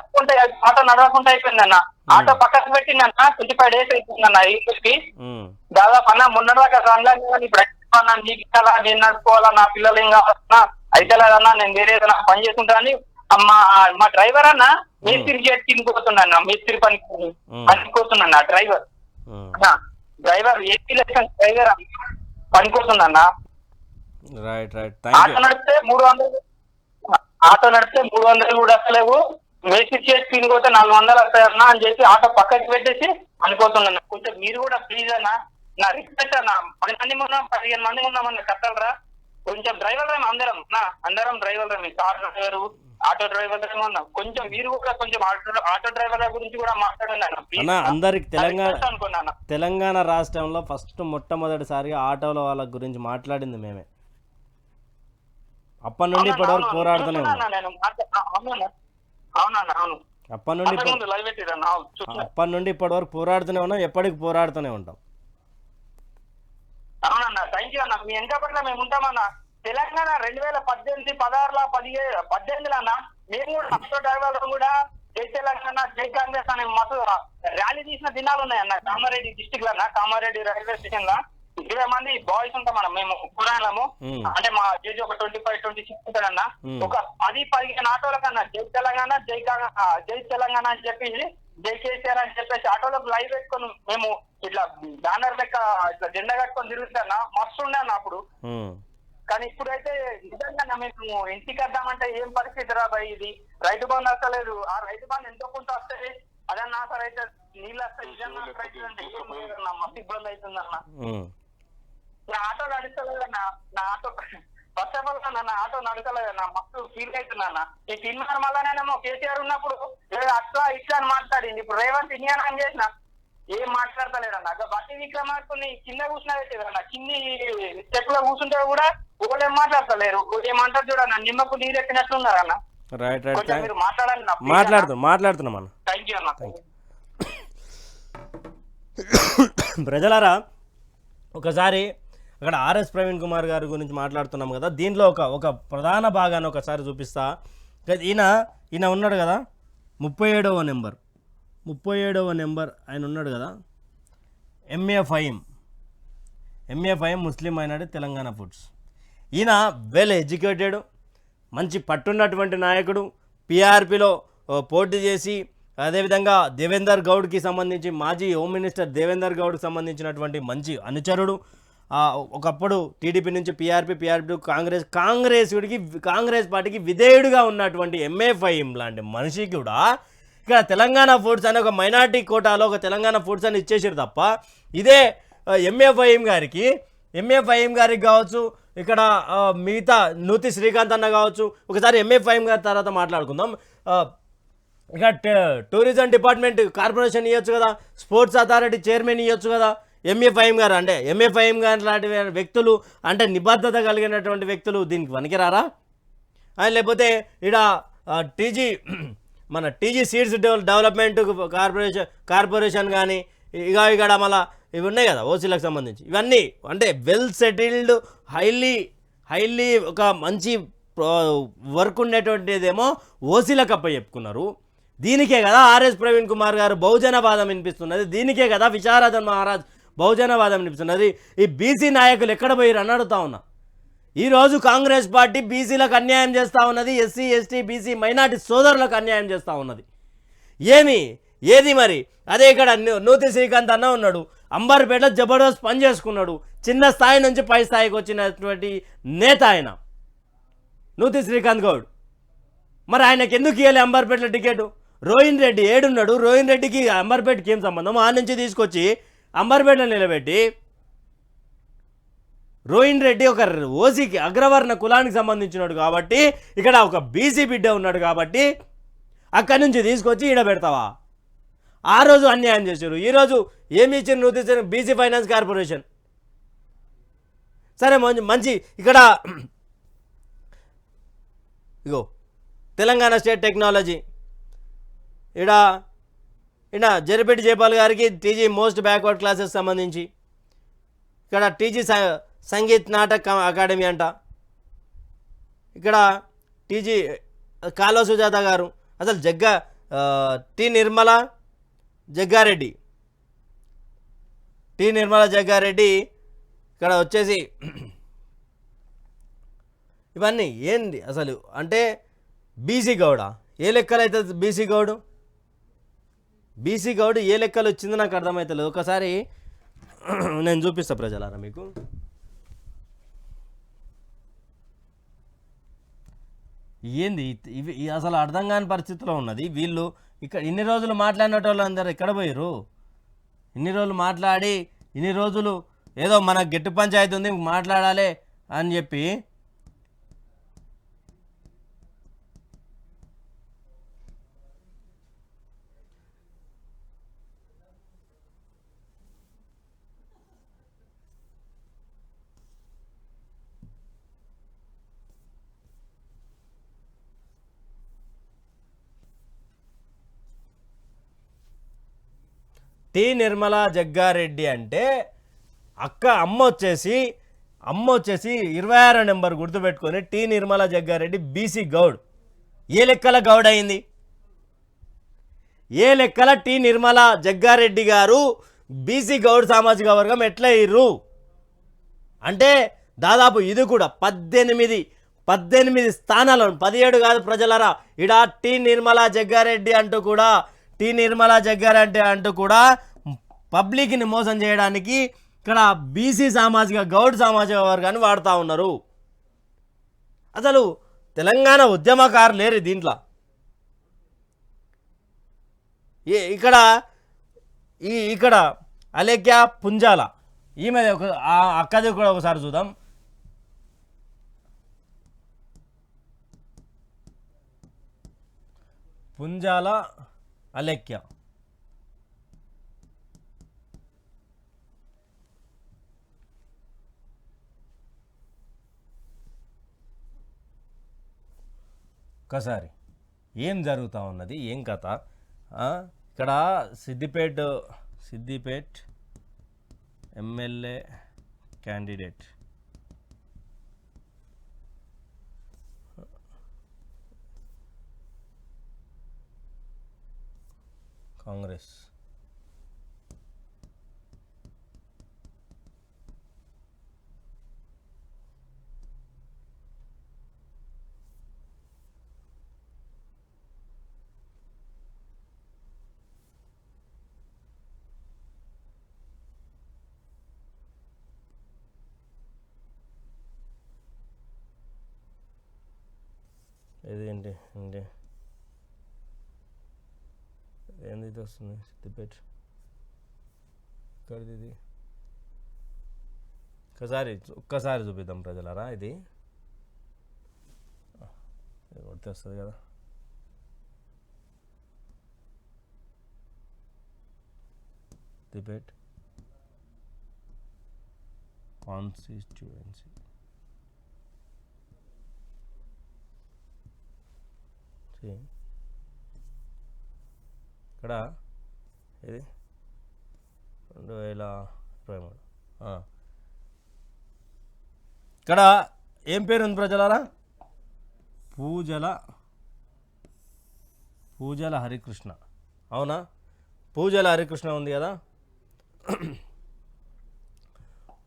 ఆటో నడవకుండా అయిపోయిందన్న. ఆటో పక్కకు పెట్టిందన్న. 25 days అయిపోయిందన్న ఇంటికి. దాదాపు అన్న మొన్నటిదాకా ఇప్పుడు నీకు ఇవ్వాలా, నేను నడుపుకోవాలా, నా పిల్లలు ఏం కావాలన్నా అయితే లేదన్నా, నేను వేరే ఏదైనా పని చేసుకుంటా అని మా డ్రైవర్ అన్న మేస్త్రి తినిపోతున్నా, మేస్త్రి పనికోతున్నా డ్రైవర్ ఏపీ లైసెన్స్ డ్రైవర్ పనికోతుందన్న. ఆటో నడిపితే 300 కూడా వస్తలేవు, మేస్త్రి చేసి తినిపోతే 400 వస్తాయన్నా అని చెప్పి ఆటో పక్కకి పెట్టేసి అనుకోతున్నా. కొంచెం మీరు కూడా ప్లీజ్ అన్న, నా రిక్వెస్ట్ అన్న. 10 మంది ఉన్నాం, 15 మంది ఉన్నామన్న కట్టలరా. కొంచెం డ్రైవర్ అందరం driver car driver, auto driver ఉన్నాం. కొంచెం మీరు కూడా కొంచెం ఆటో డ్రైవర్ల గురించి కూడా మాట్లాడండి అన్న. అందరికి తెలంగాణ రాష్ట్రంలో ఫస్ట్ మొట్టమొదటిసారిగా ఆటోల వాళ్ళ గురించి మాట్లాడింది మేమే. అప్పటి నుండి ఇప్పటి వరకు పోరాడుతూనే ఉన్నాం. అప్పటి నుండి ఇప్పటి వరకు పోరాడుతూనే ఉన్నాం, ఎప్పటికి పోరాడుతూనే ఉంటాం. అవునన్నా, థ్యాంక్ యూ అన్న. మీ వెనకపట్ల మేము ఉంటామన్న. తెలంగాణ 2018, 16, అన్న మేము కూడా ఆటో డ్రైవర్లు కూడా జై తెలంగాణ, జై కాంగ్రెస్ అనే మస్తు ర్యాలీ తీసిన దినాలు ఉన్నాయన్న. కామారెడ్డి డిస్టిక్ లో కామారెడ్డి రైల్వే స్టేషన్ లో 20 మంది బాయ్స్ ఉంటాం అన్న. మేము పురాణము అంటే మా ఏజ్ ఒక 25-26 ఉంటాడన్న. ఒక 10-15 ఆటోల కన్నా జై తెలంగాణ, జై తెలంగాణ అని చెప్పి, జై కేసీఆర్ అని చెప్పేసి ఆటోలకు లైవ్ పెట్టుకొని మేము ఇట్లా బ్యానర్ లెక్క ఇట్లా జెండా కట్టుకొని తిరుగుతున్నా. మస్తు ఉండే అన్న అప్పుడు. కానీ ఇప్పుడైతే నిజంగా మేము ఇంటికి వద్దామంటే ఏం పరిస్థితి రా భయ్, ఇది రైతు బంధు వస్తలేదు. ఆ రైతు బంధు ఎంతో కొంత వస్తాయి, అదన్నా సార్ అయితే నీళ్ళు వస్తాయి. నిజంగా రైతు అంటే ఏం లేదన్నా, మస్తు ఇబ్బంది అవుతుందన్న. నా ఆటో నడుస్తలేదన్నా, నా ఆటో ఫస్ట్ ఆఫ్ ఆల్ నా ఆటో నడతలేదన్నా, మస్తు ఫీల్ అవుతున్నా. ఈ తిన్నారు మళ్ళానేమో కేసీఆర్ ఉన్నప్పుడు అట్లా ఇట్లా అని మాట్లాడింది, ఇప్పుడు రేవంత్ ఇండియా అని చేసిన ఏం మాట్లాడతలేదన్నా. బట్టి విక్రమార్కుని కింద కూర్చున్నా పెట్టేదన్నా, కింది స్టెప్ లో కూర్చుంటే కూడా వాళ్ళు ఏం మాట్లాడతలేరు. ఏమంటారు చూడన్నా, నిమ్మకు నీరు ఎక్కినట్లున్నారన్న. రైట్ కొంచెం మీరు మాట్లాడాలి. మాట్లాడుతున్నాం అన్న. థ్యాంక్ యూ అన్న. ప్రజలారా, ఒకసారి అక్కడ ఆర్ఎస్ ప్రవీణ్ కుమార్ గారి గురించి మాట్లాడుతున్నాం కదా, దీంట్లో ఒక ప్రధాన భాగాన్ని ఒకసారి చూపిస్తా. ఈయన ఉన్నాడు కదా 37వ నెంబర్ ఆయన ఉన్నాడు కదా, ఎంఏ ఫహీం ముస్లిం మైనారిటీ తెలంగాణ ఫుడ్స్. ఈయన వెల్ ఎడ్యుకేటెడ్, మంచి పట్టున్నటువంటి నాయకుడు, పిఆర్పిలో పోటీ చేసి, అదేవిధంగా దేవేందర్ గౌడ్కి సంబంధించి మాజీ హోమ్ మినిస్టర్ దేవేందర్ గౌడ్కి సంబంధించినటువంటి మంచి అనుచరుడు. ఒకప్పుడు టీడీపీ నుంచి పిఆర్పీ టు కాంగ్రెస్ పార్టీకి విధేయుడిగా ఉన్నటువంటి ఎంఏ ఫహీం లాంటి మనిషి కూడా ఇక్కడ తెలంగాణ ఫుడ్స్ అని ఒక మైనార్టీ కోటాలో ఒక తెలంగాణ ఫుడ్స్ అని ఇచ్చేసారు తప్ప, ఇదే ఎంఏ ఫహీం గారికి కావచ్చు, ఇక్కడ మిగతా నూతి శ్రీకాంత్ అన్న కావచ్చు. ఒకసారి ఎంఏ ఫహీం గారి తర్వాత మాట్లాడుకుందాం. ఇక టూరిజం డిపార్ట్మెంట్ కార్పొరేషన్ ఇవ్వచ్చు కదా, స్పోర్ట్స్ అథారిటీ చైర్మన్ ఇవ్వచ్చు కదా ఎంఏ ఫహీం గారు. అంటే ఎంఏ ఫహీం గారు లాంటి వ్యక్తులు, అంటే నిబద్ధత కలిగినటువంటి వ్యక్తులు దీనికి పనికిరారా? లేకపోతే ఇక్కడ టీజీ సీడ్స్ డెవలప్మెంట్ కార్పొరేషన్ కానీ ఇక్కడ మళ్ళీ ఇవి ఉన్నాయి కదా ఓసీలకు సంబంధించి, ఇవన్నీ అంటే వెల్ సెటిల్డ్ హైలీ ఒక మంచి వర్క్ ఉండేటువంటిదేమో ఓసీలకు చెప్పుకున్నారు. దీనికే కదా ఆర్ఎస్ ప్రవీణ్ కుమార్ గారు బహుజనవాదం వినిపిస్తున్నది, దీనికే కదా విశారదన్ మహారాజ్ బహుజనవాదం వినిపిస్తున్నది. ఈ బీసీ నాయకులు ఎక్కడ పోయిరు అని అడుగుతా ఉన్నా. ఈరోజు కాంగ్రెస్ పార్టీ బీసీలకు అన్యాయం చేస్తూ ఉన్నది, ఎస్సీ ఎస్టీ బీసీ మైనార్టీ సోదరులకు అన్యాయం చేస్తూ ఉన్నది. ఏది మరి? అదే ఇక్కడ నూతి శ్రీకాంత్ అన్న ఉన్నాడు, అంబర్పేటలో జబర్దస్త్ పని చేసుకున్నాడు, చిన్న స్థాయి నుంచి పై స్థాయికి వచ్చినటువంటి నేత ఆయన నూతి శ్రీకాంత్ గౌడ్. మరి ఆయనకి ఎందుకు ఇవ్వాలి అంబర్పేటలో టికెట్? రోహిన్ రెడ్డి ఏడున్నాడు, రోహిన్ రెడ్డికి అంబర్పేటకి ఏం సంబంధం? ఆ నుంచి తీసుకొచ్చి అంబర్పేటలో నిలబెట్టి, రోహిన్ రెడ్డి ఒక ఓసీకి అగ్రవర్ణ కులానికి సంబంధించినాడు కాబట్టి, ఇక్కడ ఒక బీసీ బిడ్డ ఉన్నాడు కాబట్టి అక్కడి నుంచి తీసుకొచ్చి ఈడ పెడతావా? ఆ రోజు అన్యాయం చేశారు, ఈరోజు ఏమి ఇచ్చారు? నూతి బీసీ ఫైనాన్స్ కార్పొరేషన్. సరే మంచి ఇక్కడ ఇగో తెలంగాణ స్టేట్ టెక్నాలజీ ఇక్కడ జరిపెట్టి జయపాల్ గారికి టీజీ మోస్ట్ బ్యాక్వర్డ్ క్లాసెస్ సంబంధించి, ఇక్కడ టీజీ సంగీత్ నాటక్ అకాడమీ అంట, ఇక్కడ టీజీ కాలువ సుజాత గారు, అసలు టి నిర్మల జగ్గారెడ్డి ఇక్కడ వచ్చేసి ఇవన్నీ ఏంది అసలు? అంటే బీసీ గౌడ ఏ లెక్కలు అవుతుంది? బీసీ గౌడ్ ఏ లెక్కలు వచ్చిందో నాకు అర్థమవుతలేదు. ఒకసారి నేను చూపిస్తా ప్రజలారా మీకు. ఏంది ఇవి అసలు అర్థం కాని పరిస్థితిలో ఉన్నది. వీళ్ళు ఇక్కడ ఇన్ని రోజులు మాట్లాడిన వాళ్ళు అందరూ ఎక్కడ పోయారు? ఇన్ని రోజులు మాట్లాడి ఇన్ని రోజులు ఏదో మన గట్టి పంచాయతీ ఉంది మాట్లాడాలి అని చెప్పి టి నిర్మలా జగ్గారెడ్డి అంటే అమ్మ వచ్చేసి 26 నెంబర్ గుర్తుపెట్టుకొని టి నిర్మలా జగ్గారెడ్డి బీసీ గౌడ్. ఏ లెక్కల గౌడ్ అయింది? ఏ లెక్కల టి నిర్మలా జగ్గారెడ్డి గారు బీసీ గౌడ్ సామాజిక వర్గం ఎట్లా అయ్యారు అంటే దాదాపు ఇది కూడా 18 స్థానాలను 17 కాదు ప్రజలరా. ఇడ టి నిర్మలా జగ్గారెడ్డి అంటూ కూడా పబ్లిక్ని మోసం చేయడానికి ఇక్కడ బీసీ గౌడ్ సామాజిక వర్గాన్ని వాడుతూ ఉన్నారు. అసలు తెలంగాణ ఉద్యమకారులు లేరు దీంట్లో. ఇక్కడ అలేఖ్య పుంజాల ఈమె ఆ అక్కది కూడా ఒకసారి చూద్దాం. పుంజాల అలేఖ్య ఒకసారి ఏం జరుగుతూ ఉన్నది, ఏం కథ. ఇక్కడ సిద్దిపేట్ ఎమ్మెల్యే క్యాండిడేట్ కాంగ్రెస్ ఇదేంటి అంటే ఏంది ఇది వస్తుంది సిద్దిపేట ఇక్కడిది ఇది ఒక్కసారి చూపిద్దాం ప్రజలారా. ఇది కొడితే వస్తుంది కదా. సిద్దిపేట కాన్స్టిట్యుయెన్సీ ఇక్కడ ఇది 2023. ఇక్కడ ఏం పేరు ఉంది ప్రజలారా? పూజల హరికృష్ణ. అవునా? పూజల హరికృష్ణ ఉంది కదా.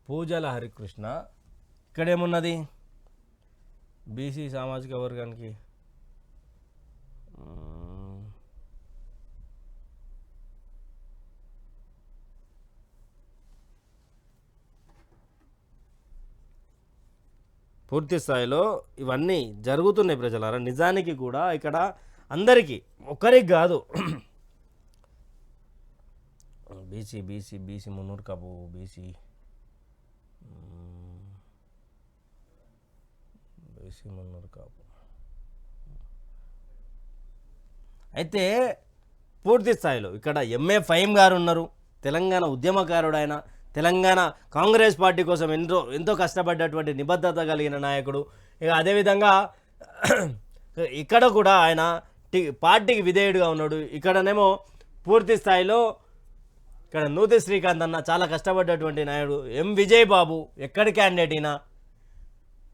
పూజల హరికృష్ణ ఇక్కడేమున్నది? బీసీ సామాజిక వర్గానికి పూర్తి స్థాయిలో ఇవన్నీ జరుగుతున్నాయి ప్రజలారా. నిజానికి కూడా ఇక్కడ అందరికీ ఒక్కరికి కాదు, బీసీ మున్నూరు కాపు బీసీ మున్నూరు కాపు అయితే పూర్తి స్థాయిలో ఇక్కడ ఎంఏ ఫహీం గారు ఉన్నారు. తెలంగాణ ఉద్యమకారుడు ఆయన. తెలంగాణ కాంగ్రెస్ పార్టీ కోసం ఎంతో కష్టపడ్డటువంటి నిబద్ధత కలిగిన నాయకుడు. ఇక అదేవిధంగా ఇక్కడ కూడా ఆయన పార్టీకి విధేయుడుగా ఉన్నాడు. ఇక్కడనేమో పూర్తి స్థాయిలో ఇక్కడ నూతి శ్రీకాంత్ అన్న చాలా కష్టపడ్డటువంటి నాయుడు. విజయ్ బాబు ఎక్కడి క్యాండిడేట్ అయినా,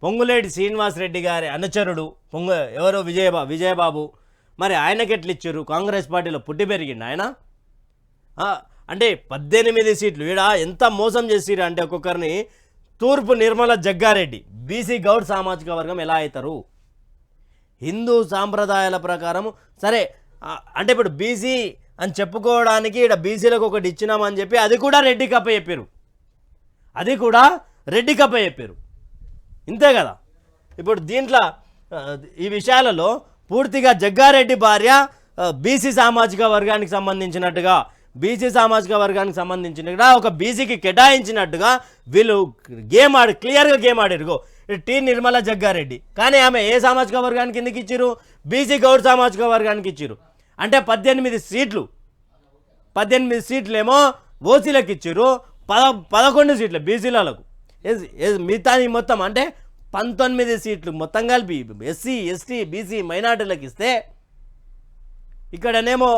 పొంగులేటి శ్రీనివాసరెడ్డి గారి అనుచరుడు ఎవరో విజయబాబు. మరి ఆయనకి ఎట్లు ఇచ్చారు? కాంగ్రెస్ పార్టీలో పుట్టి పెరిగిండు ఆయన. అంటే 18 సీట్లు. ఈడ ఎంత మోసం చేసిరు అంటే ఒక్కొక్కరిని. తూర్పు నిర్మల జగ్గారెడ్డి బీసీ గౌడ్ సామాజిక వర్గం ఎలా అవుతారు? హిందూ సాంప్రదాయాల ప్రకారం సరే అంటే ఇప్పుడు బీసీ అని చెప్పుకోవడానికి ఇక్కడ బీసీలకు ఒకటి ఇచ్చినామని చెప్పి అది కూడా రెడ్డి కప్ప చెప్పారు. ఇంతే కదా. ఇప్పుడు దీంట్లో ఈ విషయాలలో పూర్తిగా జగ్గారెడ్డి భార్య బీసీ సామాజిక వర్గానికి సంబంధించినట్టుగా ఒక బీసీకి కేటాయించినట్టుగా వీళ్ళు క్లియర్గా గేమ్ ఆడారు. టీ నిర్మల జగ్గారెడ్డి. కానీ ఆమె ఏ సామాజిక వర్గానికి ఎందుకు ఇచ్చారు? బీసీ గౌడ్ సామాజిక వర్గానికి ఇచ్చారు. అంటే 18 సీట్లు ఏమో ఓసీలకు ఇచ్చారు, 11 సీట్లు బీసీలకు. మిగతా మొత్తం అంటే 19 సీట్లు మొత్తం కలిపి ఎస్సీ ఎస్టీ బీసీ మైనార్టీలకు ఇస్తే ఇక్కడనేమో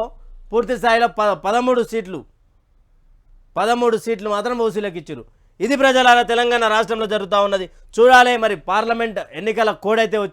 పూర్తి స్థాయిలో 13 సీట్లు మాత్రం ఓసీలకు ఇచ్చారు. ఇది ప్రజలారా తెలంగాణ రాష్ట్రంలో జరుగుతూ ఉన్నది. చూడాలి మరి పార్లమెంట్ ఎన్నికల కోడ్ అయితే